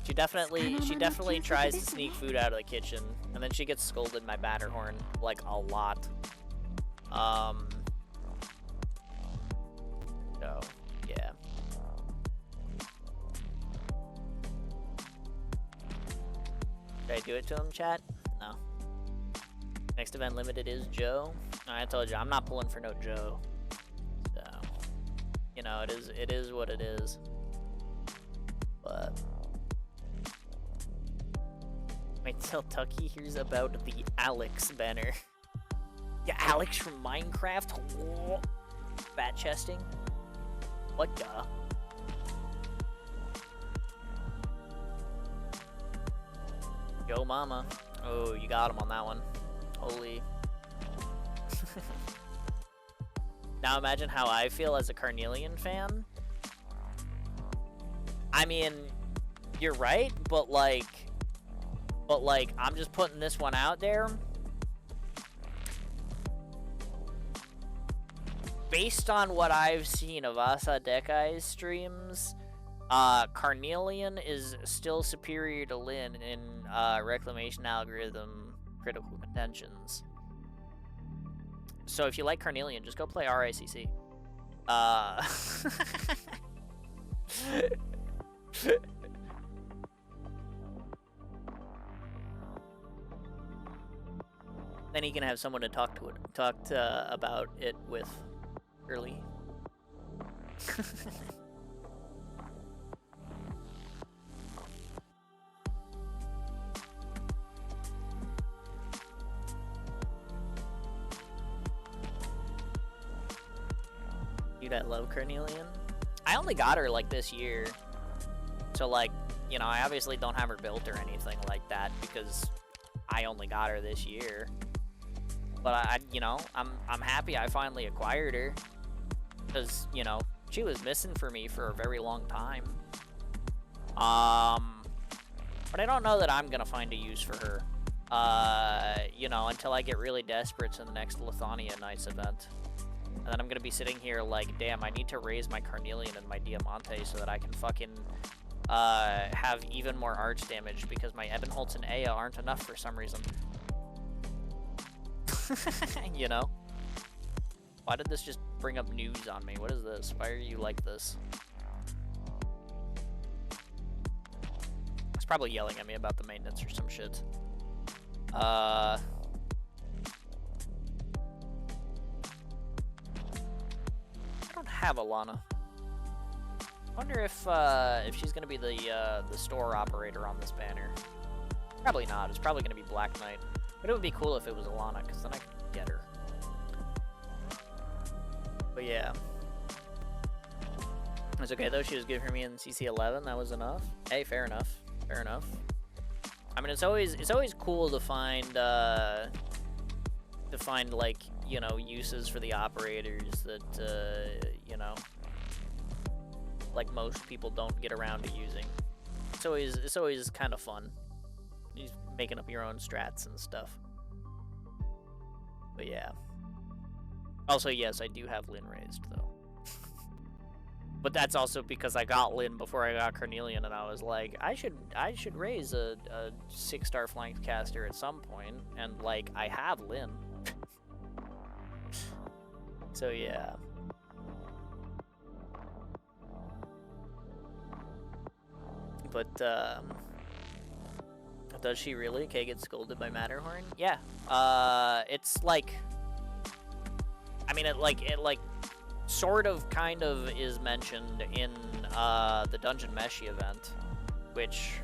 She definitely tries to sneak food out of the kitchen, and then she gets scolded by Matterhorn, like, a lot. So, yeah. Did I do it to him, chat? No. Next event limited is Joe. I told you, I'm not pulling for no Joe. So, you know, it is what it is. But wait till Tucky hears about the Alex banner. Yeah, Alex from Minecraft? Whoa. Fat chesting? What the? Yo, mama. Oh, you got him on that one. Holy. Now imagine how I feel as a Carnelian fan. I mean, you're right, but like, I'm just putting this one out there. Based on what I've seen of Asa Dekai's streams, Carnelian is still superior to Lin in reclamation algorithm critical contentions. So if you like Carnelian, just go play RICC. Then he can have someone to talk about it with early. Dude, I love Carnelian. I only got her like this year. So like, you know, I obviously don't have her built or anything like that because I only got her this year. But you know, I'm happy I finally acquired her. Because, you know, she was missing for me for a very long time. But I don't know that I'm gonna find a use for her. You know, until I get really desperate to the next Lithuania Nights event. And then I'm gonna be sitting here like, damn, I need to raise my Carnelian and my Diamante so that I can fucking have even more arch damage because my Ebenholz and Aya aren't enough for some reason. You know? Why did this just bring up news on me? What is this? Why are you like this? It's probably yelling at me about the maintenance or some shit. I don't have Alana. I wonder if she's gonna be the store operator on this banner. Probably not. It's probably gonna be Black Knight. But it would be cool if it was Alana, because then I could get her. But yeah. It's okay though, she was good for me in CC11, that was enough. Hey, fair enough. Fair enough. I mean, it's always cool to find like, you know, uses for the operators that you know, like most people don't get around to using. It's always kind of fun. Just making up your own strats and stuff. But yeah. Also, yes, I do have Lin raised though. But that's also because I got Lin before I got Carnelian, and I was like, I should raise a 6-star flanked caster at some point, and like I have Lin. So yeah. But does she really? Kay gets scolded by Matterhorn? Yeah. It's like, I mean, it sort of, kind of is mentioned in the Dungeon Meshi event, which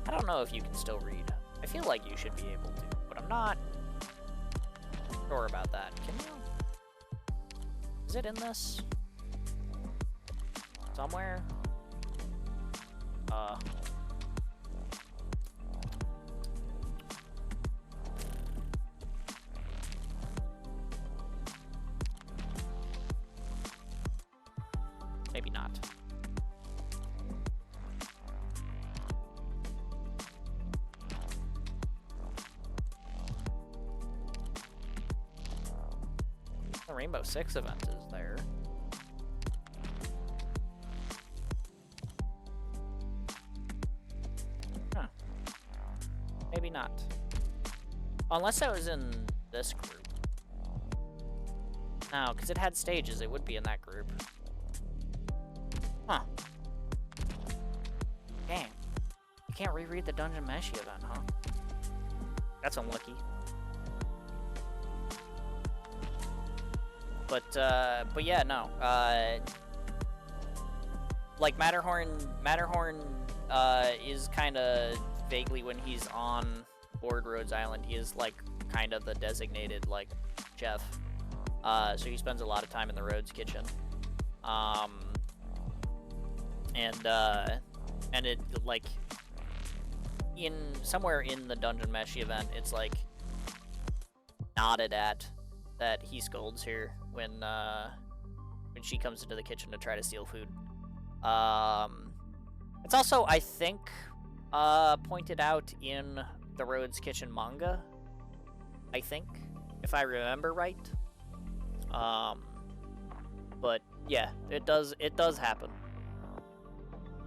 I don't know if you can still read. I feel like you should be able to, but I'm not sure about that. Can you? Is it in this? Somewhere? Maybe not. The Rainbow Six event is there. Huh. Maybe not. Unless that was in this group. No, because it had stages, it would be in that group. Huh. Damn. You can't reread the Dungeon Meshi event, huh? That's unlucky. But yeah, no. Like Matterhorn is kind of vaguely, when he's on board Rhodes Island, he is like kind of the designated like chef. So he spends a lot of time in the Rhodes kitchen. And it like somewhere in the Dungeon Meshi event, it's like nodded at that he scolds her when she comes into the kitchen to try to steal food. It's also, I think, pointed out in the Rhodes Kitchen manga, I think, if I remember right. But yeah, it does happen.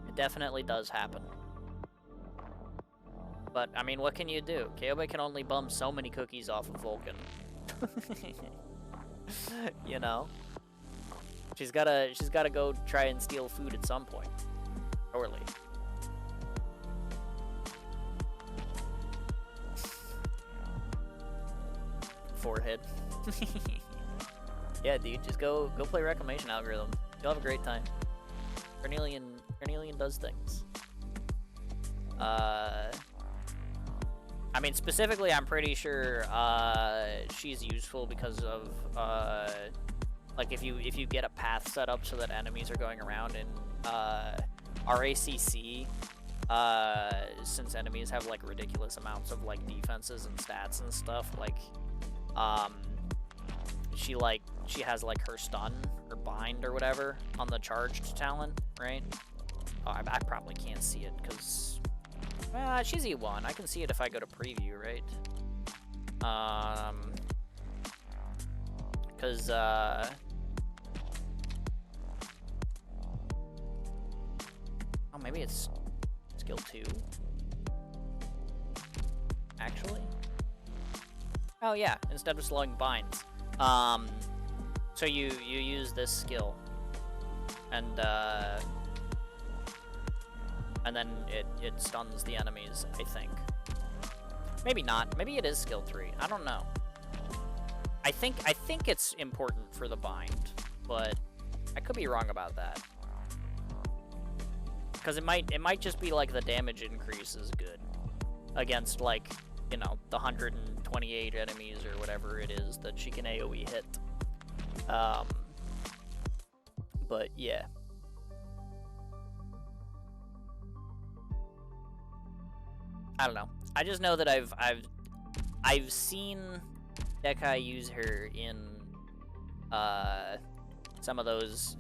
It definitely does happen. But I mean, what can you do? Kyobe can only bum so many cookies off of Vulcan. You know? She's gotta go try and steal food at some point. Surely. Forehead. Yeah, dude, just go play Reclamation Algorithm. You'll have a great time. Cornelian does things. I mean, specifically, I'm pretty sure she's useful because of like if you get a path set up so that enemies are going around in RACC, since enemies have like ridiculous amounts of like defenses and stats and stuff, like she has like her stun or bind or whatever on the charged talent, right? Oh, I probably can't see it because she's E1. I can see it if I go to preview, right? Because oh, maybe it's skill 2. Actually. Oh yeah, instead of slowing binds. So you use this skill, and then it stuns the enemies, I think. Maybe not. Maybe it is skill 3. I don't know. I think it's important for the bind, but I could be wrong about that. Because it might just be like the damage increase is good against, like, you know, the 128 enemies or whatever it is that she can AoE hit. But yeah. I don't know. I just know that I've seen Dekai use her in some of those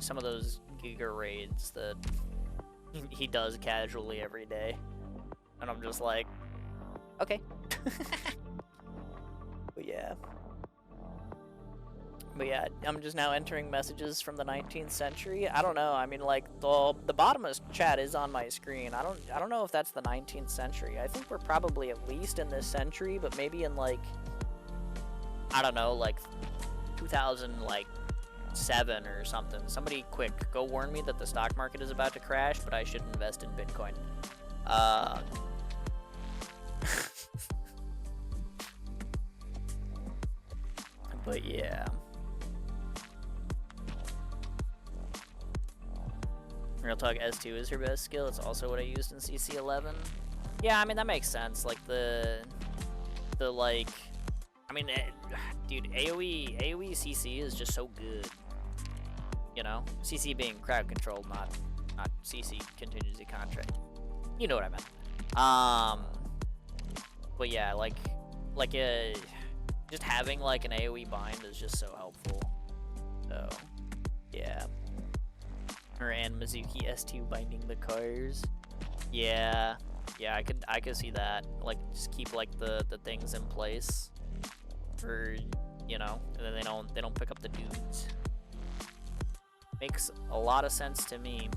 Giga raids that he does casually every day, and I'm just like, okay. But yeah, I'm just now entering messages from the 19th century. I don't know. I mean, like, the bottomest chat is on my screen. I don't know if that's the 19th century. I think we're probably at least in this century, but maybe in, like, I don't know, like 2007 or something. Somebody quick, go warn me that the stock market is about to crash, but I should invest in Bitcoin. But yeah. Real talk, S2 is her best skill. It's also what I used in CC11. Yeah, I mean, that makes sense. Like, like, I mean, dude, AoE CC is just so good. You know? CC being crowd controlled, not CC contingency contract. You know what I meant. But yeah, like, just having, like, an AoE bind is just so helpful. So, yeah. And Mizuki S2 binding the cars. Yeah, I could see that. Like, just keep like the things in place, or you know, and then they don't pick up the dudes. Makes a lot of sense to me.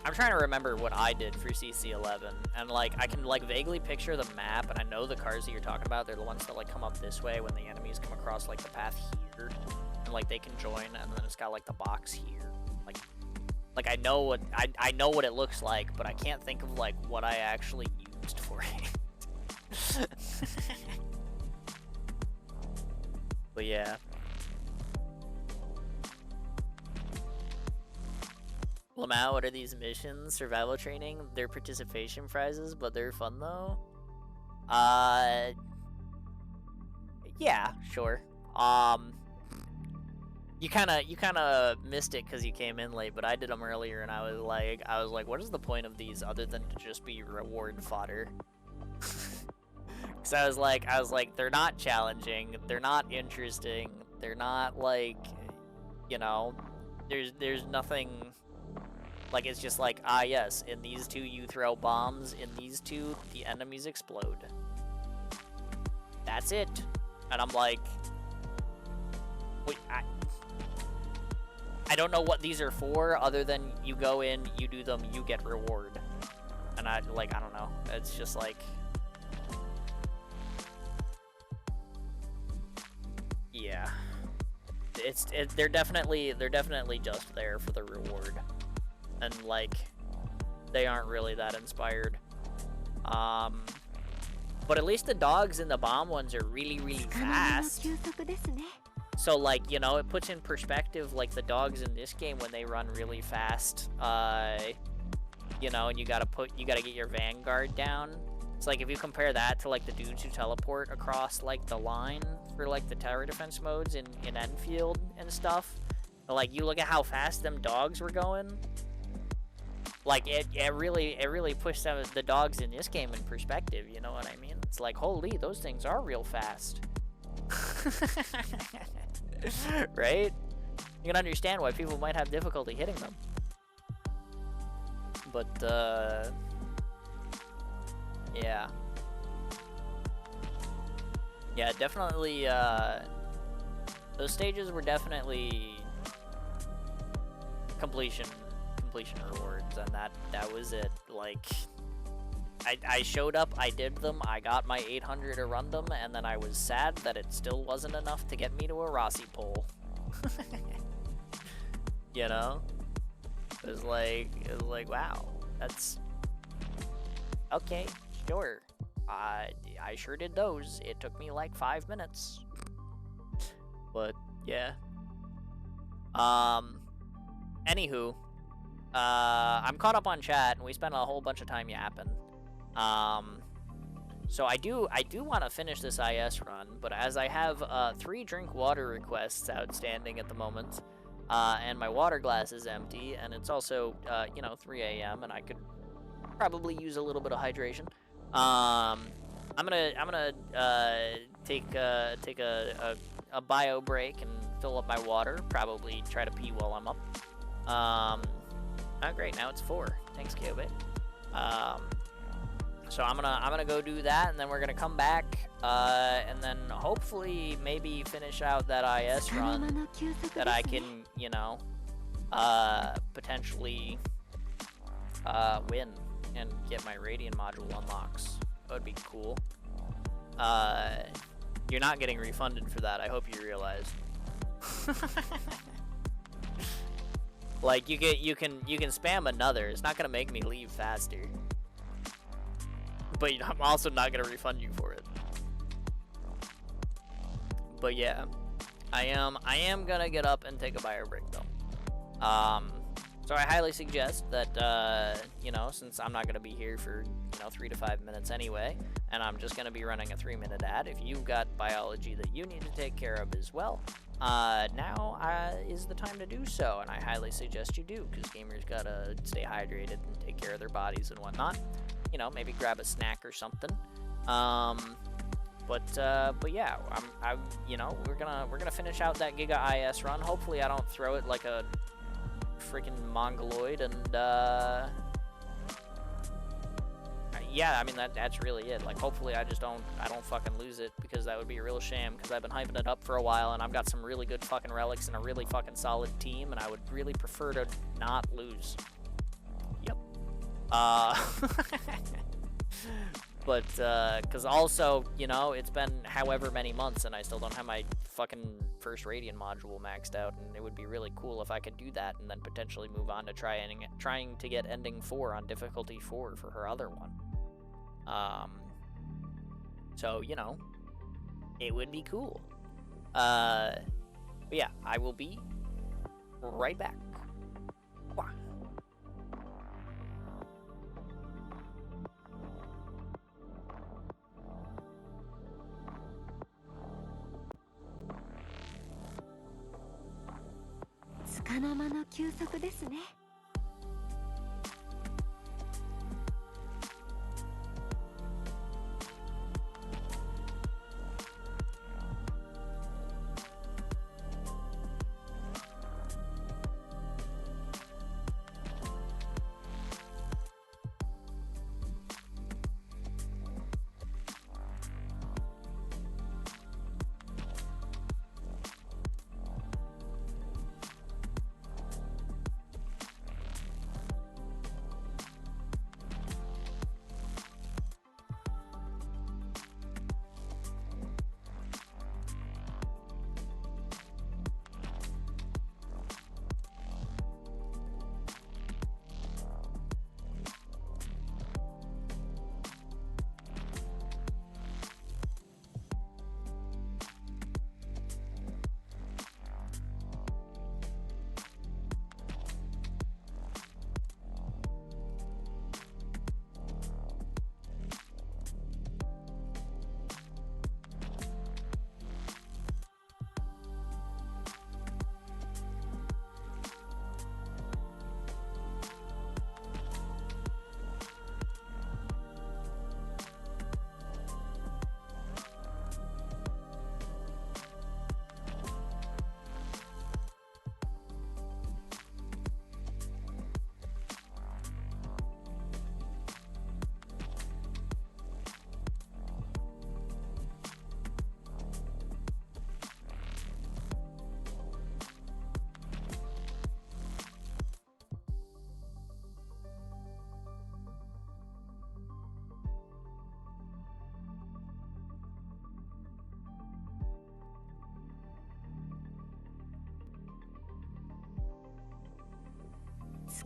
I'm trying to remember what I did for CC11, and like I can like vaguely picture the map, and I know the cars that you're talking about. They're the ones that like come up this way when the enemies come across like the path here. Like they can join, and then it's got like the box here. Like I know what I know what it looks like, but I can't think of like what I actually used for it. But yeah. Lamau, what are these missions? Survival training? They're participation prizes, but they're fun though. Yeah, sure. You kind of missed it because you came in late, but I did them earlier, and I was like, what is the point of these other than to just be reward fodder? Because I was like, they're not challenging, they're not interesting, they're not like, you know, there's nothing. Like, it's just like, ah yes, in these two you throw bombs, in these two the enemies explode. That's it. And I'm like, wait, I don't know what these are for, other than you go in, you do them, you get reward. And I don't know. It's just like, yeah. They're definitely just there for the reward. And like, they aren't really that inspired. But at least the dogs in the bomb ones are really, really fast. So like, you know, it puts in perspective like the dogs in this game when they run really fast. You know, and you gotta get your vanguard down. It's like if you compare that to like the dudes who teleport across like the line for like the tower defense modes in Enfield and stuff. Like, you look at how fast them dogs were going. Like, it really pushed the dogs in this game in perspective, you know what I mean? It's like, holy, those things are real fast. Right? You can understand why people might have difficulty hitting them. But, yeah. Yeah, definitely, those stages were definitely completion rewards, and that was it. Like, I showed up, I did them, I got my 800 to run them, and then I was sad that it still wasn't enough to get me to a Rossi pole. You know? It was like, wow, that's okay, sure. I sure did those. It took me like 5 minutes. But yeah. Anywho, I'm caught up on chat, and we spent a whole bunch of time yapping. So I do want to finish this IS run, but as I have 3 drink water requests outstanding at the moment, and my water glass is empty, and it's also you know, 3 a.m. and I could probably use a little bit of hydration. I'm gonna take a bio break and fill up my water. Probably try to pee while I'm up. Oh great, now it's 4. Thanks, Kyobe. So I'm gonna go do that, and then we're gonna come back, and then hopefully maybe finish out that IS run that I can, you know, potentially win and get my Radiant module unlocks. That would be cool. You're not getting refunded for that, I hope you realize. Like, you can spam another. It's not gonna make me leave faster. But I'm also not gonna refund you for it. But yeah. I am gonna get up and take a bio break though. So I highly suggest that, you know, since I'm not gonna be here for, you know, 3 to 5 minutes anyway, and I'm just gonna be running a 3-minute ad, if you've got biology that you need to take care of as well, now is the time to do so, and I highly suggest you do, because gamers gotta stay hydrated and take care of their bodies and whatnot. You know, maybe grab a snack or something. But yeah, you know, we're gonna finish out that Giga IS run. Hopefully, I don't throw it like a freaking mongoloid, and yeah, I mean that's really it. Like, hopefully, I don't fucking lose it, because that would be a real shame. Because I've been hyping it up for a while, and I've got some really good fucking relics and a really fucking solid team, and I would really prefer to not lose. Yep. But, because also, you know, it's been however many months and I still don't have my fucking first Radiant module maxed out, and it would be really cool if I could do that and then potentially move on to trying to get ending 4 on difficulty 4 for her other one. So, you know, it would be cool. But yeah, I will be right back. Wah. 束の間の休息ですね。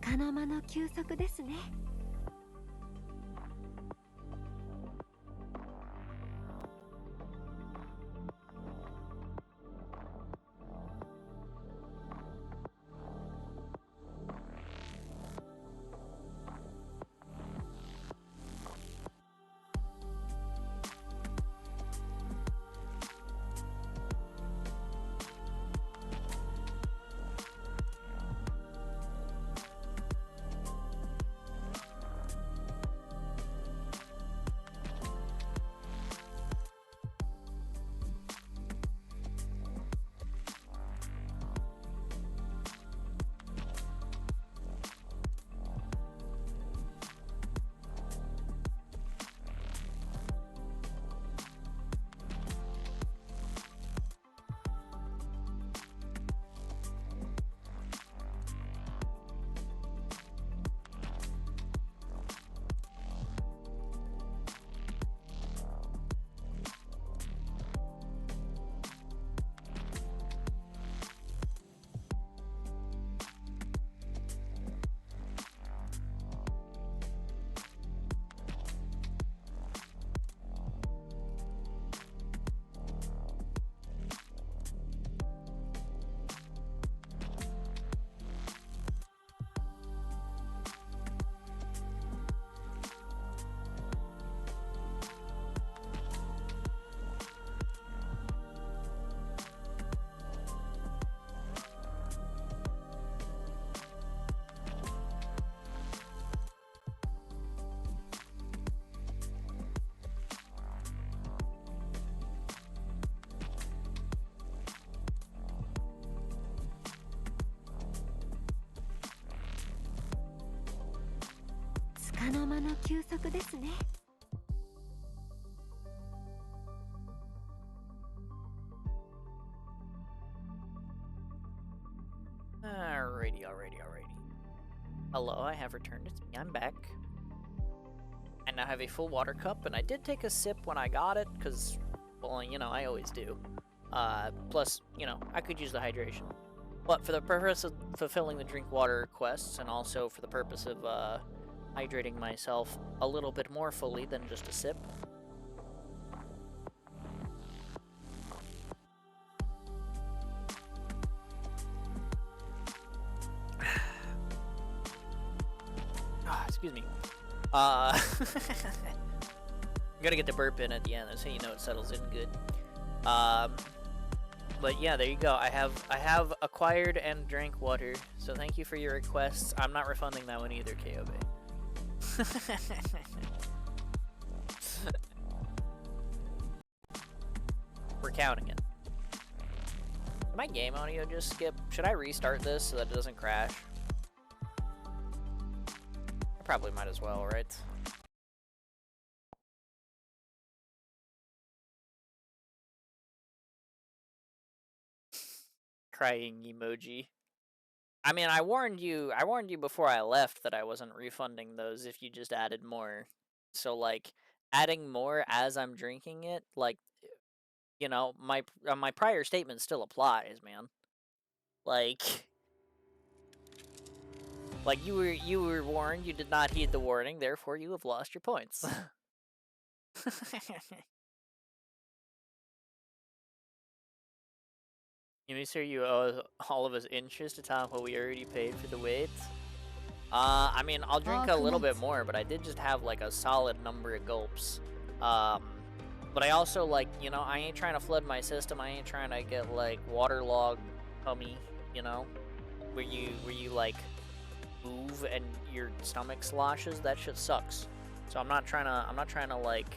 束の間の休息ですね。休息ですね。Alrighty. Hello, I have returned. It's me. I'm back. I now have a full water cup, and I did take a sip when I got it, because, well, you know, I always do. Plus, you know, I could use the hydration. But for the purpose of fulfilling the drink water quests, and also for the purpose of, hydrating myself a little bit more fully than just a sip. Excuse me. Gotta get the burp in at the end. That's how you know it settles in good. But yeah, there you go. I have acquired and drank water. So thank you for your requests. I'm not refunding that one either, KOB. We're counting it. Did my game audio just skip? Should I restart this so that it doesn't crash? I probably might as well, right? Crying emoji. I mean, I warned you before I left that I wasn't refunding those if you just added more. So like adding more as I'm drinking it, like, you know, my prior statement still applies, man. Like you were warned, you did not heed the warning, therefore you have lost your points. You mean, sir, you owe all of us interest to top what we already paid for the wait? I mean, I'll drink a little bit more, but I did just have, like, a solid number of gulps. But I also, like, you know, I ain't trying to flood my system. I ain't trying to get, like, waterlogged tummy, you know? Where you, like, move and your stomach sloshes. That shit sucks. So I'm not trying to, like,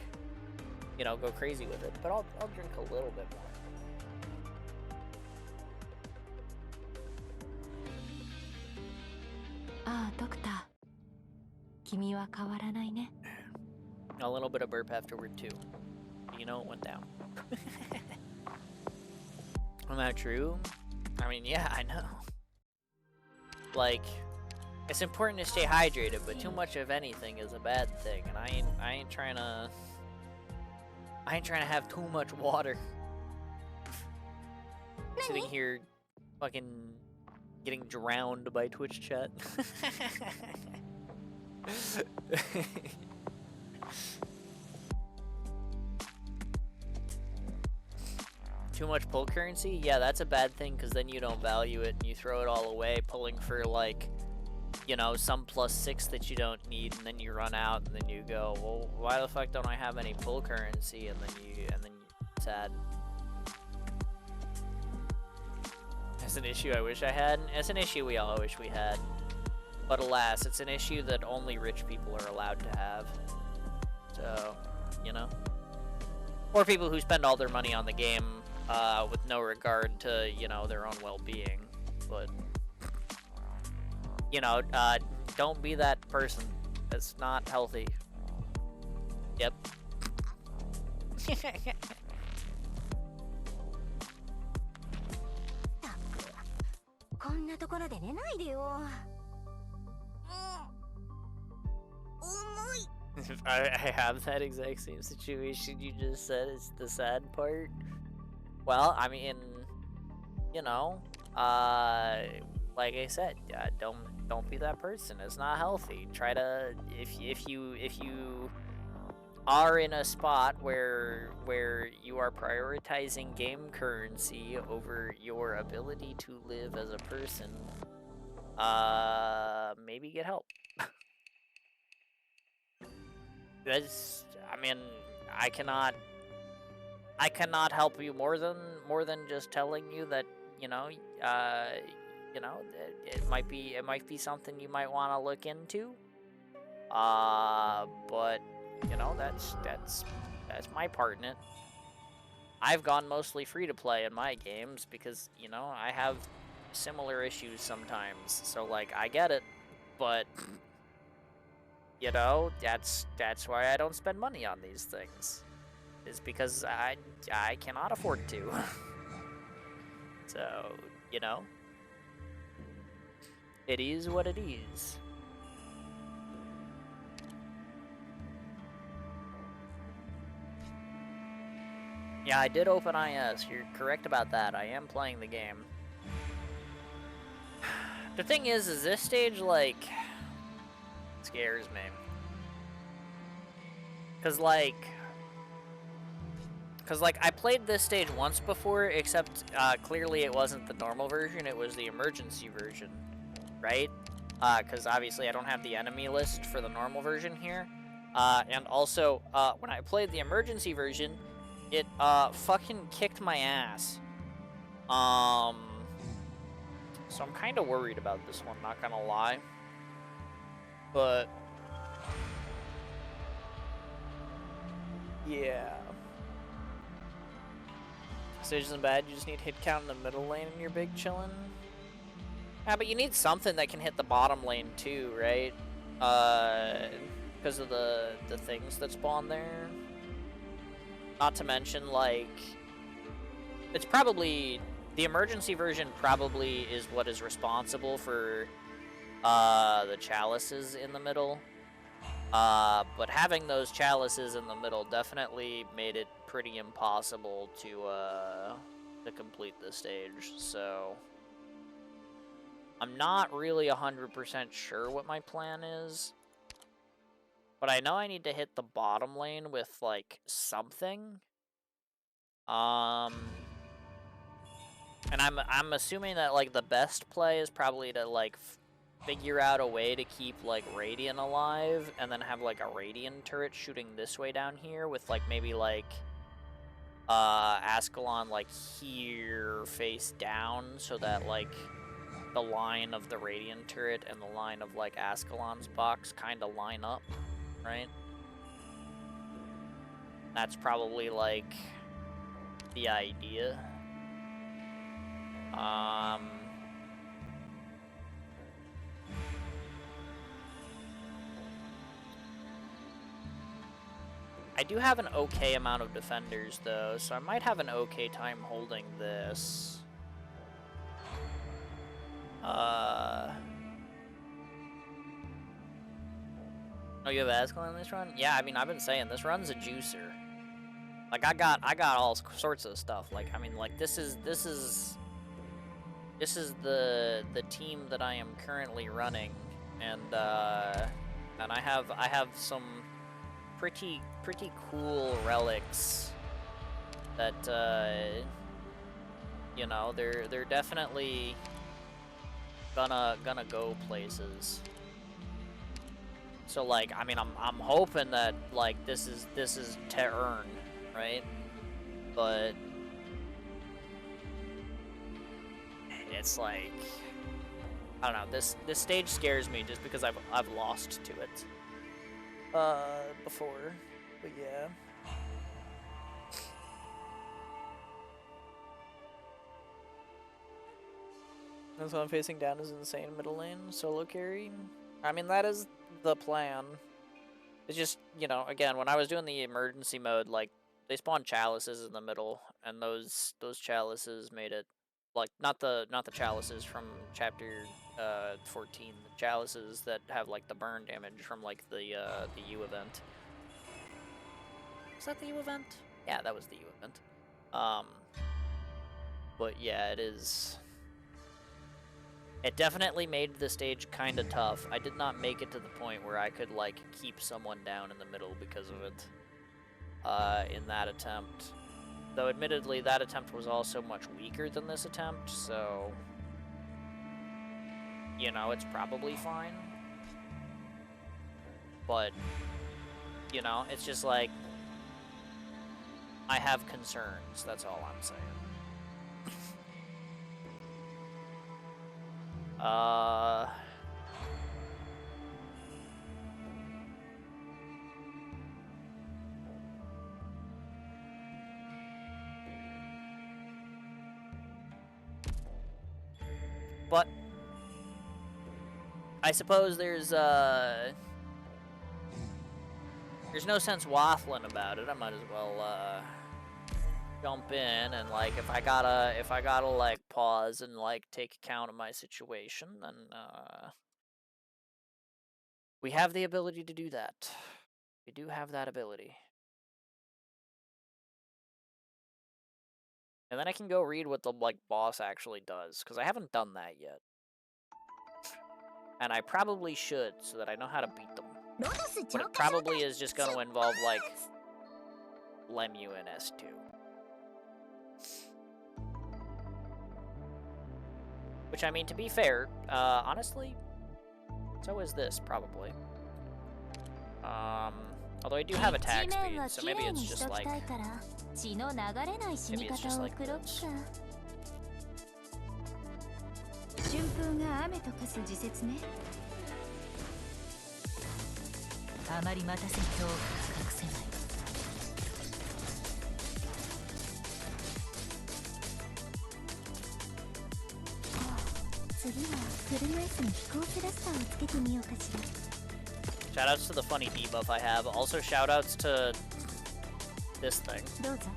you know, go crazy with it. But I'll drink a little bit more. A little bit of burp afterward too. You know, it went down. Isn't that true? I mean, yeah, I know. Like, it's important to stay hydrated, but too much of anything is a bad thing, and I ain't trying to have too much water. Sitting here, fucking getting drowned by Twitch chat. Too much pull currency? Yeah, that's a bad thing, because then you don't value it and you throw it all away pulling for, like, you know, some +6 that you don't need, and then you run out, and then you go, well, why the fuck don't I have any pull currency? And then you sad. It's an issue I wish I had. It's an issue we all wish we had. But alas, it's an issue that only rich people are allowed to have. So, you know. Or people who spend all their money on the game with no regard to, you know, their own well-being. But, you know, don't be that person. It's not healthy. Yep. こんなところで寝ないでよ。I have that exact same situation you just said. It's the sad part. Well, I mean, you know, like I said, don't be that person. It's not healthy. Try to, if you are in a spot where you are prioritizing game currency over your ability to live as a person, maybe get help. That's, I mean, I cannot help you more than just telling you that, you know, it might be something you might want to look into. But you know, that's my part in it. I've gone mostly free to play in my games because, you know, I have similar issues sometimes. So like, I get it, but you know, that's why I don't spend money on these things. Is because I cannot afford to. So, you know, it is what it is. Yeah, I did open IS. You're correct about that. I am playing the game. The thing is this stage, like, scares me. Cause like, I played this stage once before, except clearly it wasn't the normal version, it was the emergency version, right? Cause obviously I don't have the enemy list for the normal version here. And also, when I played the emergency version, it fucking kicked my ass. So I'm kind of worried about this one, not gonna lie. But yeah. Stage isn't bad, you just need hit count in the middle lane and you're big chillin'. Yeah, but you need something that can hit the bottom lane too, right? Because of the things that spawn there. Not to mention, like, it's probably, the emergency version probably is what is responsible for the chalices in the middle. But having those chalices in the middle definitely made it pretty impossible to complete the stage, so I'm not really 100% sure what my plan is. But I know I need to hit the bottom lane with, like, something. And I'm assuming that, like, the best play is probably to, like, figure out a way to keep, like, Radiant alive, and then have, like, a Radiant turret shooting this way down here with, like, maybe, like, Ascalon, like, here face down, so that, like, the line of the Radiant turret and the line of, like, Ascalon's box kind of line up, right? That's probably, like, the idea. I do have an okay amount of defenders, though, so I might have an okay time holding this. Oh, you have Ascalon in this run? Yeah, I mean, I've been saying, this run's a juicer. Like, I got all sorts of stuff. Like, I mean, like, this is the team that I am currently running, and I have some pretty cool relics that you know, they're definitely gonna go places. So, like, I mean, I'm hoping that, like, this is to earn, right? But it's like, I don't know, this stage scares me just because I've lost to it before. But yeah. That's what I'm facing down is insane middle lane solo carry. I mean, that is the plan. It's just, you know, again, when I was doing the emergency mode, like, they spawned chalices in the middle, and those chalices made it, like, not the chalices from chapter 14, the chalices that have, like, the burn damage from, like, the U event. Was that the U event? Yeah, that was the U event. But yeah, it definitely made the stage kind of tough. I did not make it to the point where I could, like, keep someone down in the middle because of it in that attempt. Though, admittedly, that attempt was also much weaker than this attempt, so, you know, it's probably fine. But, you know, it's just like, I have concerns, that's all I'm saying. But I suppose there's there's no sense waffling about it. I might as well jump in and like if I gotta like pause and like take account of my situation, then we have the ability to do that. We do have that ability. And then I can go read what the like boss actually does, because I haven't done that yet. And I probably should, so that I know how to beat them. But it probably is just going to involve like Lemu and S2. Which, I mean, to be fair, honestly, so is this, probably. Although I do have attack speed, so maybe it's just like... Maybe it's just like this. 春風が雨と化す時節ね。あまり待たせ恐怖が隠せない。次は車椅子に飛行スラスターをつけてみようかしら。Shoutouts to the funny debuff I have. Also shoutouts to this thing. どうぞ。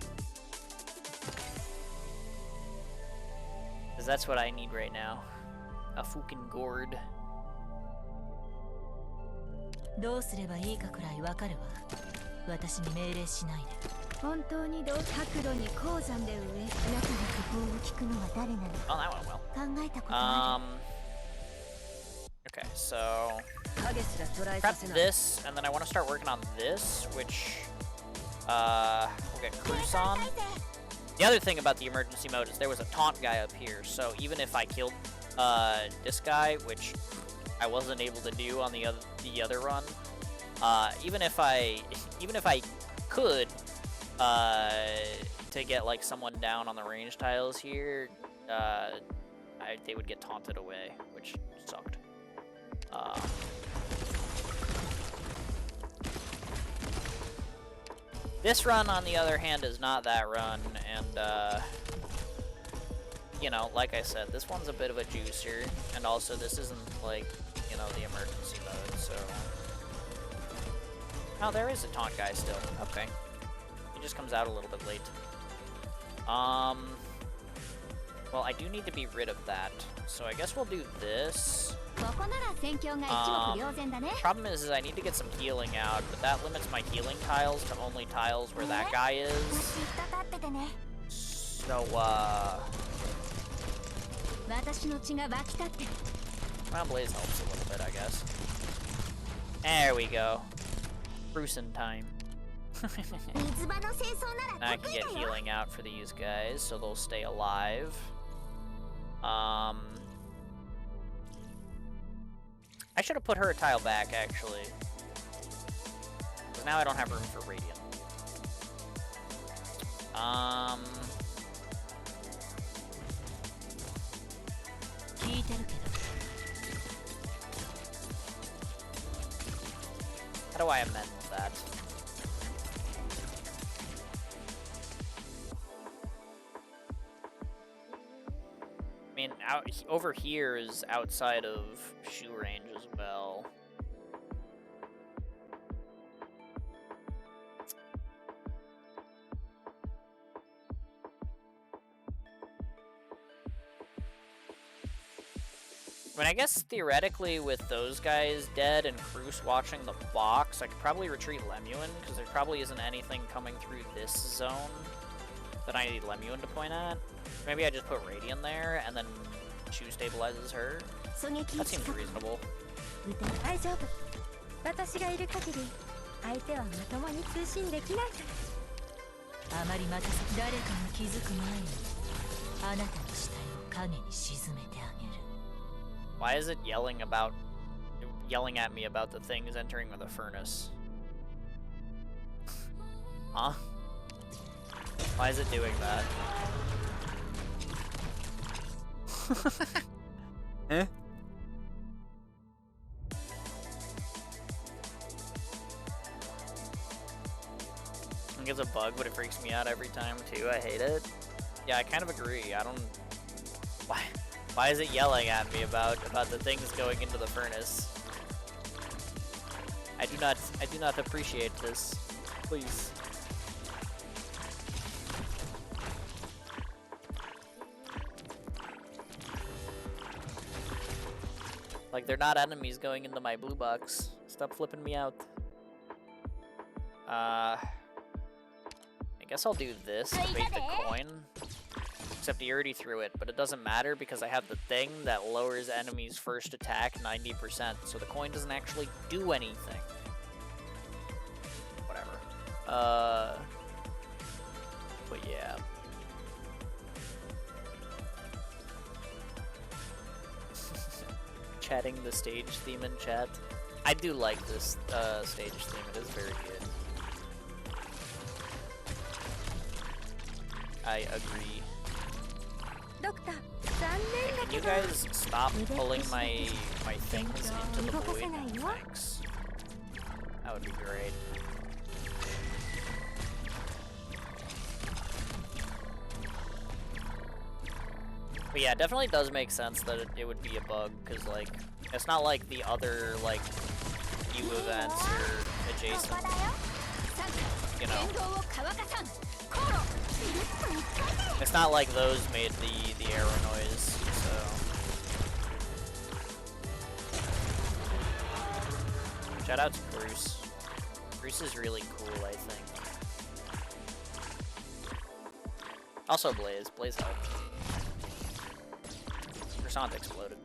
Because that's what I need right now. A fucking gourd. どうすればいいかくらいわかるわ。私に命令しないで。本当に角度に鉱山で植え、中の工夫を聞くのは誰なの？ Oh, that went well. 考えたことある。Okay, so prep this, and then I want to start working on this, which we'll get Cruz on. The other thing about the emergency mode is there was a taunt guy up here, so even if I killed this guy, which I wasn't able to do on the other run, even if I could to get like someone down on the range tiles here, they would get taunted away, which sucked. This run, on the other hand, is not that run, and you know, like I said, this one's a bit of a juicer, and also this isn't like, you know, the emergency mode, so... Oh, there is a taunt guy still. Okay. He just comes out a little bit late. Well, I do need to be rid of that, so I guess we'll do this. Problem is I need to get some healing out, but that limits my healing tiles to only tiles where that guy is. So, well, Blaze helps a little bit, I guess. There we go. Brucin time. Now I can get healing out for these guys, so they'll stay alive. I should have put her a tile back, actually. Because now I don't have room for Radiant. How do I amend that? I mean, over here is outside of shoe range as well. I mean, I guess theoretically with those guys dead and Cruz watching the box, I could probably retreat Lemuin, because there probably isn't anything coming through this zone that I need Lemuin to point at. Maybe I just put Radiant there, and then Chu stabilizes her. That seems reasonable. Why is it yelling at me about the things entering the furnace? Huh? Why is it doing that? Eh? I think it's a bug, but it freaks me out every time too. I hate it. Yeah, I kind of agree. I don't... Why is it yelling at me about the things going into the furnace? I do not I do not appreciate this. Please. Like, they're not enemies going into my blue box. Stop flipping me out. I guess I'll do this to make the coin. Except he already threw it, but it doesn't matter because I have the thing that lowers enemies' first attack 90%, so the coin doesn't actually do anything. Whatever. But yeah. Chatting the stage theme in chat. I do like this stage theme, it is very good. I agree. Hey, can you guys stop pulling my things into the void? Thanks. That would be great. But yeah, it definitely does make sense that it would be a bug, because, like, it's not like the other, like, new events or adjacent, you know? It's not like those made the arrow noise, so... Shout out to Bruce. Bruce is really cool, I think. Also Blaze. Blaze helped. Croissant exploded.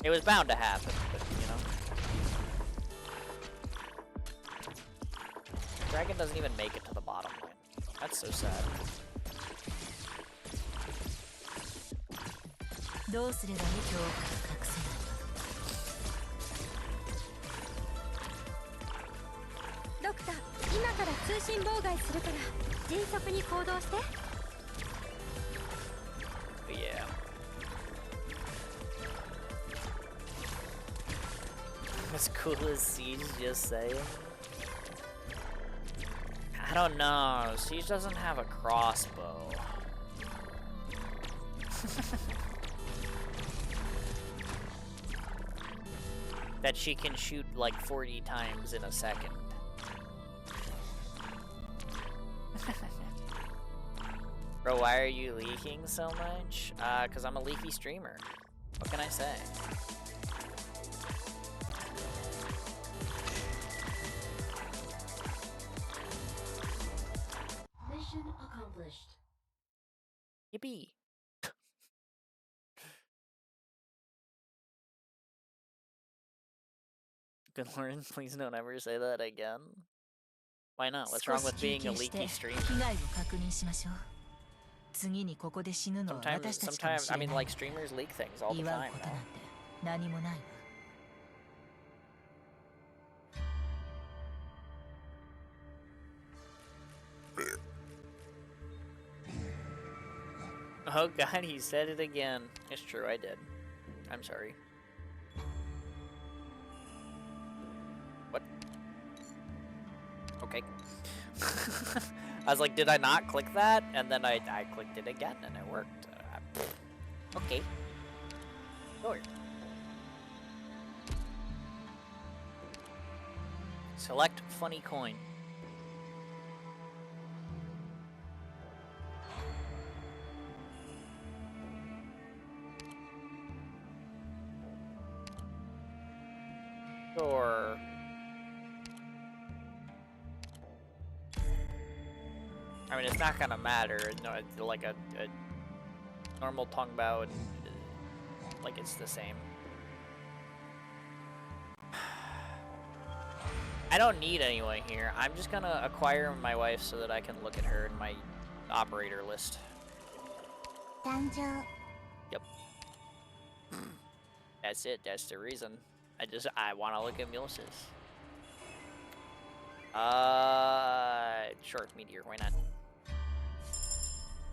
It was bound to happen, but, you know. Dragon doesn't even make it to the bottom line. That's so sad. But yeah. As cool as Siege, just saying. I don't know. Siege doesn't have a crossbow. That she can shoot like 40 times in a second. Bro, why are you leaking so much? Cause I'm a leaky streamer. What can I say? Mission accomplished. Yippee! Good Lord, please don't ever say that again. Why not? What's wrong with being a leaky streamer? Sometimes, I mean, like, streamers leak things all the time now. Oh god, he said it again. It's true, I did. I'm sorry. What? Okay. I was like, did I not click that? And then I clicked it again and it worked. Okay. Sure. Select funny coin. Sure. I mean, it's not gonna matter. No, it's like a normal Tongbao, and like it's the same. I don't need anyone here. I'm just gonna acquire my wife so that I can look at her in my operator list. Yep. That's it. That's the reason. I want to look at Mulesis. Short meteor. Why not?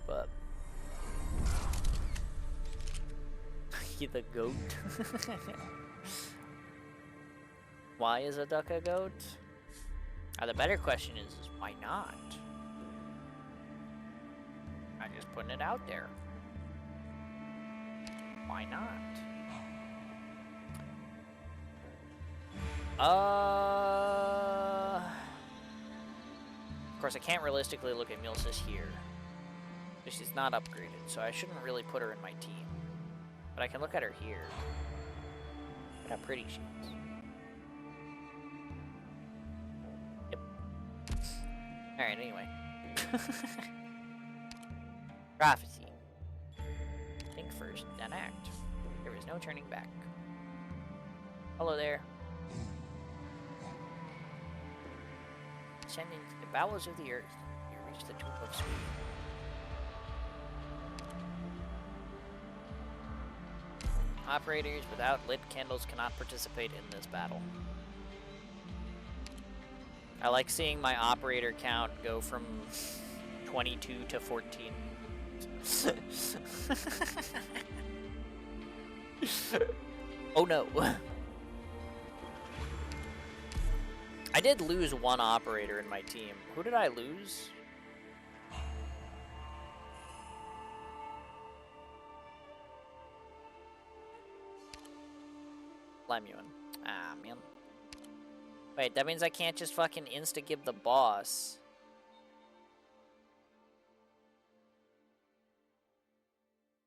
But you the goat. Why is a duck a goat? The better question is why not? I'm just putting it out there. Why not? Of course, I can't realistically look at Milsis here. She's not upgraded, so I shouldn't really put her in my team. But I can look at her here. Look how pretty she is. Yep. Alright, anyway. Prophecy. Think first, then act. There is no turning back. Hello there. Ascending to the bowels of the earth, you reach the tomb of Sweden. Operators without lit candles cannot participate in this battle. I like seeing my operator count go from 22 to 14. Oh no. I did lose one operator in my team. Who did I lose? Lemuin. Ah, man. Wait, that means I can't just fucking insta-give the boss.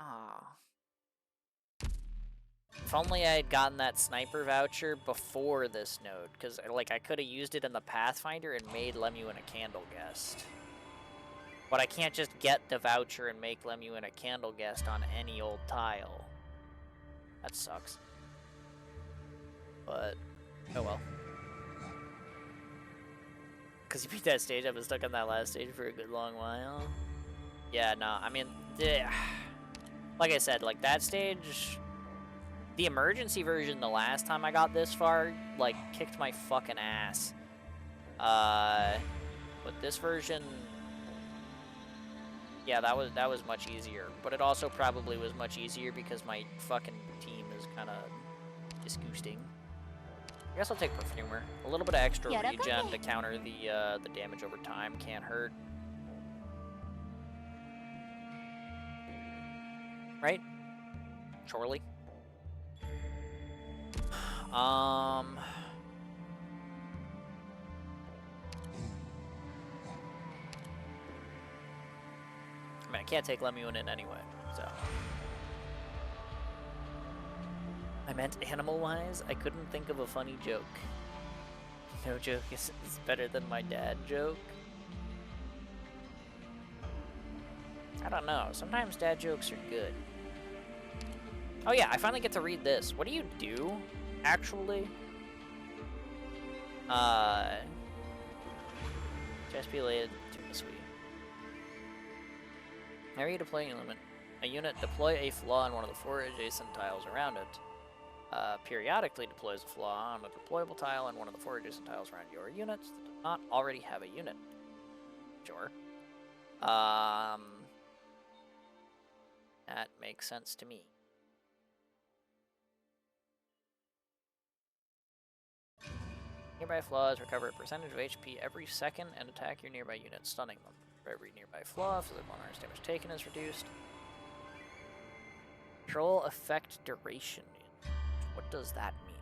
Ah. If only I had gotten that sniper voucher before this node, because like I could have used it in the Pathfinder and made Lemuin a candle guest. But I can't just get the voucher and make Lemuin a candle guest on any old tile. That sucks. But, oh well. Because you beat that stage, I've been stuck on that last stage for a good long while. Yeah, no, I mean, like I said, like that stage, the emergency version the last time I got this far, like, kicked my fucking ass. But this version, yeah, that was much easier. But it also probably was much easier because my fucking team is kind of disgusting. I guess I'll take Perfumer. A little bit of extra regen to counter the damage over time can't hurt. Right? Surely. I mean, I can't take Lemuin in anyway, so. I meant animal-wise, I couldn't think of a funny joke. No joke is better than my dad joke. I don't know, sometimes dad jokes are good. Oh yeah, I finally get to read this. What do you do, actually? Just be laid to the suite. Area deploying element. A unit deploy a flaw on one of the 4 adjacent tiles around it. Periodically deploys a flaw on a deployable tile on one of the 4 adjacent tiles around your units that do not already have a unit. Sure. That makes sense to me. Nearby flaws recover a percentage of HP every second and attack your nearby unit, stunning them. For every nearby flaw, so that 100 damage taken is reduced. Control effect duration. What does that mean?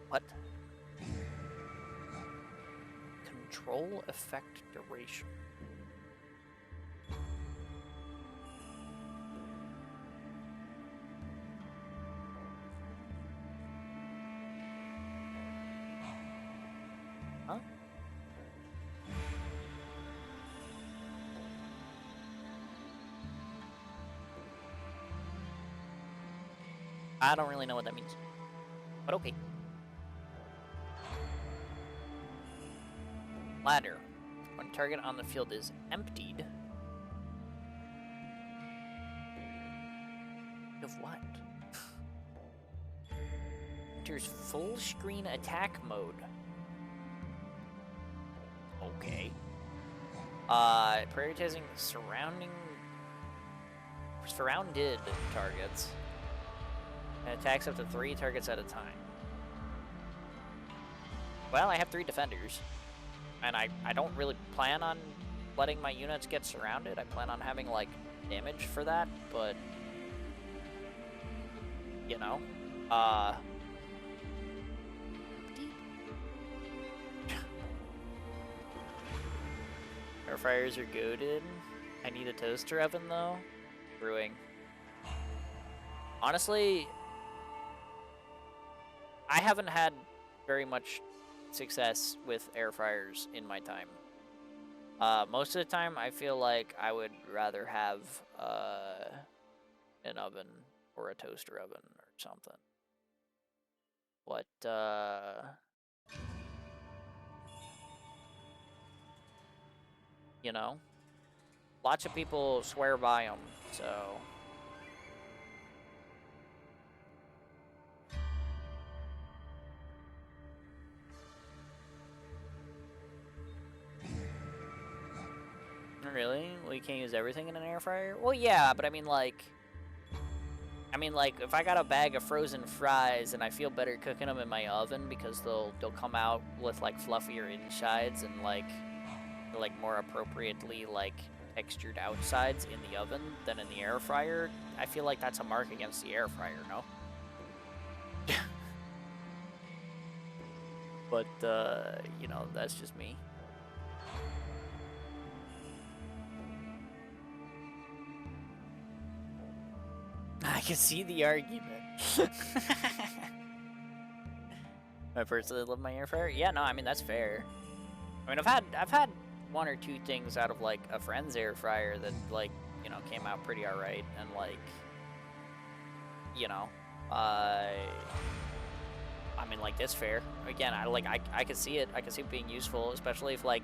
What? Control effect duration. Huh? I don't really know what that means, but okay. Ladder. When target on the field is emptied. Of what? Enters full screen attack mode. Okay. Prioritizing surrounded targets. And attacks up to 3 targets at a time. Well, I have 3 defenders. And I don't really plan on letting my units get surrounded. I plan on having, like, damage for that, but... You know. Air fryers are goated. I need a toaster oven though. Brewing. Honestly, I haven't had very much success with air fryers in my time. Most of the time, I feel like I would rather have an oven or a toaster oven or something. But you know, lots of people swear by them, so. Really? Well, you can't use everything in an air fryer? Well, yeah, but I mean, like, if I got a bag of frozen fries and I feel better cooking them in my oven because they'll come out with like fluffier insides and like more appropriately like textured outsides in the oven than in the air fryer, I feel like that's a mark against the air fryer, no? But you know, that's just me. I can see the argument. I personally love my air fryer. Yeah, no, I mean that's fair. I mean, I've had one or two things out of like a friend's air fryer that like, you know, came out pretty alright, and like, you know, I mean, like, that's fair. Again, I can see it. I can see it being useful, especially if like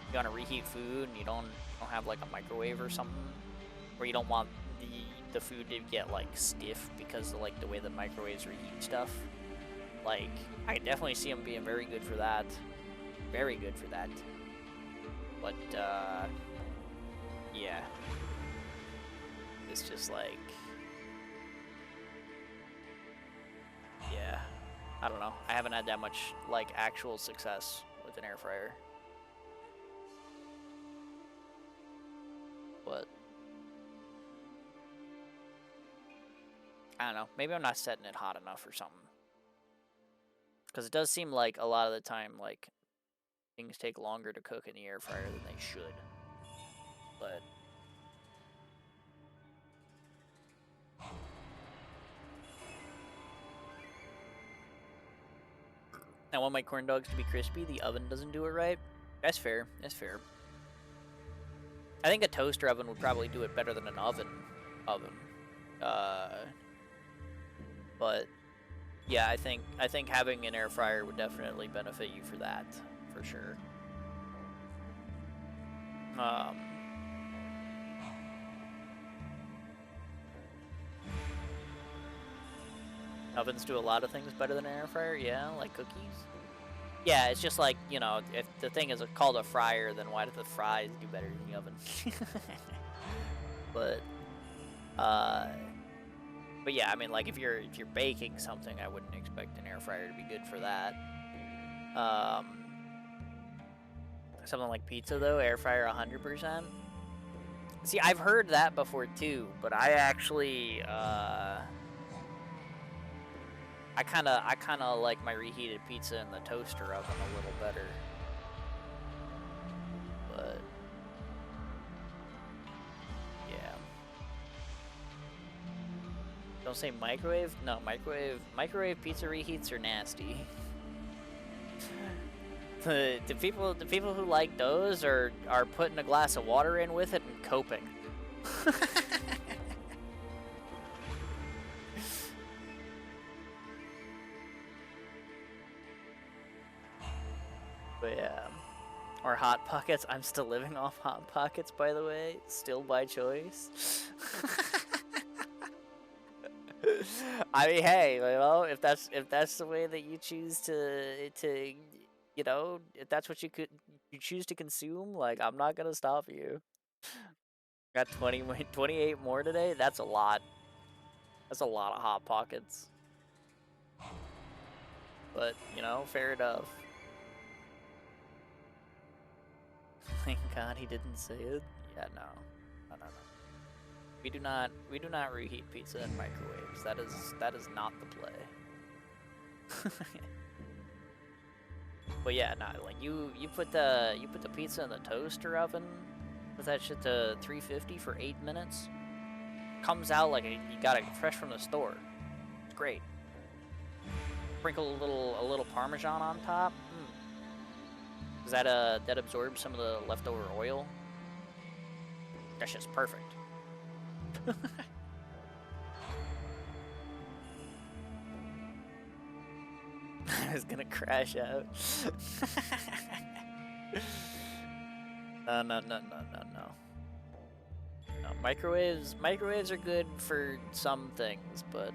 you want to reheat food and you don't have like a microwave or something, or you don't want the food to get like stiff because of like the way the microwaves reheat stuff. Like, I can definitely see them being very good for that. Very good for that. But yeah, it's just like, yeah, I don't know. I haven't had that much like actual success with an air fryer. But I don't know. Maybe I'm not setting it hot enough or something. Because it does seem like a lot of the time, like, things take longer to cook in the air fryer than they should. But I want my corn dogs to be crispy. The oven doesn't do it right. That's fair. That's fair. I think a toaster oven would probably do it better than an oven. But yeah, I think having an air fryer would definitely benefit you for that, for sure. Ovens do a lot of things better than an air fryer, yeah, like cookies. Yeah, it's just like, you know, if the thing is called a fryer, then why do the fries do better in the oven? But yeah, I mean, like, if you're baking something, I wouldn't expect an air fryer to be good for that. Something like pizza though, air fryer 100%. See, I've heard that before too, but I actually I kind of like my reheated pizza in the toaster oven a little better. But yeah. Don't say microwave? No, microwave pizza reheats are nasty. The people who like those are putting a glass of water in with it and coping. But yeah. Or Hot Pockets. I'm still living off Hot Pockets, by the way. Still by choice. I mean, hey, you know, if that's the way that you choose to you know, if that's what you choose to consume, like, I'm not gonna stop you. Got 28 more today. That's a lot. That's a lot of Hot Pockets. But, you know, fair enough. Thank God he didn't say it. Yeah, no. We do not reheat pizza in microwaves. That is not the play. But yeah, nah, like you put the pizza in the toaster oven, put that shit to 350 for 8 minutes. Comes out like you got it fresh from the store. It's great. Sprinkle a little Parmesan on top. Does that absorb some of the leftover oil? That's just perfect. I was gonna crash out. No. No, microwaves are good for some things, but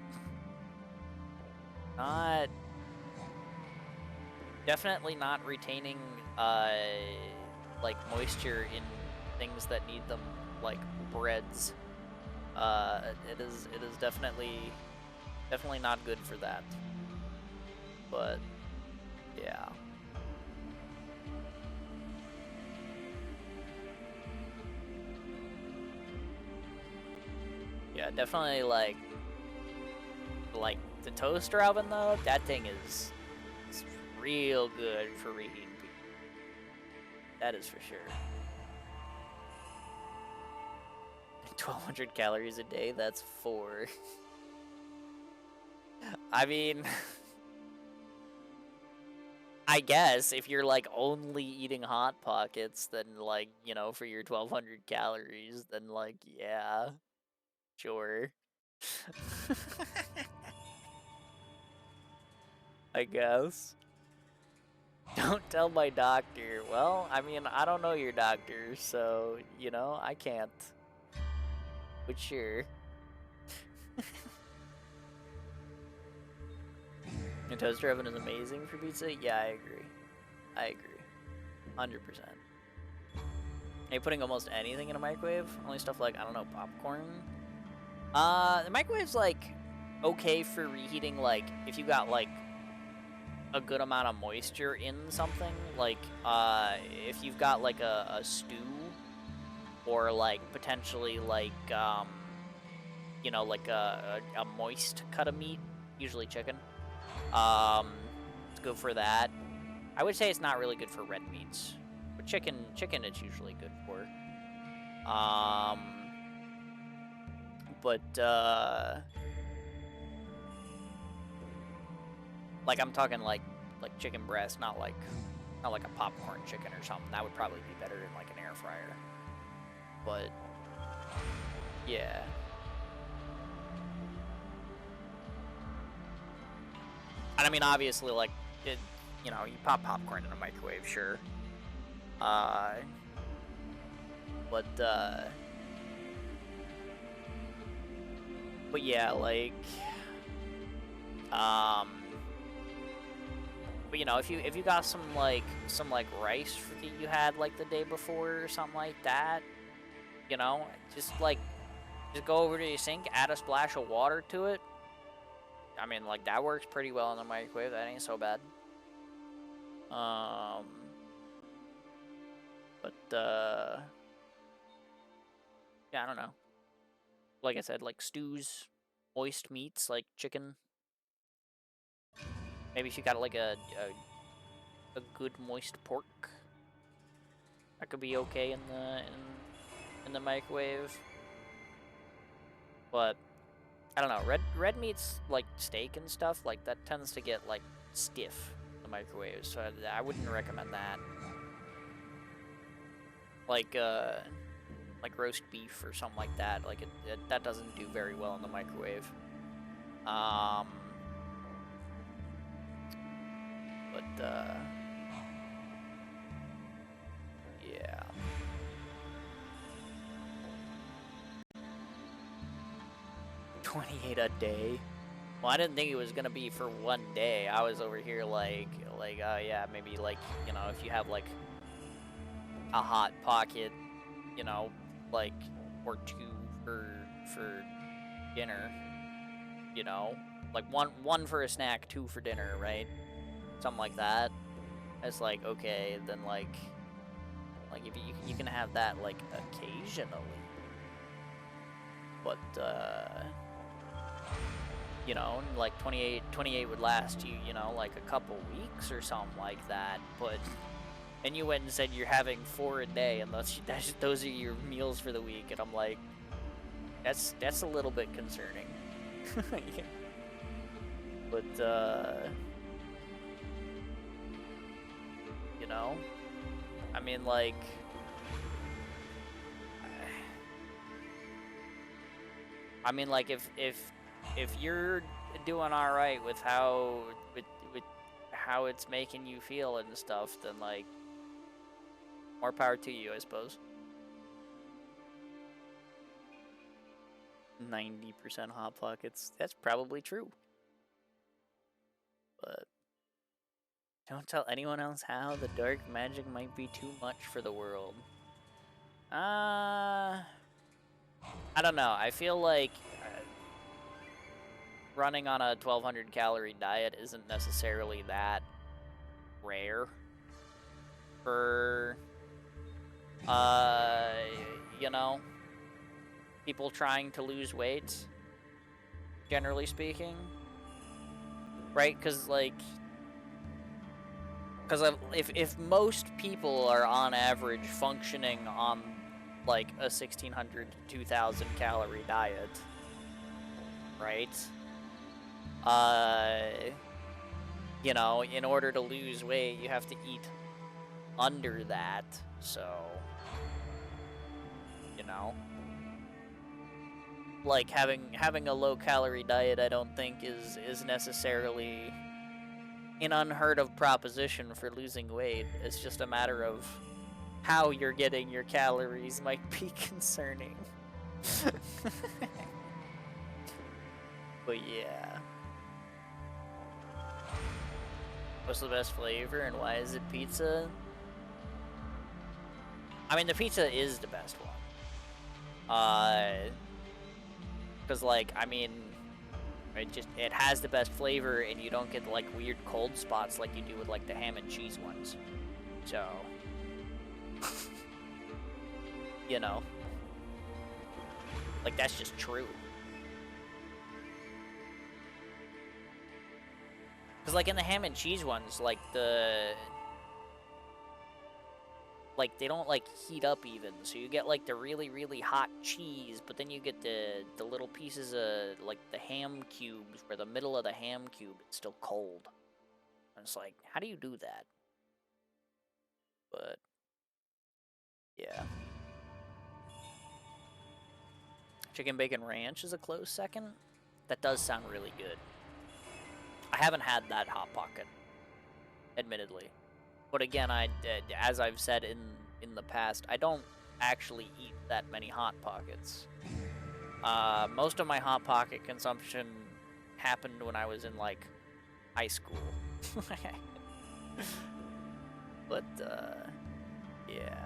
not definitely not retaining like moisture in things that need them, like breads. It is definitely not good for that. But yeah. Yeah, definitely like the toaster oven though, that thing is real good for reheating pizza. That is for sure. 1,200 calories a day, that's 4. I mean, I guess if you're like only eating Hot Pockets, then like, you know, for your 1,200 calories, then like, yeah, sure. I guess. Don't tell my doctor. Well, I mean, I don't know your doctor, so, you know, I can't. But sure. The toaster oven is amazing for pizza? Yeah, I agree. 100%. Are you putting almost anything in a microwave? Only stuff like, I don't know, popcorn? The microwave's, like, okay for reheating, like, if you got, like, a good amount of moisture in something. Like, if you've got, like, a stew, or, like, potentially, like, you know, like, a moist cut of meat, usually chicken. It's good for that. I would say it's not really good for red meats, but chicken it's usually good for. Like I'm talking like chicken breast, not like a popcorn chicken or something. That would probably be better in like an air fryer. But yeah. And I mean, obviously, like, you know, you pop popcorn in a microwave, sure. But yeah, like, but you know, if you got some rice that you had like the day before or something like that, you know, just go over to your sink, add a splash of water to it. I mean, like, that works pretty well in the microwave. That ain't so bad. But yeah, I don't know. Like I said, like stews, moist meats like chicken. Maybe if you got like a good moist pork, that could be okay in the microwave. But I don't know. Red meats like steak and stuff, like that tends to get like stiff in the microwave, so I wouldn't recommend that. Like roast beef or something like that. Like that doesn't do very well in the microwave. But yeah. $28 a day. Well, I didn't think it was gonna be for one day. I was over here like yeah, maybe like, you know, if you have like a Hot Pocket, you know, like, or 2 for dinner, you know, like one for a snack, 2 for dinner, right? Something like that. It's like, okay, then like if you can have that like occasionally, but you know, like 28 would last you, you know, like a couple weeks or something like that. But and you went and said you're having 4 a day, and those are your meals for the week, and I'm like, that's a little bit concerning. Yeah. But you know, I mean, like, I mean, like, if you're doing all right with with how it's making you feel and stuff, then like, more power to you, I suppose. 90% hot pockets. That's probably true. But don't tell anyone else how the dark magic might be too much for the world. I don't know. I feel like running on a 1200 calorie diet isn't necessarily that rare for you know, people trying to lose weight, generally speaking. Right? Cuz like if most people are on average functioning on like a 1600 to 2000 calorie diet, right? You know, in order to lose weight, you have to eat under that. So, you know, like having a low calorie diet, I don't think is necessarily an unheard of proposition for losing weight. It's just a matter of how you're getting your calories might be concerning. But yeah. What's the best flavor and why is it pizza? I mean, the pizza is the best one. Cause like, I mean, it has the best flavor and you don't get like weird cold spots like you do with like the ham and cheese ones. So, you know, like that's just true. Cause like in the ham and cheese ones, like they don't like heat up even, so you get like the really hot cheese, but then you get the little pieces of like the ham cubes where the middle of the ham cube is still cold. And it's like, how do you do that? But yeah. Chicken bacon ranch is a close second. That does sound really good. I haven't had that hot pocket, admittedly. But again, as I've said in the past, I don't actually eat that many hot pockets. Most of my hot pocket consumption happened when I was in like high school. But yeah.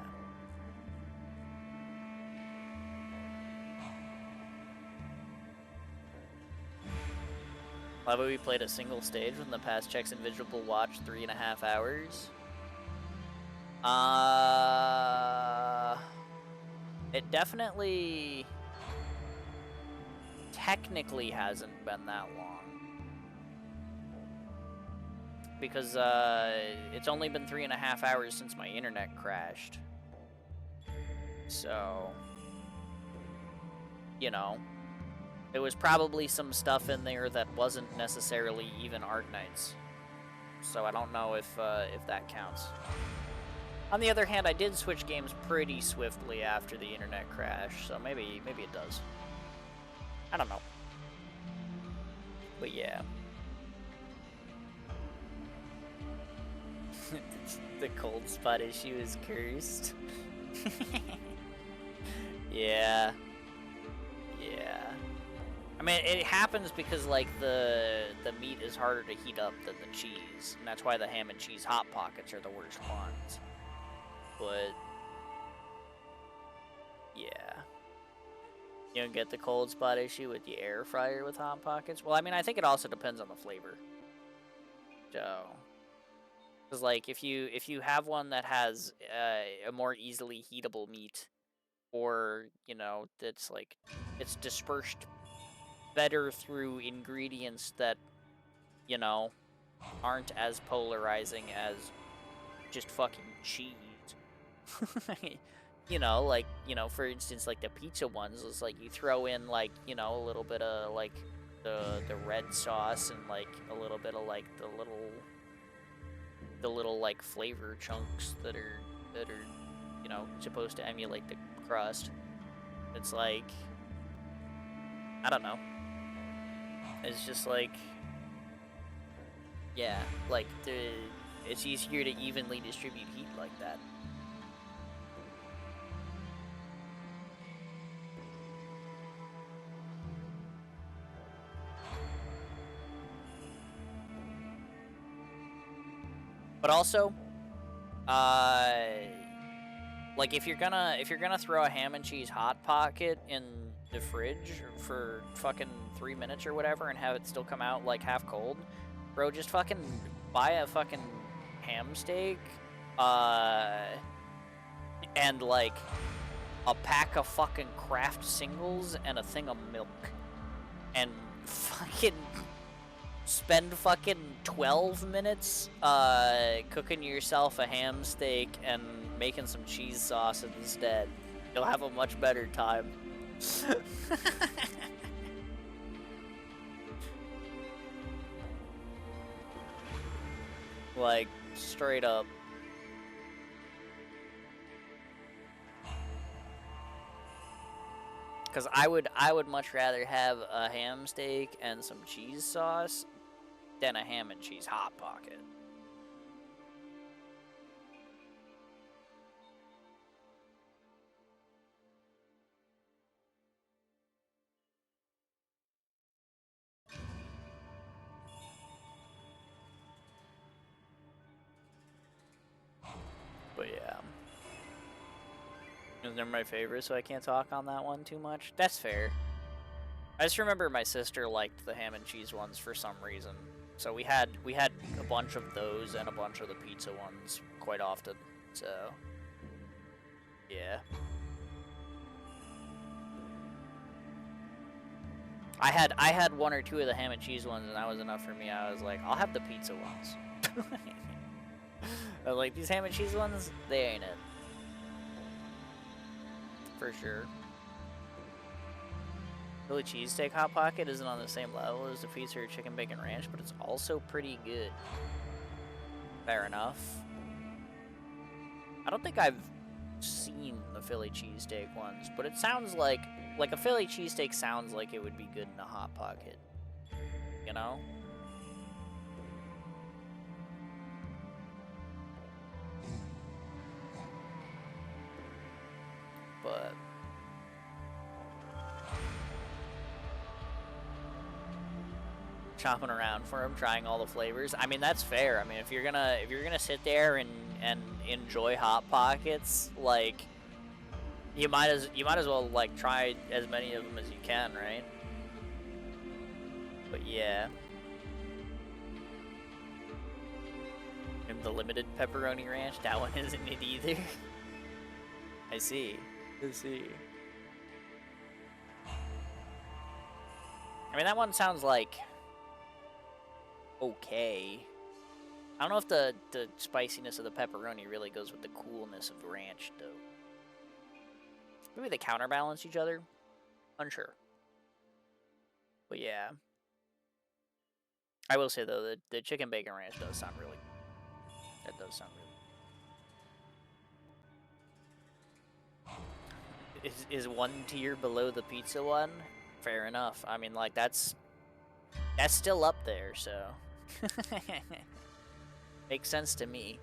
Why would we played a single stage when the past checks Invisible Watch 3.5 hours? It definitely technically hasn't been that long. Because it's only been 3.5 hours since my internet crashed. So, you know, there was probably some stuff in there that wasn't necessarily even Arknights. So I don't know if that counts. On the other hand, I did switch games pretty swiftly after the internet crash, so maybe it does. I don't know. But yeah. The cold spot issue is cursed. Yeah. Yeah. I mean, it happens because, like, the meat is harder to heat up than the cheese. And that's why the ham and cheese Hot Pockets are the worst ones. But, yeah. You don't get the cold spot issue with the air fryer with Hot Pockets? Well, I mean, I think it also depends on the flavor. So, because, like, if you have one that has a more easily heatable meat, or, you know, that's, like, it's dispersed better through ingredients that, you know, aren't as polarizing as just fucking cheese. You know, like, you know, for instance, like the pizza ones, it's like you throw in, like, you know, a little bit of like the red sauce and like a little bit of like the little like flavor chunks that are you know, supposed to emulate the crust. It's like, I don't know. It's just like, yeah, like it's easier to evenly distribute heat like that. But also, like if you're gonna throw a ham and cheese hot pocket in the fridge for fucking 3 minutes or whatever and have it still come out like half cold, bro, just fucking buy a fucking ham steak, and like a pack of fucking Kraft singles and a thing of milk, and fucking spend fucking 12 minutes cooking yourself a ham steak and making some cheese sauce instead. You'll have a much better time. Like, straight up. Because I would much rather have a ham steak and some cheese sauce than a ham and cheese hot pocket. But yeah. It was never my favorite, so I can't talk on that one too much. That's fair. I just remember my sister liked the ham and cheese ones for some reason. So we had a bunch of those and a bunch of the pizza ones quite often. So yeah. I had one or two of the ham and cheese ones and that was enough for me. I was like, I'll have the pizza ones. I was like, these ham and cheese ones, they ain't it. For sure. Philly cheesesteak hot pocket isn't on the same level as the pizza or chicken bacon ranch, but it's also pretty good. Fair enough. I don't think I've seen the Philly cheesesteak ones, but it sounds like a Philly cheesesteak sounds like it would be good in a hot pocket. You know? But chopping around for them, trying all the flavors. I mean, that's fair. I mean, if you're gonna sit there and enjoy hot pockets, like you might as well like try as many of them as you can, right? But yeah. And the limited pepperoni ranch, that one isn't it either. I see. I mean, that one sounds like okay. I don't know if the spiciness of the pepperoni really goes with the coolness of the ranch, though. Maybe they counterbalance each other. Unsure. But yeah. I will say, though, the chicken bacon ranch does sound really... That does sound really... Is one tier below the pizza one? Fair enough. I mean, like, that's still up there, so... Makes sense to me.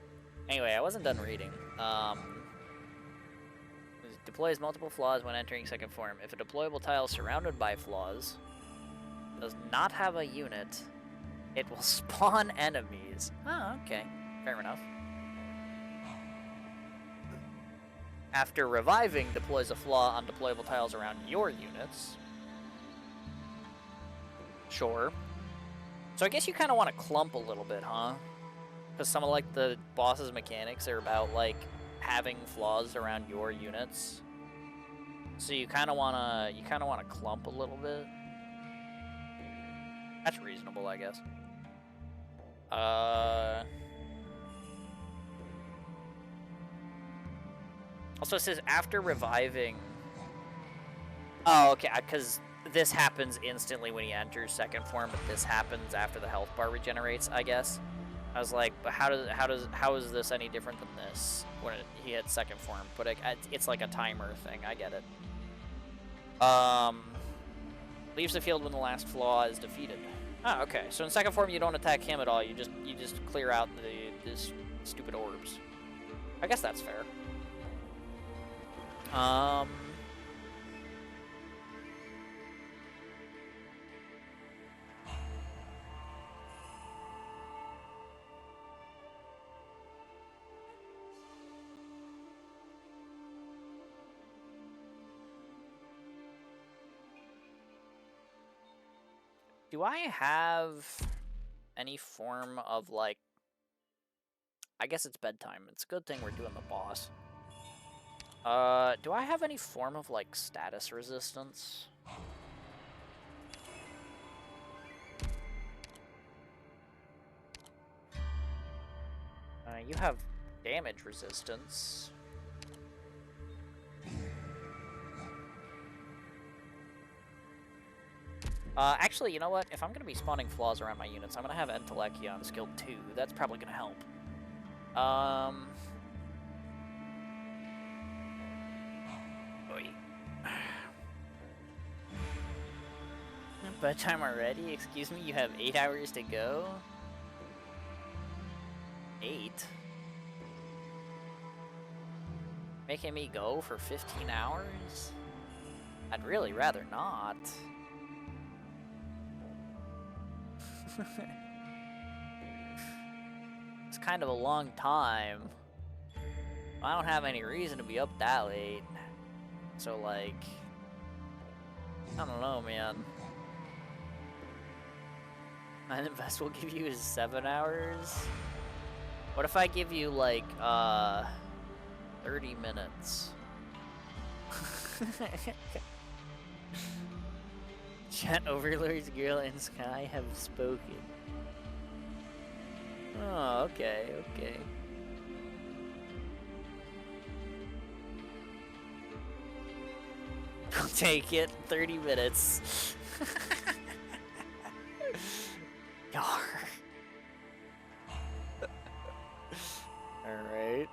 Anyway, I wasn't done reading. Deploys multiple flaws when entering second form. If a deployable tile surrounded by flaws does not have a unit, it will spawn enemies. Oh, okay. Fair enough. After reviving, deploys a flaw on deployable tiles around your units. Sure. So I guess you kind of want to clump a little bit, huh? Because some of, like, the boss's mechanics are about, like, having flaws around your units. So you kind of want to clump a little bit. That's reasonable, I guess. Also, it says after reviving. Oh, okay, because this happens instantly when he enters second form, but this happens after the health bar regenerates, I guess. I was like, but how is this any different than this when he hits second form? But it's like a timer thing. I get it. Leaves the field when the last flaw is defeated. Oh, okay. So in second form, you don't attack him at all. You just clear out these stupid orbs. I guess that's fair. Do I have any form of, like... I guess it's bedtime. It's a good thing we're doing the boss. Do I have any form of, like, status resistance? You have damage resistance. Actually, you know what? If I'm going to be spawning flaws around my units, I'm going to have Entelechy on skill 2. That's probably going to help. Bedtime already? Excuse me, you have 8 hours to go? 8? Making me go for 15 hours? I'd really rather not. It's kind of a long time. I don't have any reason to be up that late. So, like... I don't know, man. My invest will give you is 7 hours? What if I give you, like, 30 minutes? Chat overlords, girl, and Sky have spoken. Oh, okay, okay. I'll take it. 30 minutes. Yar. Alright.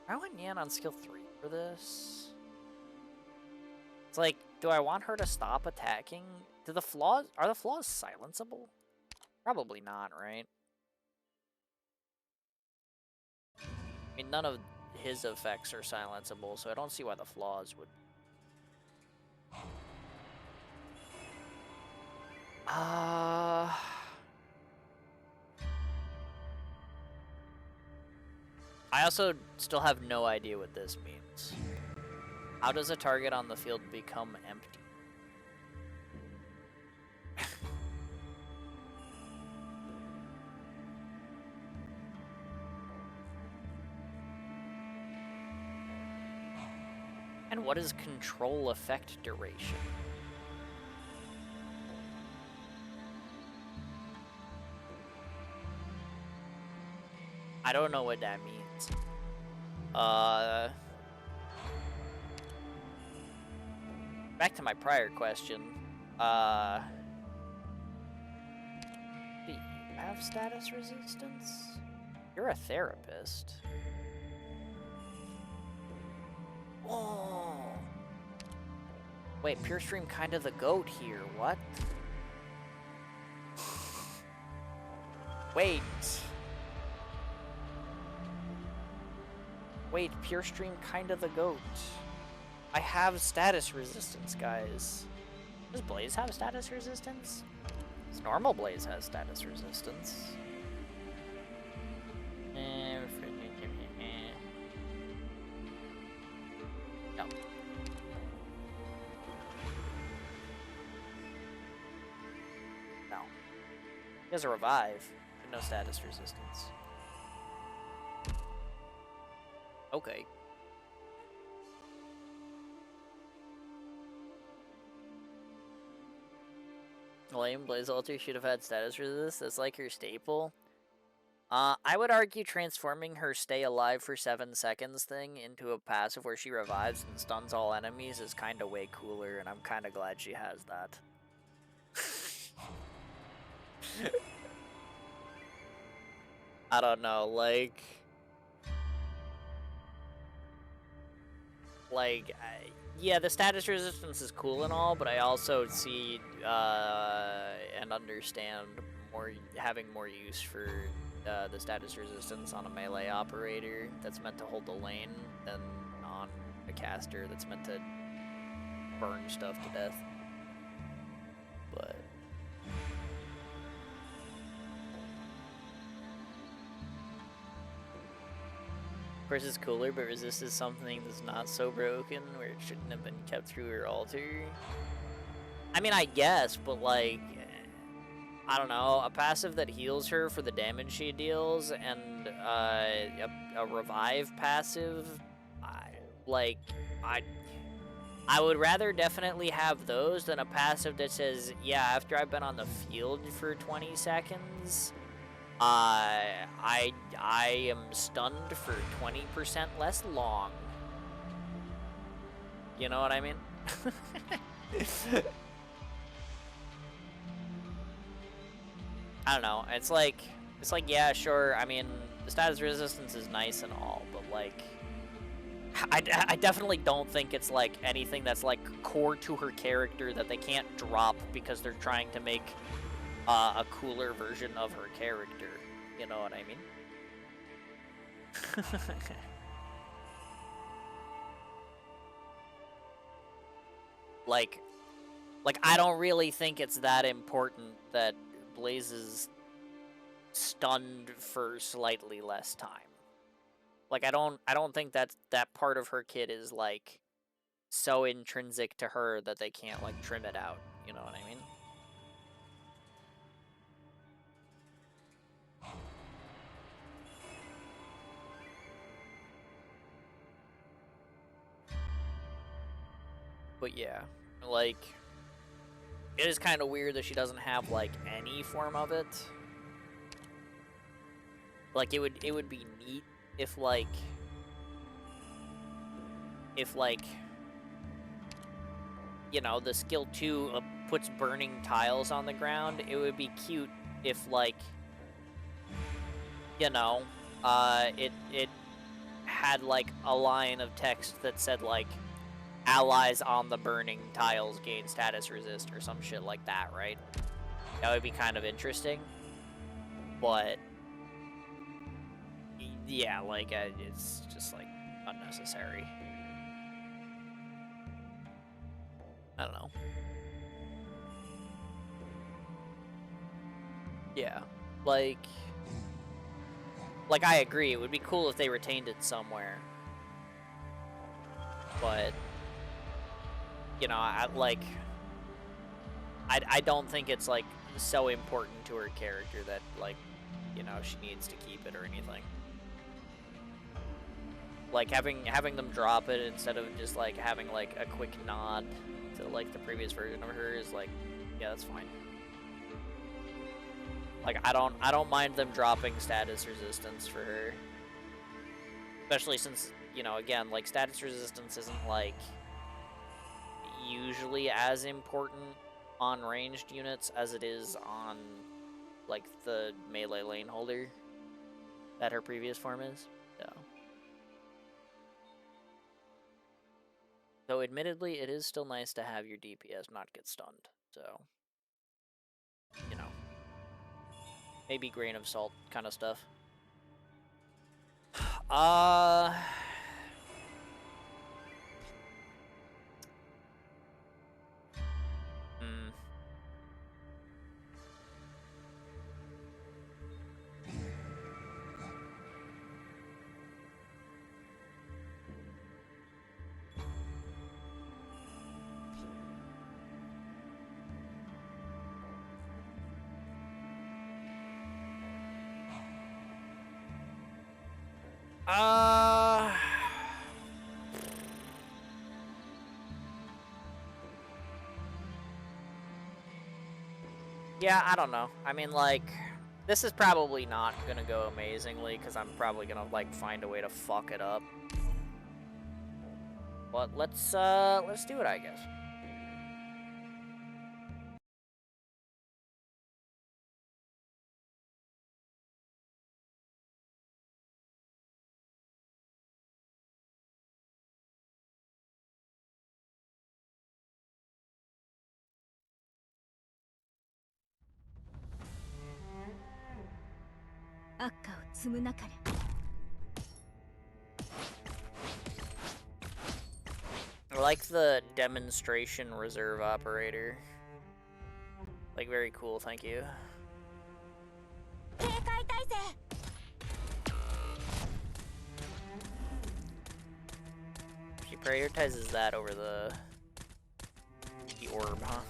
I went Yan on skill 3 for this. It's like, do I want her to stop attacking? Are the flaws silenceable? Probably not, right? I mean, none of his effects are silenceable, so I don't see why the flaws would. I also still have no idea what this means. How does a target on the field become empty? And what is control effect duration? I don't know what that means. Back to my prior question. Do you have status resistance? You're a therapist. Oh. Wait, Pure Stream kinda the goat here. What? Wait. Wait, Pure Stream kinda the goat. I have status resistance, guys. Does Blaze have status resistance? This normal Blaze has status resistance. No. No. He has a revive, but no status resistance. Okay. Lame. Blaze Alter should have had status resist. That's like her staple. I would argue transforming her stay alive for 7 seconds thing into a passive where she revives and stuns all enemies is kind of way cooler, and I'm kind of glad she has that. I don't know, like, yeah, the status resistance is cool and all, but I also see and understand having more use for the status resistance on a melee operator that's meant to hold the lane than on a caster that's meant to burn stuff to death. But of course, it's cooler, but resist is something that's not so broken where it shouldn't have been kept through her altar. I mean, I guess, but like, I don't know, a passive that heals her for the damage she deals and a revive passive, I would rather definitely have those than a passive that says, yeah, after I've been on the field for 20 seconds, I am stunned for 20% less long. You know what I mean? I don't know. It's like, yeah, sure. I mean, the status resistance is nice and all, but like, I definitely don't think it's like anything that's like core to her character that they can't drop because they're trying to make a cooler version of her character. You know what I mean? like I don't really think it's that important that Blaze is stunned for slightly less time. Like I don't think that part of her kit is like so intrinsic to her that they can't like trim it out. You know what I mean? But yeah, like, it is kind of weird that she doesn't have like any form of it. Like it would be neat if like you know, the skill 2 puts burning tiles on the ground. It would be cute if like, you know, it had like a line of text that said like, allies on the burning tiles gain status resist or some shit like that, right? That would be kind of interesting. But yeah, like it's just like unnecessary. I don't know. Yeah, like I agree. It would be cool if they retained it somewhere. But you know, I don't think it's like so important to her character that like, you know, she needs to keep it or anything. Like having them drop it instead of just like having like a quick nod to like the previous version of her is like, yeah, that's fine. Like I don't mind them dropping status resistance for her. Especially since, you know, again, like status resistance isn't like usually as important on ranged units as it is on like the melee lane holder that her previous form is. So admittedly, it is still nice to have your DPS not get stunned. So, you know, maybe grain of salt kind of stuff. Hmm. Yeah, I don't know. I mean, like, this is probably not gonna go amazingly, because I'm probably gonna, like, find a way to fuck it up. But let's do it, I guess. I like the demonstration reserve operator. Like, very cool, thank you. She prioritizes that over the orb, huh?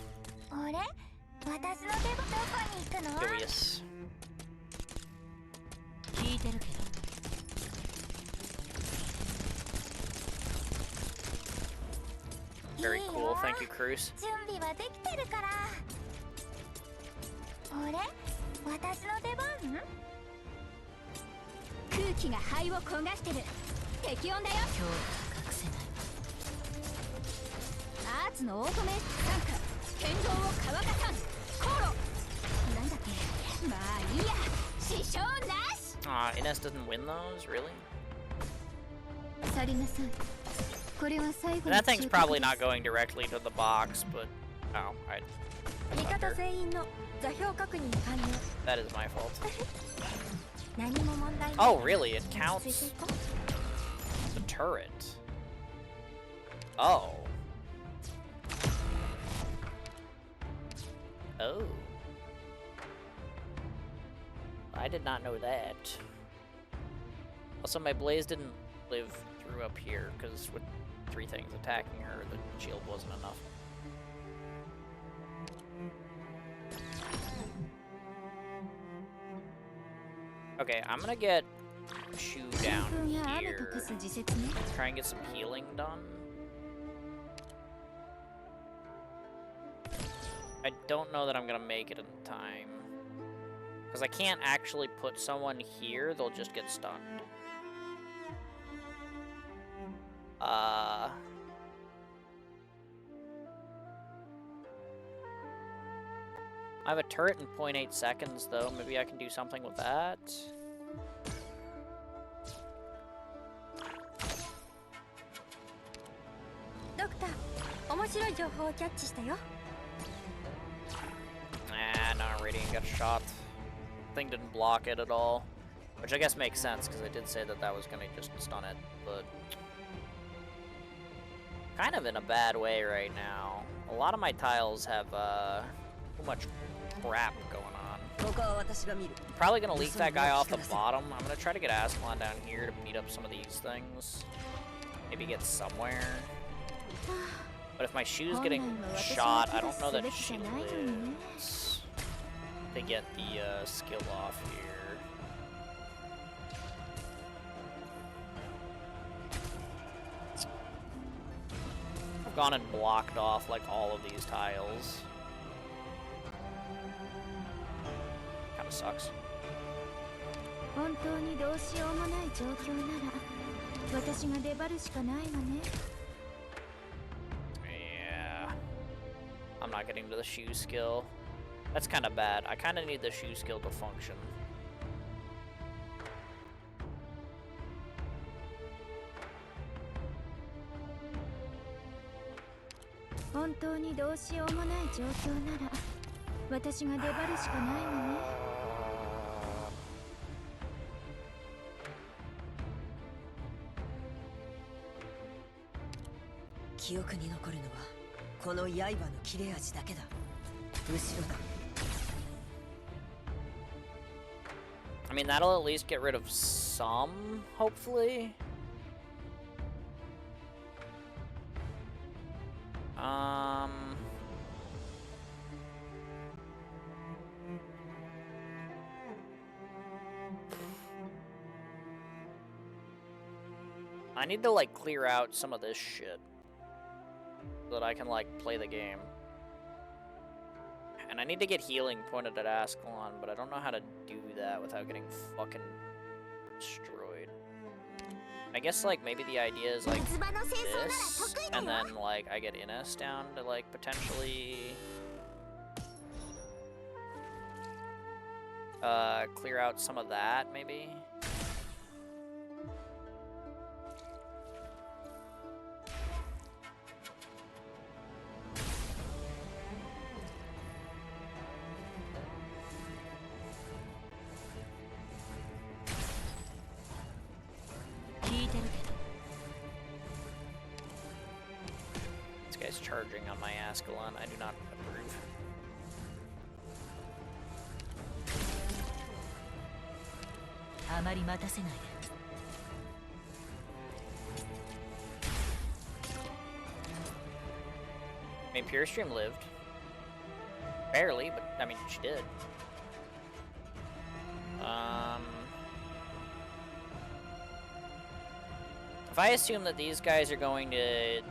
Curious. Very cool, thank you, Cruz. Aw, Ines doesn't win those? Really? And that thing's probably not going directly to the box, but... Oh, that is my fault. Oh, really? It counts the turret. Oh. Oh. I did not know that. Also, my blaze didn't live through up here, because with 3 things attacking her, the shield wasn't enough. Okay, I'm gonna get Shu down here. Try and get some healing done. I don't know that I'm gonna make it in time. Because I can't actually put someone here, they'll just get stunned. I have a turret in 0.8 seconds, though. Maybe I can do something with that. Nah, not Radiant got shot. Thing didn't block it at all. Which I guess makes sense, because I did say that that was going to just stun it, but... kind of in a bad way right now. A lot of my tiles have, too much crap going on. I'm probably gonna leak that guy off the bottom. I'm gonna try to get Ascalon down here to beat up some of these things. Maybe get somewhere. But if my shoe's getting shot, I don't know that she lives to get the skill off here. I've gone and blocked off like all of these tiles. Kinda sucks. Yeah. I'm not getting to the shoe skill. That's kind of bad. I kind of need the shoe skill to function. I mean, that'll at least get rid of some, hopefully. I need to, like, clear out some of this shit so that I can, like, play the game. And And I need to get healing pointed at Ascalon, but I don't know how to do that without getting fucking destroyed. I guess, like, maybe the idea is, like, this, and then, like, I get Ines down to, like, potentially... clear out some of that, maybe? This guy's charging on my Ascalon. I do not approve. I mean, Pure Stream lived. Barely, but, I mean, she did. If I assume that these guys are going to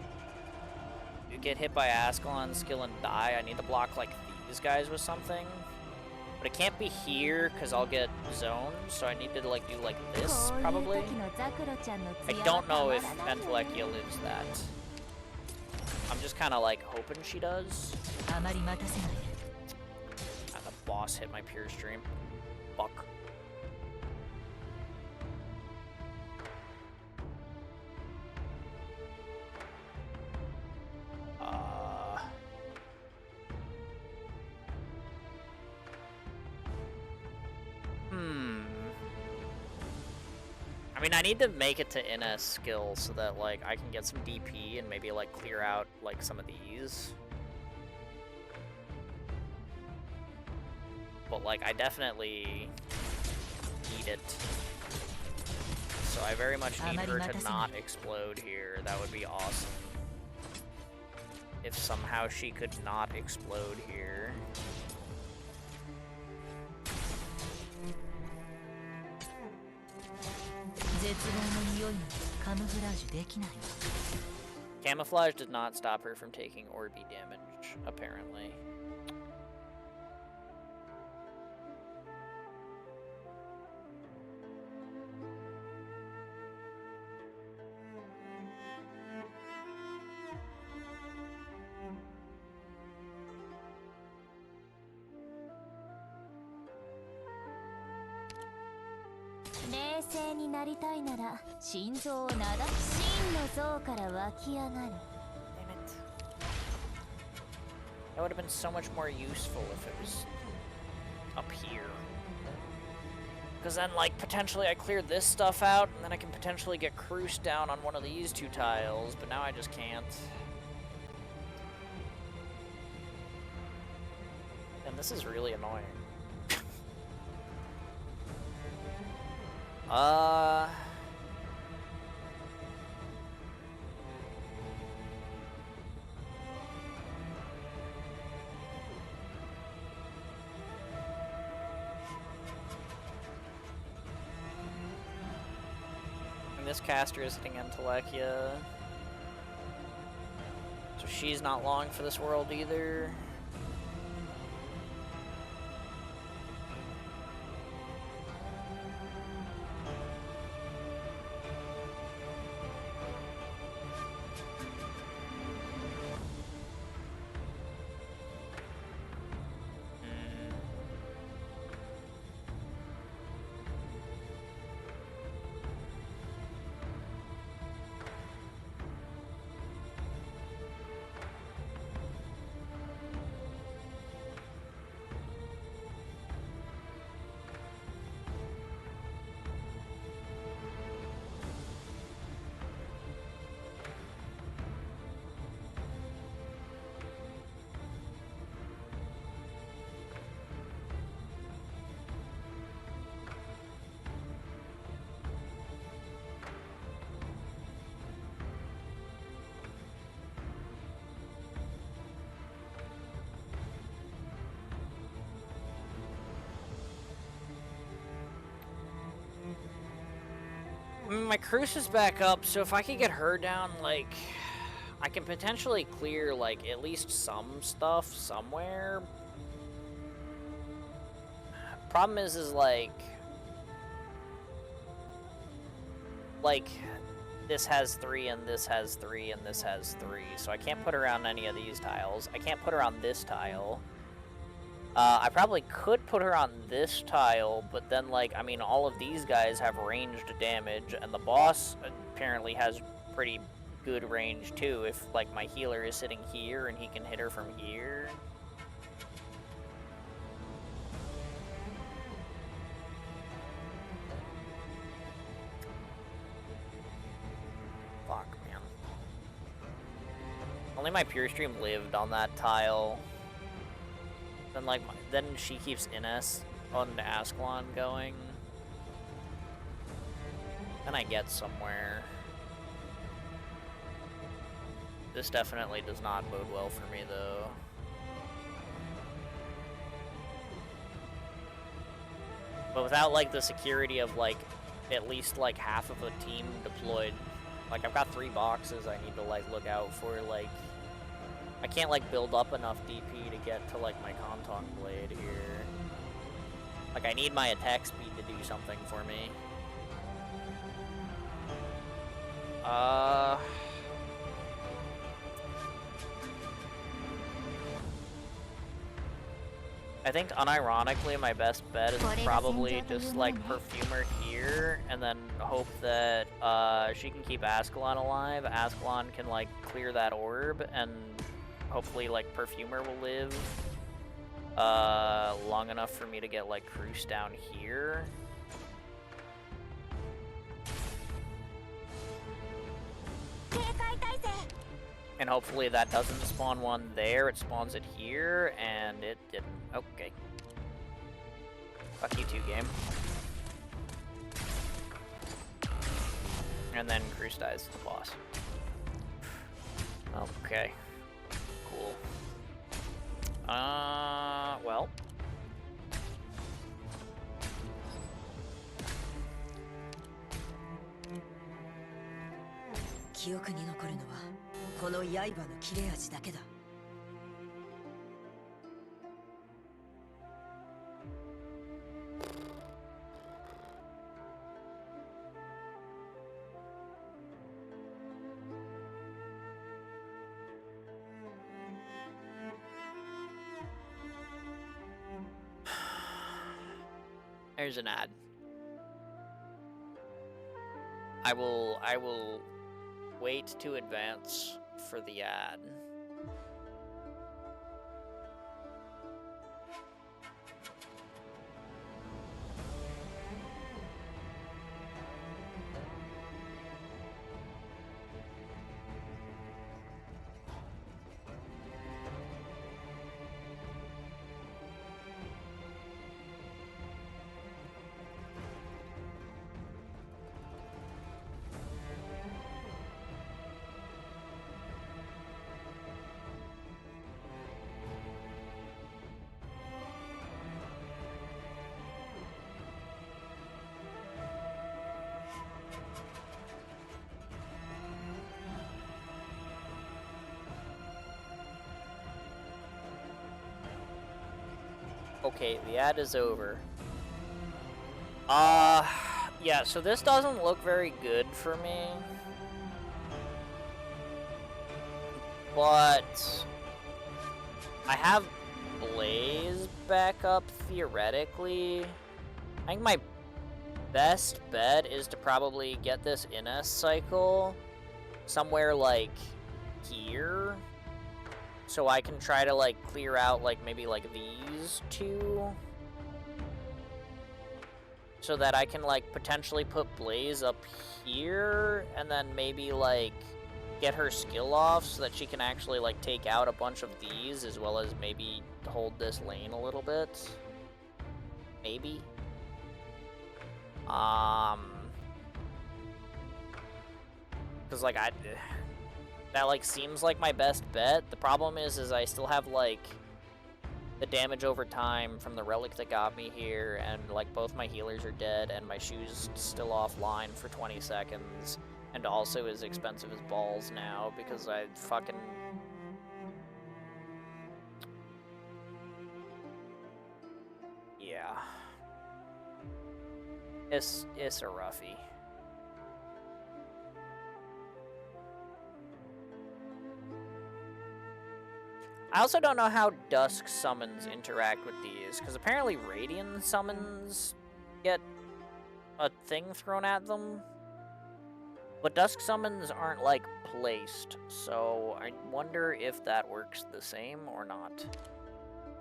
get hit by Ascalon's skill and die, I need to block, like, these guys with something. But it can't be here, because I'll get zoned, so I need to, like, do, like, this, probably. I don't know if Entelekia lives that. I'm just kind of, like, hoping she does. And the boss hit my Pure Stream. Fuck. I mean, I need to make it to Ines skill so that, like, I can get some DP and maybe, like, clear out, like, some of these. But, like, I definitely need it. So I very much need her to not explode here. That would be awesome. If somehow she could not explode here. Camouflage did not stop her from taking Orby damage, apparently. Damn it. That would have been so much more useful if it was up here. Because then, like, potentially I cleared this stuff out, and then I can potentially get Cruce down on one of these two tiles, but now I just can't. And this is really annoying. This caster is hitting Entelekia. So she's not long for this world either. My Cruce is back up, so if I could get her down, like, I can potentially clear, like, at least some stuff somewhere. Problem is like this has 3 and this has 3 and this has 3, so I can't put her on any of these tiles. I can't put her on this tile. I probably could put her on this tile, but then, like, I mean, all of these guys have ranged damage, and the boss apparently has pretty good range, too, if, like, my healer is sitting here and he can hit her from here. Fuck, man. Only my pure stream lived on that tile. Then, like, then she keeps Ines on Ascalon going. Then I get somewhere. This definitely does not bode well for me, though. But without, like, the security of, like, at least, like, half of a team deployed. Like, I've got 3 boxes I need to, like, look out for, like... I can't, like, build up enough DP to get to, like, my Kontong Blade here. Like, I need my attack speed to do something for me. I think, unironically, my best bet is probably just, like, Perfumer here, and then hope that, she can keep Ascalon alive. Ascalon can, like, clear that orb, and hopefully, like, Perfumer will live, long enough for me to get, like, Cruce down here. And hopefully that doesn't spawn one there, it spawns it here, and it didn't. Okay. Fuck you too, game. And then Cruce dies to the boss. Okay. Cool. Well. There's an ad. I will wait to advance for the ad. Okay, the ad is over. Yeah, so this doesn't look very good for me. But I have Blaze back up theoretically. I think my best bet is to probably get this Ines cycle somewhere like here. So I can try to, like, clear out, like, maybe, like, these 2. So that I can, like, potentially put Blaze up here, and then maybe, like, get her skill off so that she can actually, like, take out a bunch of these, as well as maybe hold this lane a little bit. Maybe. Because, like, that, like, seems like my best bet. The problem is I still have, like, the damage over time from the relic that got me here, and, like, both my healers are dead, and my shoe's still offline for 20 seconds, and also as expensive as balls now, because I fucking... Yeah. It's a roughie. I also don't know how Dusk summons interact with these, because apparently Radiant summons get a thing thrown at them, but Dusk summons aren't, like, placed, so I wonder if that works the same or not.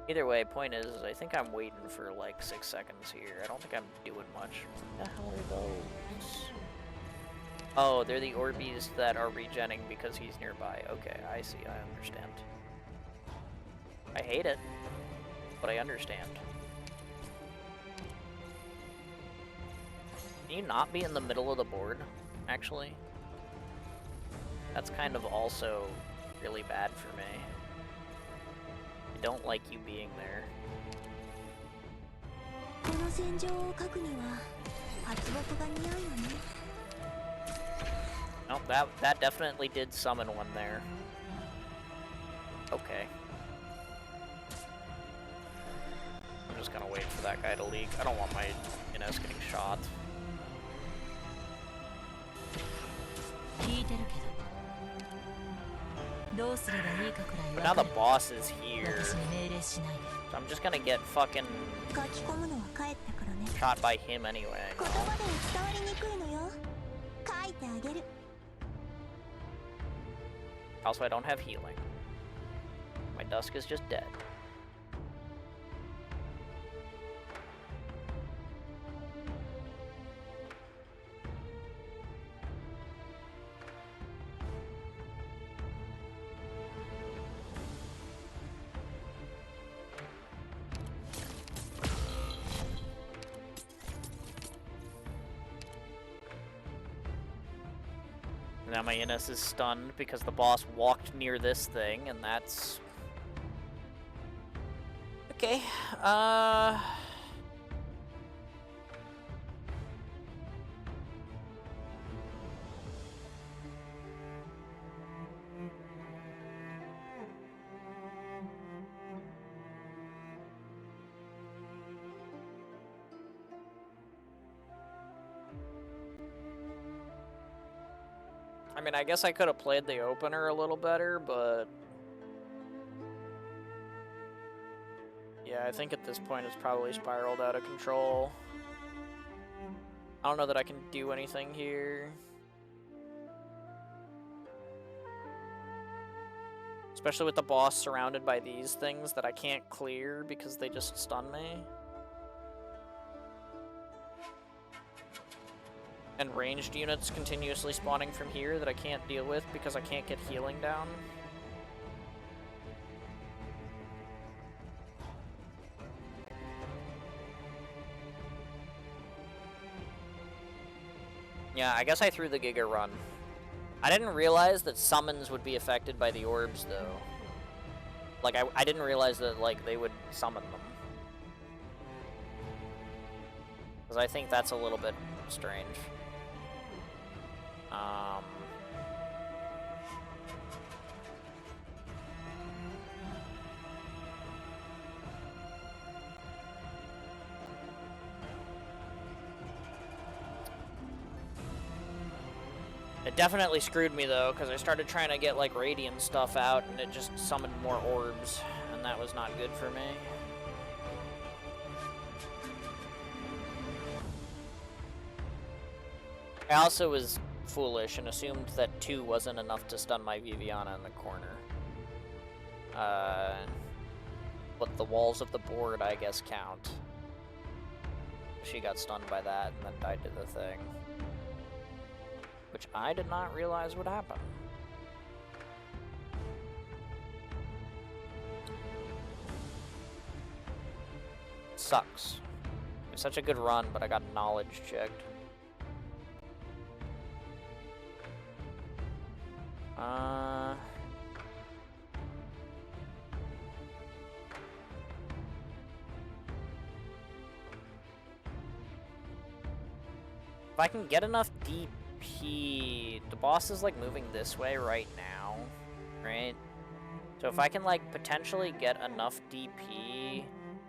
Either way, point is, I think I'm waiting for, like, 6 seconds here. I don't think I'm doing much. What the hell are those? Oh, they're the Orbeez that are regenning because he's nearby. Okay, I see, I understand. I hate it, but I understand. Can you not be in the middle of the board, actually? That's kind of also really bad for me. I don't like you being there. Nope, that definitely did summon one there. Okay. I'm just gonna wait for that guy to leak. I don't want my Ines getting shot. But now the boss is here. So I'm just gonna get fucking shot by him anyway. Also, I don't have healing. My Dusk is just dead. Now my Ines is stunned because the boss walked near this thing, and that's... Okay, I mean, I guess I could have played the opener a little better, but... Yeah, I think at this point it's probably spiraled out of control. I don't know that I can do anything here. Especially with the boss surrounded by these things that I can't clear because they just stun me. And ranged units continuously spawning from here that I can't deal with because I can't get healing down. Yeah, I guess I threw the Giga run. I didn't realize that summons would be affected by the orbs, though. Like, I didn't realize that, like, they would summon them. Because I think that's a little bit strange. It definitely screwed me, though, because I started trying to get, like, Radiant stuff out, and it just summoned more orbs, and that was not good for me. I also was foolish and assumed that 2 wasn't enough to stun my Viviana in the corner. But the walls of the board, I guess, count. She got stunned by that and then died to the thing. Which I did not realize would happen. Sucks. It's such a good run, but I got knowledge checked. If I can get enough DP, the boss is like moving this way right now, right? So if I can like potentially get enough DP,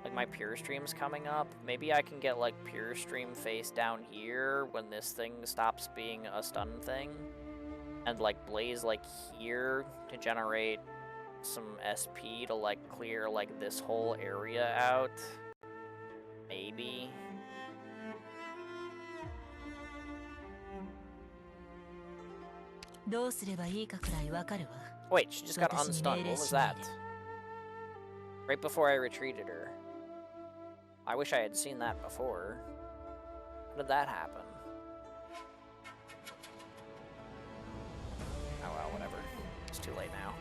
like my Pure Stream's coming up. Maybe I can get, like, Pure Stream face down here when this thing stops being a stun thing. And, like, Blaze, like, here to generate some SP to, like, clear, like, this whole area out. Maybe. Wait, she just got unstunned. What was that? Right before I retreated her. I wish I had seen that before. How did that happen? Oh well, whatever. It's too late now.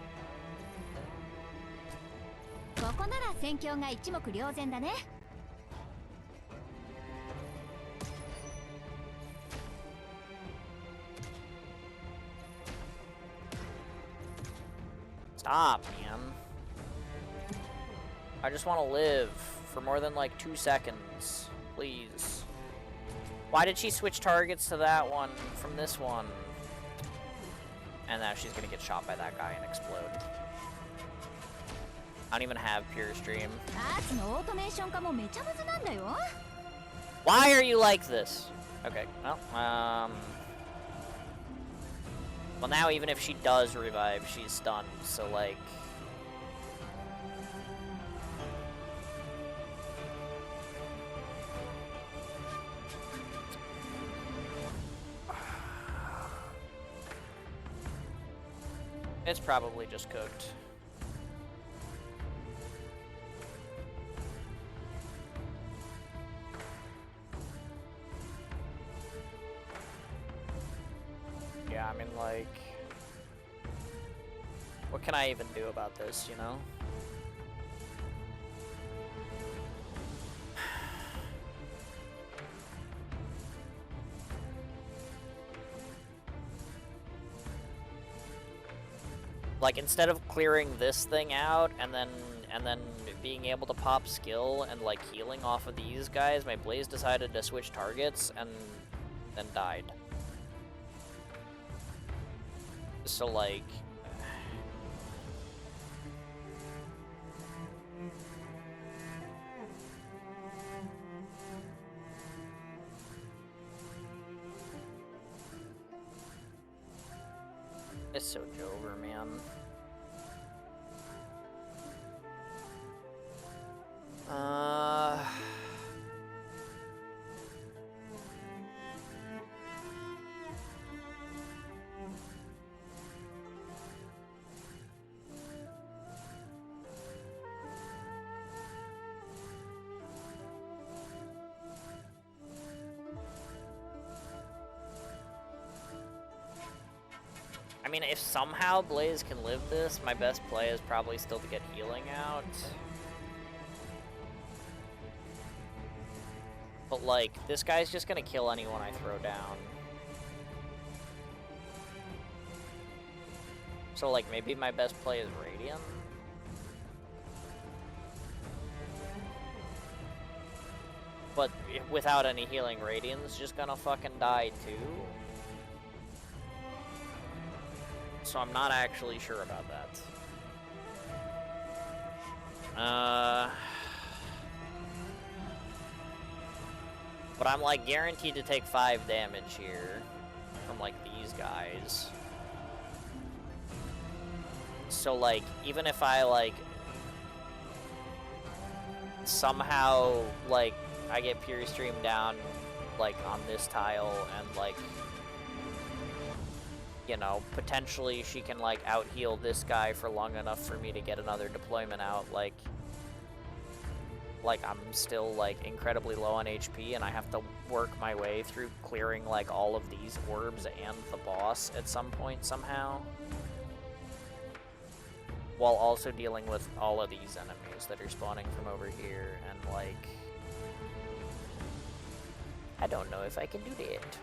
Stop, man. I just want to live for more than like 2 seconds, please. Why did she switch targets to that one from this one? And now she's gonna get shot by that guy and explode. I don't even have Pure Stream. Why are you like this? Okay, well, well, now even if she does revive, she's stunned, so, like... It's probably just cooked. Yeah, I mean, like... What can I even do about this, you know? Like, instead of clearing this thing out and then being able to pop skill and like healing off of these guys, my Blaze decided to switch targets and then died. So like it's so over, man. I mean, if somehow Blaze can live this, my best play is probably still to get healing out. But, like, this guy's just gonna kill anyone I throw down. So, like, maybe my best play is Radiant? But without any healing, Radiant's just gonna fucking die, too? So I'm not actually sure about that. But I'm like guaranteed to take 5 damage here from like these guys. So like even if I like somehow like I get Pure Stream down like on this tile and like, you know, potentially she can, like, out-heal this guy for long enough for me to get another deployment out, like, I'm still, like, incredibly low on HP, and I have to work my way through clearing, like, all of these orbs and the boss at some point somehow. While also dealing with all of these enemies that are spawning from over here, and, like... I don't know if I can do that.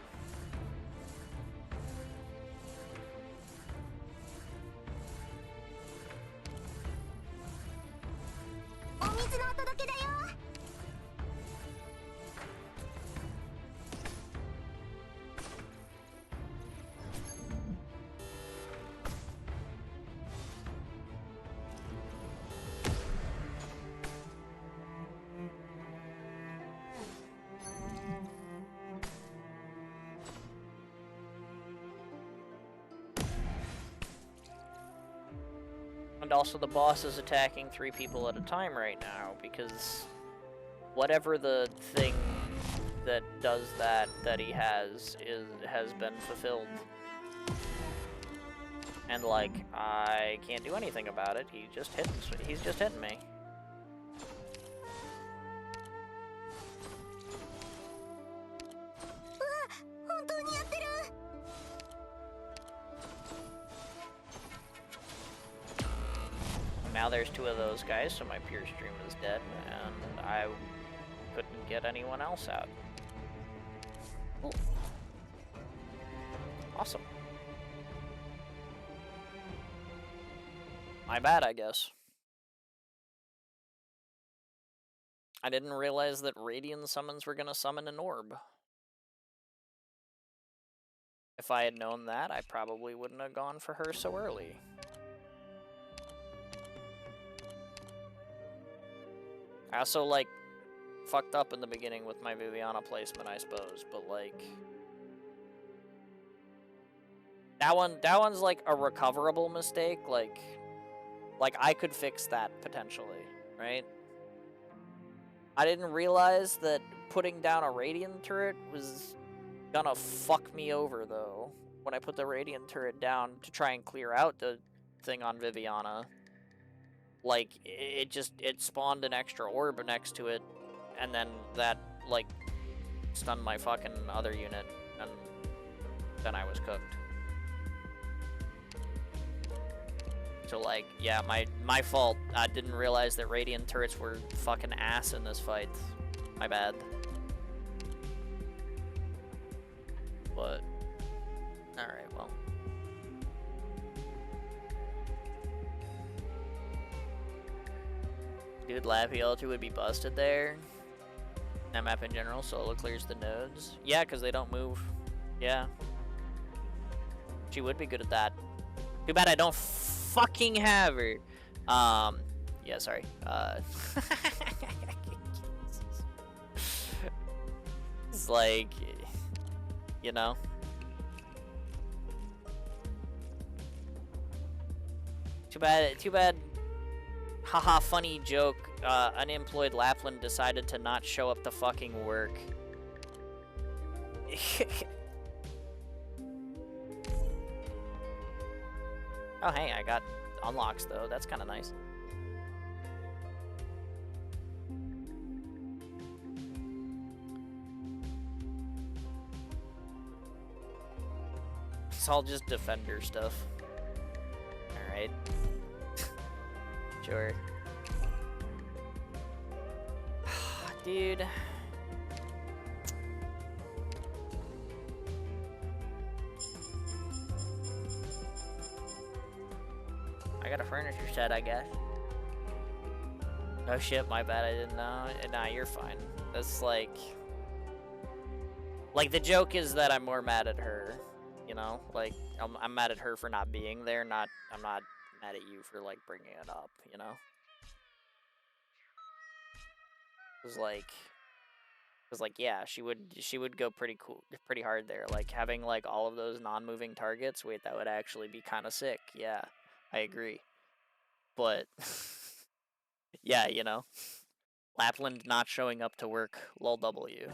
And also the boss is attacking 3 people at a time right now, because whatever the thing that does that he has been fulfilled. And like, I can't do anything about it. He's just hitting me. Now there's 2 of those guys, so my pure stream is dead, and I couldn't get anyone else out. Cool. Awesome. My bad, I guess. I didn't realize that Radiant summons were gonna summon an orb. If I had known that, I probably wouldn't have gone for her so early. I also, like, fucked up in the beginning with my Viviana placement, I suppose, but, like... That one's, like, a recoverable mistake, like, I could fix that, potentially, right? I didn't realize that putting down a Radiant turret was gonna fuck me over, though, when I put the Radiant turret down to try and clear out the thing on Viviana. Like, it spawned an extra orb next to it, and then that, like, stunned my fucking other unit, and then I was cooked. So, like, yeah, my fault. I didn't realize that Radiant turrets were fucking ass in this fight. My bad. But, alright, well. Dude, Lappy Ultra would be busted there. That map in general, Solo clears the nodes. Yeah, because they don't move. Yeah. She would be good at that. Too bad I don't fucking have her. Yeah, sorry. It's like, you know. Too bad. Haha, funny joke. Unemployed Lapland decided to not show up to fucking work. Oh, hey, I got unlocks, though. That's kind of nice. It's all just defender stuff. Alright. Sure. Dude. I got a furniture set, I guess. Oh shit, my bad, I didn't know. Nah, you're fine. That's like... Like, the joke is that I'm more mad at her, you know? Like, I'm mad at her for not being there, I'm not mad at you for, like, bringing it up, you know? Cause like, yeah, she would go pretty hard there. Like, having, like, all of those non-moving targets, wait, that would actually be kind of sick. Yeah, I agree. But, yeah, you know, Lapland not showing up to work, lol W.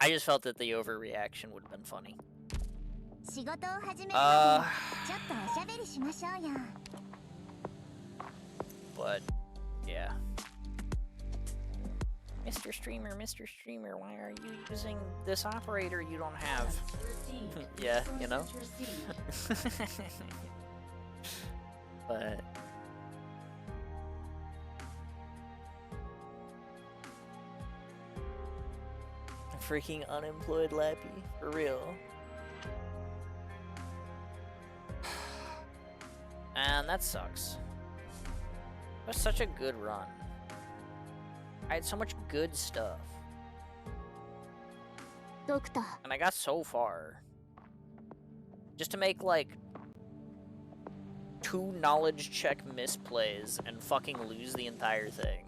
I just felt that the overreaction would have been funny. But, yeah. Mr. Streamer, why are you using this operator you don't have? Yeah, you know? But... Freaking unemployed Lappy, for real. And that sucks. It was such a good run. I had so much good stuff. Doctor. And I got so far. Just to make, like, 2 knowledge check misplays and fucking lose the entire thing.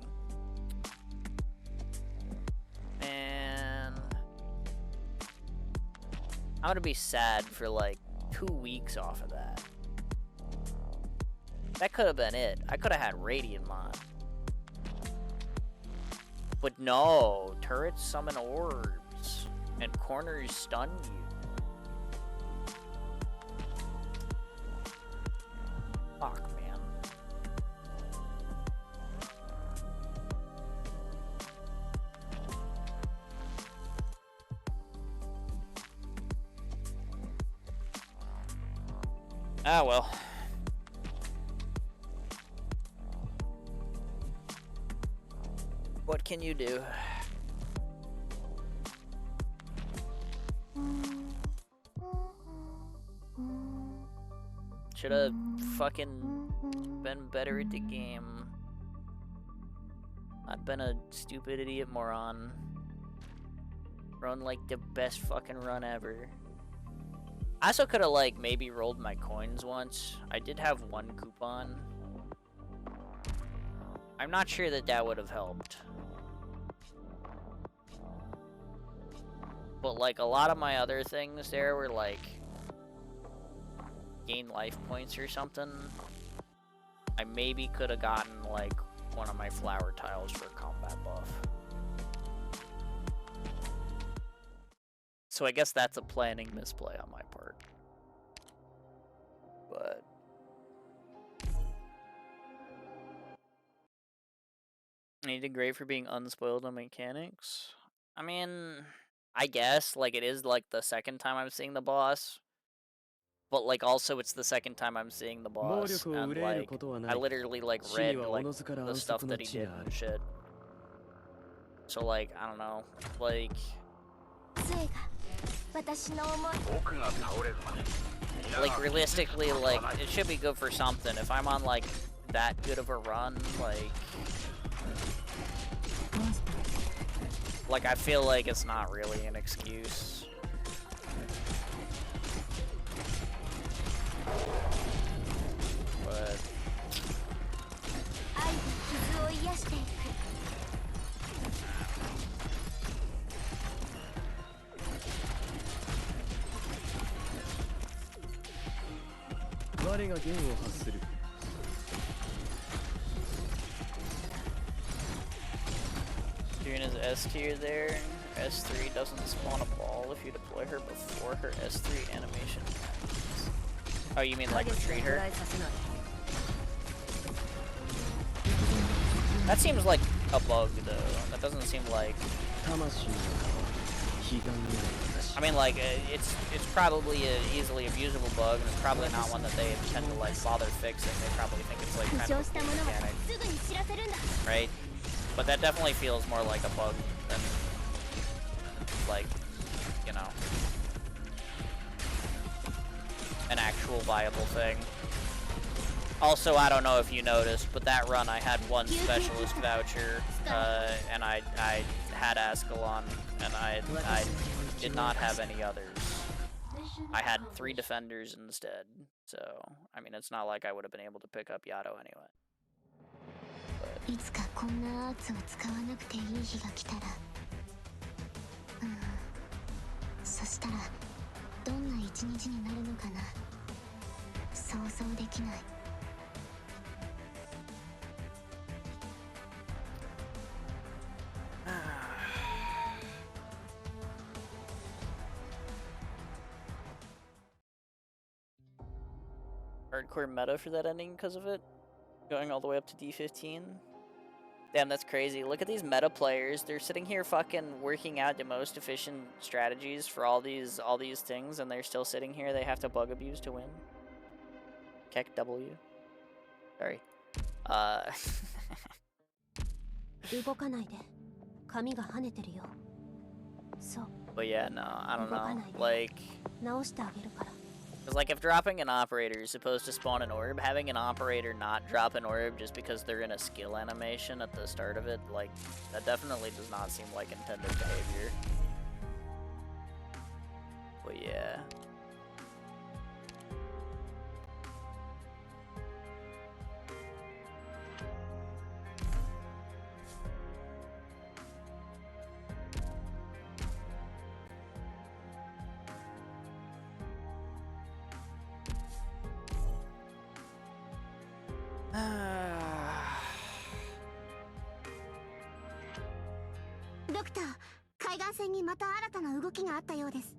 Man. I'm gonna be sad for, like, 2 weeks off of that. That could have been it. I could have had Radiant Mod. But no, turrets summon orbs, and corners stun you. Fuck, man. Ah, well. What can you do? Should have fucking been better at the game. I've been a stupid idiot moron. Run like the best fucking run ever. I also could have like maybe rolled my coins once. I did have one coupon. I'm not sure that that would have helped. But like a lot of my other things there were like gain life points or something. I maybe could have gotten like one of my flower tiles for a combat buff. So I guess that's a planning misplay on my part. But you did great for being unspoiled on mechanics. I mean, I guess like it is like the second time I'm seeing the boss. But like also it's the second time I'm seeing the boss, and like I literally like read like the stuff that he did and shit. So like I don't know, like realistically, like it should be good for something. If I'm on like that good of a run, like I feel like it's not really an excuse. But doing his S tier there. S3 doesn't spawn a ball if you deploy her before her S3 animation ends. Oh, you mean like retreat her? That seems like a bug though. That doesn't seem like... I mean like, it's probably an easily abusable bug, and it's probably not one that they intend to like bother fixing. They probably think it's like kind of a mechanic. Right? But that definitely feels more like a bug than like, you know, an actual viable thing. Also, I don't know if you noticed, but that run I had one specialist voucher, and I had Ascalon, and I did not have any others. I had 3 defenders instead, so, I mean, it's not like I would have been able to pick up Yato anyway. Hardcore meta for that ending because of it, going all the way up to D15. Damn, that's crazy. Look at these meta players. They're sitting here fucking working out the most efficient strategies for all these things, and they're still sitting here. They have to bug abuse to win. Keck W. Sorry. But yeah, no, I don't know. Like, because like if dropping an operator is supposed to spawn an orb, having an operator not drop an orb just because they're in a skill animation at the start of it, like, that definitely does not seem like intended behavior. But yeah. ドクター、海岸線にまた新たな動きがあったようです。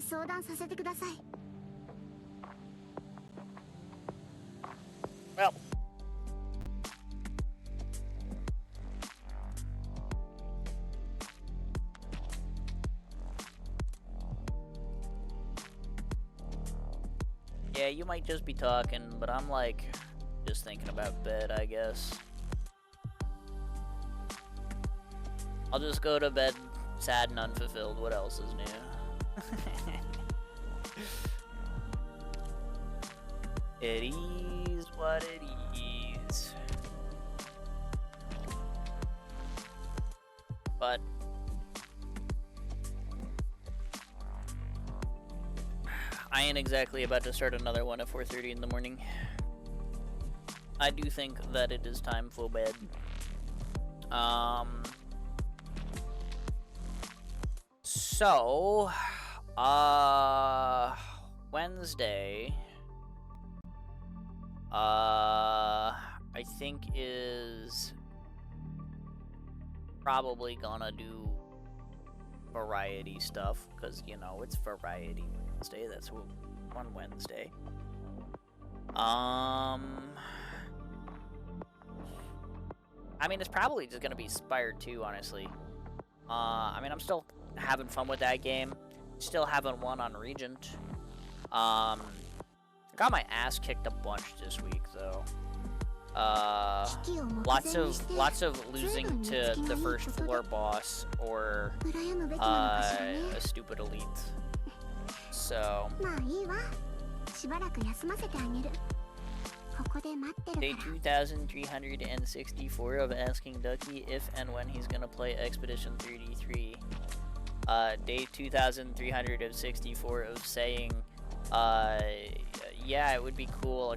相談させてください。Well, yeah, you might just be talking, but I'm like just thinking about bed, I guess. I'll just go to bed sad and unfulfilled. What else is new? It is what it is. But I ain't exactly about to start another one at 4:30 in the morning. I do think that it is time for bed. So, Wednesday, I think is probably gonna do variety stuff, because, you know, it's Variety Wednesday. That's one Wednesday. I mean, it's probably just gonna be Spire 2, honestly. I mean, I'm still having fun with that game. Still haven't won on Regent. Got my ass kicked a bunch this week, though. Lots of losing to the first floor boss or a stupid elite. So day 2364 of asking Ducky if and when he's gonna play Expedition 33. Day 2364 of saying, yeah, it would be cool. I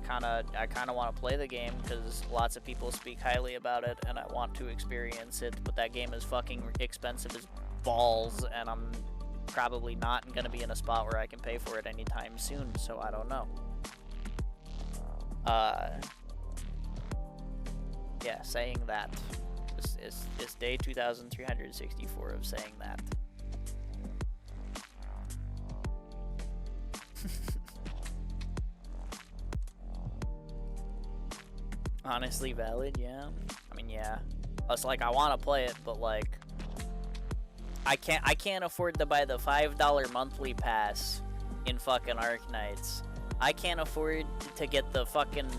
kinda want to play the game because lots of people speak highly about it, and I want to experience it. But that game is fucking expensive as balls, and I'm probably not gonna be in a spot where I can pay for it anytime soon. So I don't know. Yeah, saying that is day 2364 of saying that. Honestly valid, yeah. I mean, yeah. It's like I want to play it, but like I can't afford to buy the $5 monthly pass in fucking Arknights. I can't afford to get the fucking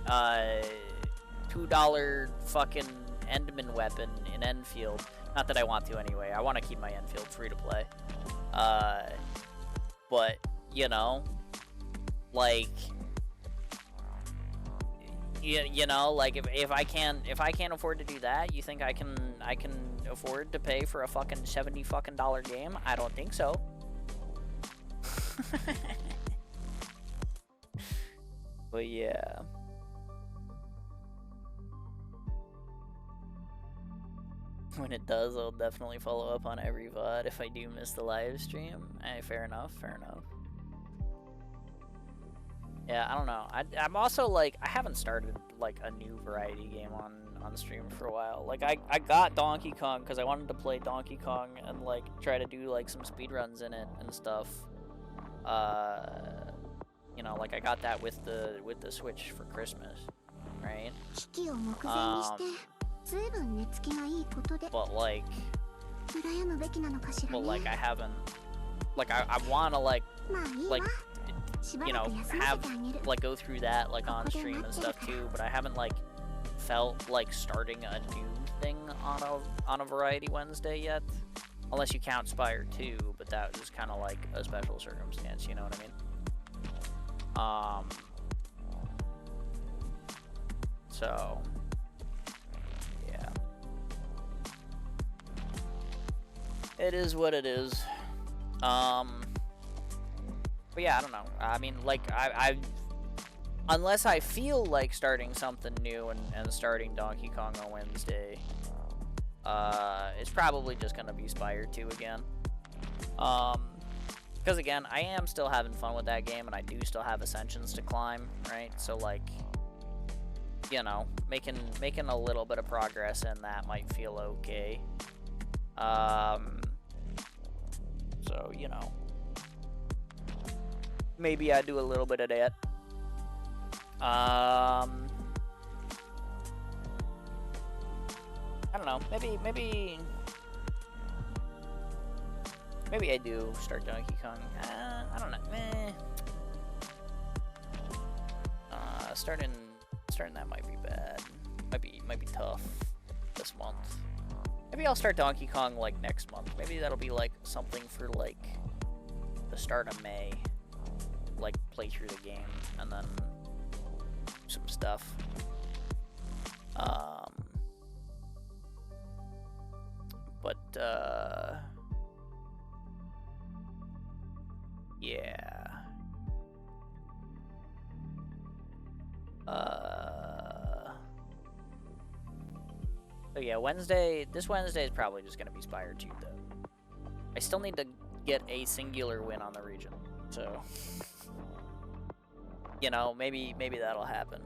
$2 fucking Endman weapon in Enfield. Not that I want to anyway. I want to keep my Enfield free to play. But you know, like, you know, like if I can't afford to do that, you think I can afford to pay for a fucking $70 fucking game? I don't think so. But yeah. When it does, I'll definitely follow up on every VOD if I do miss the live stream. Fair enough, fair enough. Yeah, I don't know. I'm also like, I haven't started like a new variety game on stream for a while. Like I got Donkey Kong because I wanted to play Donkey Kong and like try to do like some speedruns in it and stuff. You know, like I got that with the Switch for Christmas, right? But like I haven't, like I want to like you know, have like go through that like on stream and stuff too, but I haven't like felt like starting a new thing on a Variety Wednesday yet, unless you count Spire 2, but that was kind of like a special circumstance, you know what I mean? So yeah, it is what it is. But yeah, I don't know. I mean, like, I unless I feel like starting something new and starting Donkey Kong on Wednesday, it's probably just gonna be Spire 2 again. Because again, I am still having fun with that game, and I do still have Ascensions to climb, right? So like, you know, making a little bit of progress in that might feel okay. So, you know, maybe I do a little bit of that. I don't know. Maybe I do start Donkey Kong. I don't know. Starting that might be bad. Might be tough this month. Maybe I'll start Donkey Kong like next month. Maybe that'll be like something for like the start of May. Like play through the game and then some stuff. Yeah. So yeah, this Wednesday is probably just gonna be Spire 2 though. I still need to get a singular win on the region, so you know, maybe that'll happen.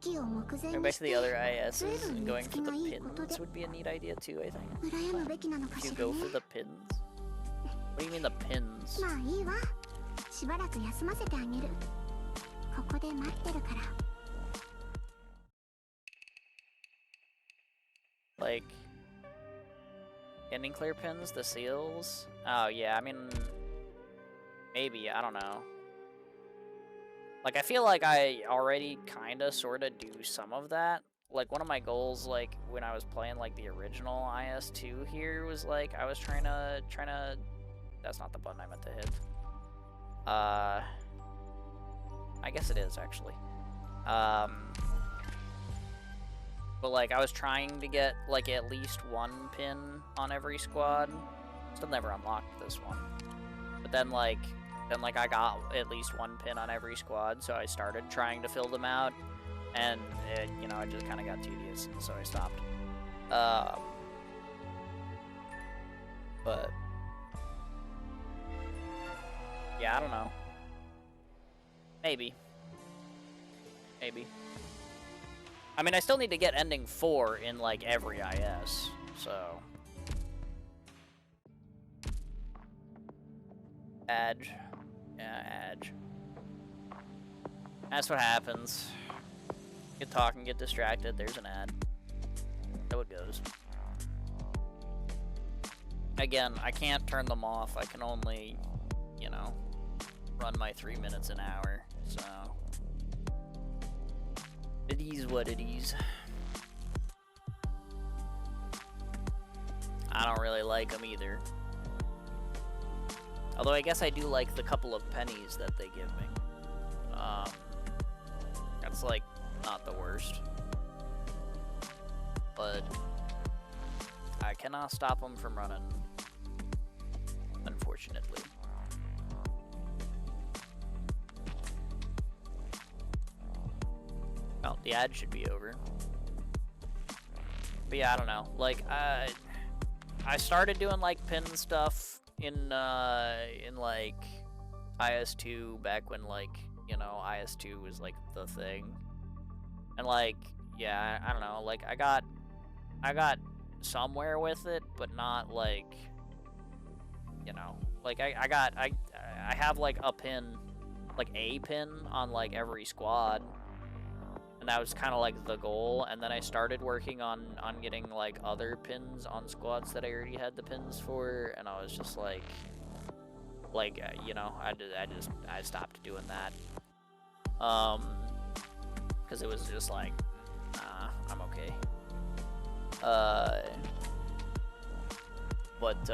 Going back to the other ISs and going for the pins would be a neat idea too, I think. If you go for the pins? What do you mean the pins? Like, ending clear pins, the seals? Oh yeah, I mean, maybe, I don't know. Like, I feel like I already kinda sorta do some of that. Like, one of my goals, like, when I was playing, like, the original IS2 here was, like, I was trying to... That's not the button I meant to hit. I guess it is, actually. But, like, I was trying to get, like, at least one pin on every squad. Still never unlocked this one. But then, like, I got at least one pin on every squad, so I started trying to fill them out. And, you know, it just kind of got tedious, so I stopped. But... yeah, I don't know. Maybe. I mean, I still need to get ending 4 in, like, every IS, so... Adge. Yeah, Adge. That's what happens. Get talking, get distracted, there's an ad. So it goes. Again, I can't turn them off. I can only, you know, run my 3 minutes an hour, so... it is what it is. I don't really like them either. Although I guess I do like the couple of pennies that they give me. That's like not the worst. But I cannot stop them from running, unfortunately. Well, the ad should be over. But yeah, I don't know. Like, I started doing like pin stuff in like IS2 back when, like, you know, IS2 was like the thing. And like, yeah, I don't know, like I got somewhere with it, but not like, you know, like I have like a pin on like every squad. And that was kind of like the goal, and then I started working on getting like other pins on squads that I already had the pins for, and I was just like you know, I stopped doing that, because it was just like, nah, I'm okay. But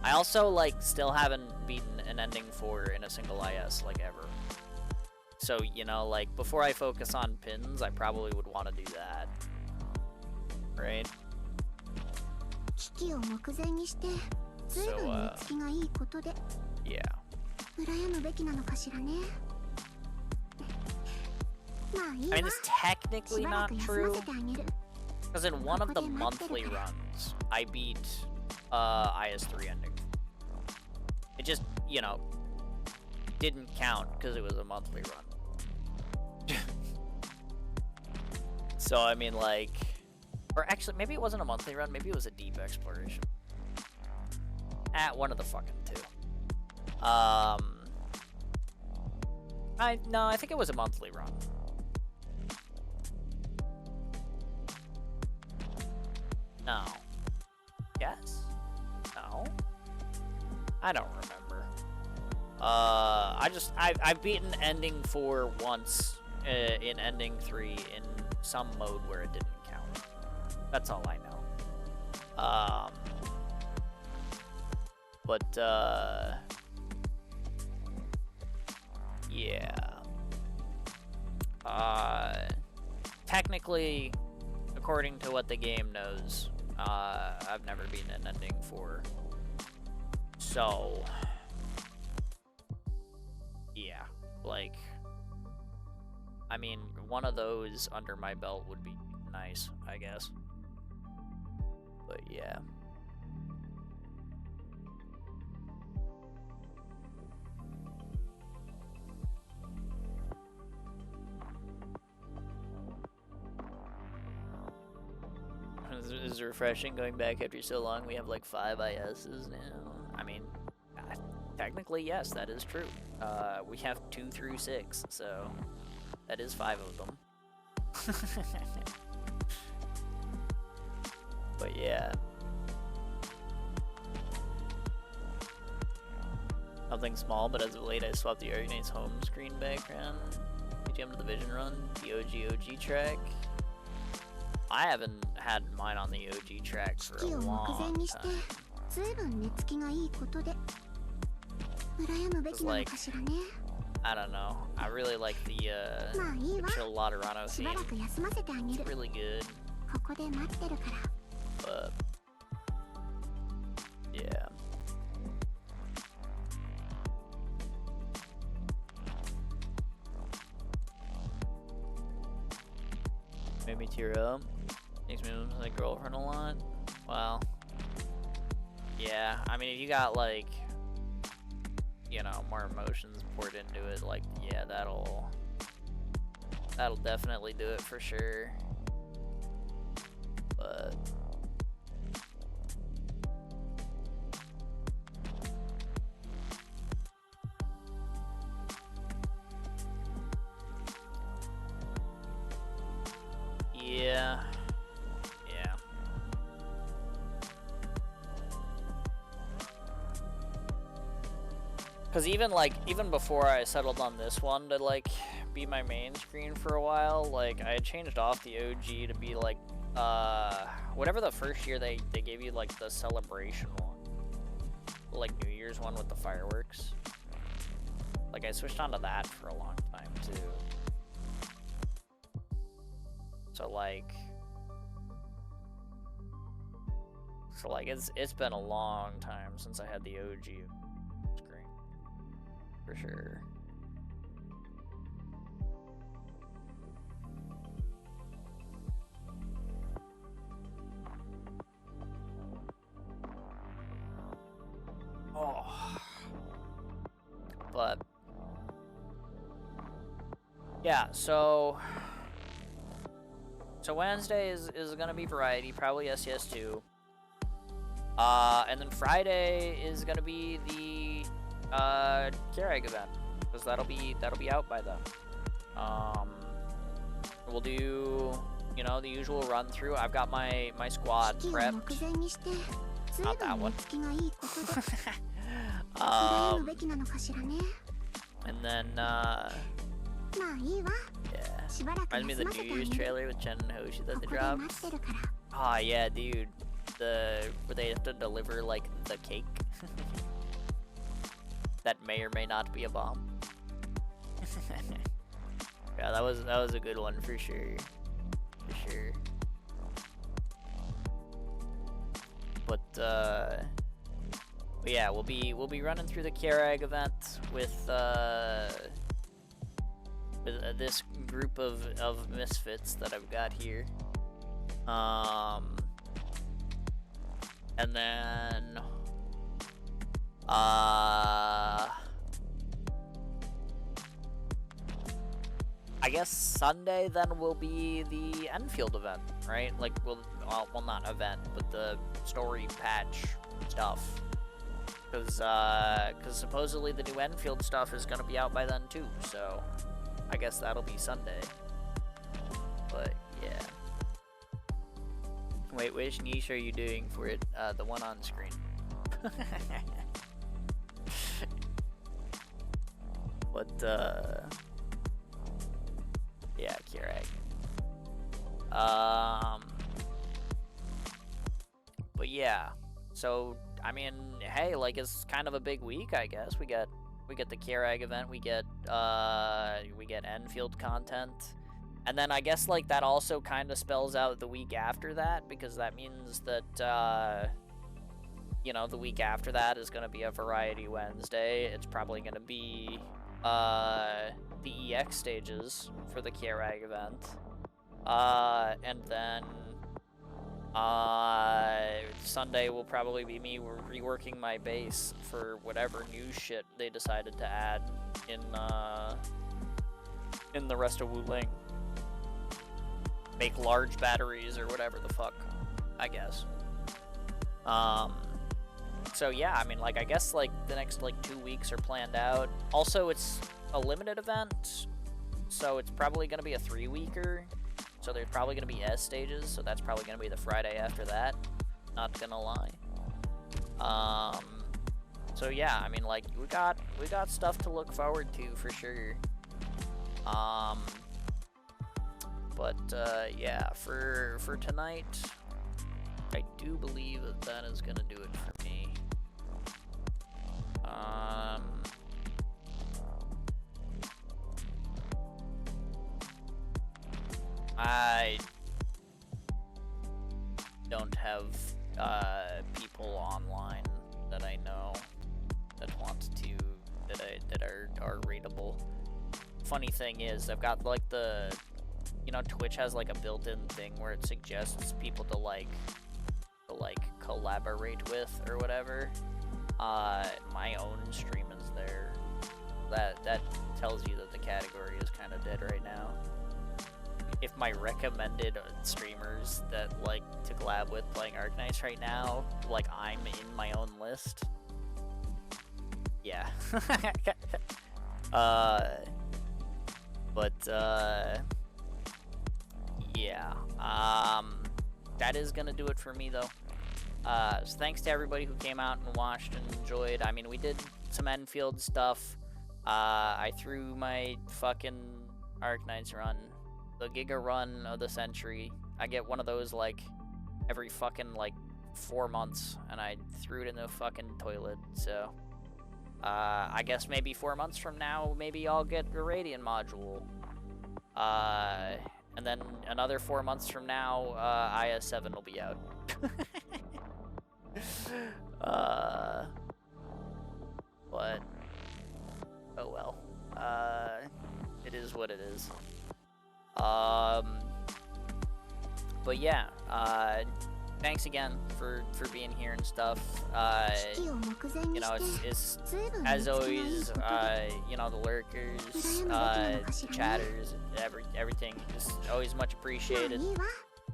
I also like still haven't beaten an ending 4 in a single IS like ever. So, you know, like, before I focus on pins, I probably would want to do that. Right? So, yeah. I mean, it's technically not true, because in one of the monthly runs, I beat IS3 ending. It just, you know, didn't count because it was a monthly run. So I mean, like, Or actually, maybe it wasn't a monthly run. Maybe it was a deep exploration. One of the fucking two. No, I think it was a monthly run. No. Yes? No? I don't remember. I've beaten ending 4 once in ending 3 in some mode where it didn't count. That's all I know. Yeah. Technically, according to what the game knows, I've never beaten an ending 4. So, yeah, like, I mean, one of those under my belt would be nice, I guess. But yeah. It's refreshing going back after so long. We have like 5 ISs now. I mean, technically, yes, that is true. We have 2 through 6, so that is 5 of them. But yeah. Nothing small, but as of late I swapped the Argonaut's home screen background. BGM to the Vision Run, the OG track. I haven't had mine on the OG track for a long time. It's like, I don't know. I really like the Chill Laterano theme. It's really good. But yeah. Made me tear up. Makes me miss my girlfriend a lot. Well, yeah. I mean, if you got like, you know, more emotions poured into it, like, yeah, that'll definitely do it for sure. But yeah. Yeah. Cause even before I settled on this one to like be my main screen for a while, like I had changed off the OG to be like whatever the first year they gave you like the celebration one. Like New Year's one with the fireworks. Like I switched onto that for a long time too. So like it's been a long time since I had the OG screen. For sure. Oh. But yeah, so Wednesday is gonna be variety, probably SES2. And then Friday is gonna be the Keurig event, because that'll be out by then. We'll do, you know, the usual run through. I've got my squad prepped. Not that one. And then yeah. Reminds me of the New Year's trailer with Chen and Hoshi that they dropped. Ah, yeah, dude. Where they have to deliver like the cake that may or may not be a bomb. Yeah, that was a good one for sure. For sure. But yeah, we'll be running through the Keurig event with this group of misfits that I've got here. And then I guess Sunday then will be the Enfield event, right? Like, well, not event, but the story patch stuff. Because supposedly the new Endfield stuff is going to be out by then too, so I guess that'll be Sunday. But, yeah. Wait, which niche are you doing for it? The one on screen. But, yeah, Keurig. But yeah, so, I mean, hey, like, it's kind of a big week, I guess. We get the Keurig event, we get Enfield content. And then I guess, like, that also kind of spells out the week after that, because that means that, you know, the week after that is going to be a Variety Wednesday. It's probably going to be, the EX stages for the Keurig event. And then, Sunday will probably be me reworking my base for whatever new shit they decided to add in the rest of Wu Ling. Make large batteries or whatever the fuck, I guess. So yeah, I mean, like, I guess, like, the next, like, 2 weeks are planned out. Also, it's a limited event, so it's probably gonna be a 3-weeker. So there's probably gonna be S stages, so that's probably gonna be the Friday after that. Not gonna lie. So yeah, I mean, like, we got stuff to look forward to for sure. But yeah, for tonight, I do believe that is gonna do it for me. I don't have people online that I know that want to that are rateable. Funny thing is, I've got, like, the, you know, Twitch has, like, a built-in thing where it suggests people to collaborate with or whatever. My own stream is there. That tells you that the category is kind of dead right now. If my recommended streamers that like to collab with playing Arknights right now, like, I'm in my own list. Yeah. Yeah. That is gonna do it for me, though. So thanks to everybody who came out and watched and enjoyed. I mean, we did some Enfield stuff. I threw my fucking Arknights run, the Giga run of the century. I get one of those, like, every fucking, like, 4 months, and I threw it in the fucking toilet, so... I guess maybe 4 months from now, maybe I'll get a Radiant module. And then another 4 months from now, IS-7 will be out. But, oh well. It is what it is. But yeah, thanks again for being here and stuff. You know, it's as always, you know, the lurkers, the chatters, everything, just always much appreciated.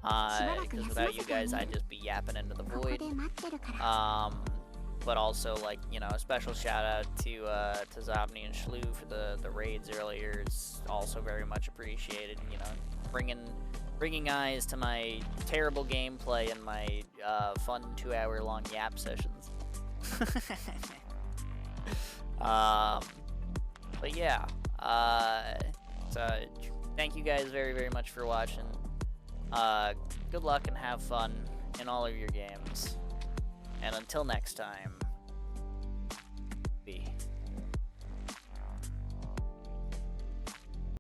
Because without you guys, I'd just be yapping into the void. But also, like, you know, a special shout out to Zobni and Shlu for the raids earlier. It's also very much appreciated. You know, bringing eyes to my terrible gameplay and my fun 2-hour-long yap sessions. But yeah, so thank you guys very, very much for watching. Good luck and have fun in all of your games. And until next time.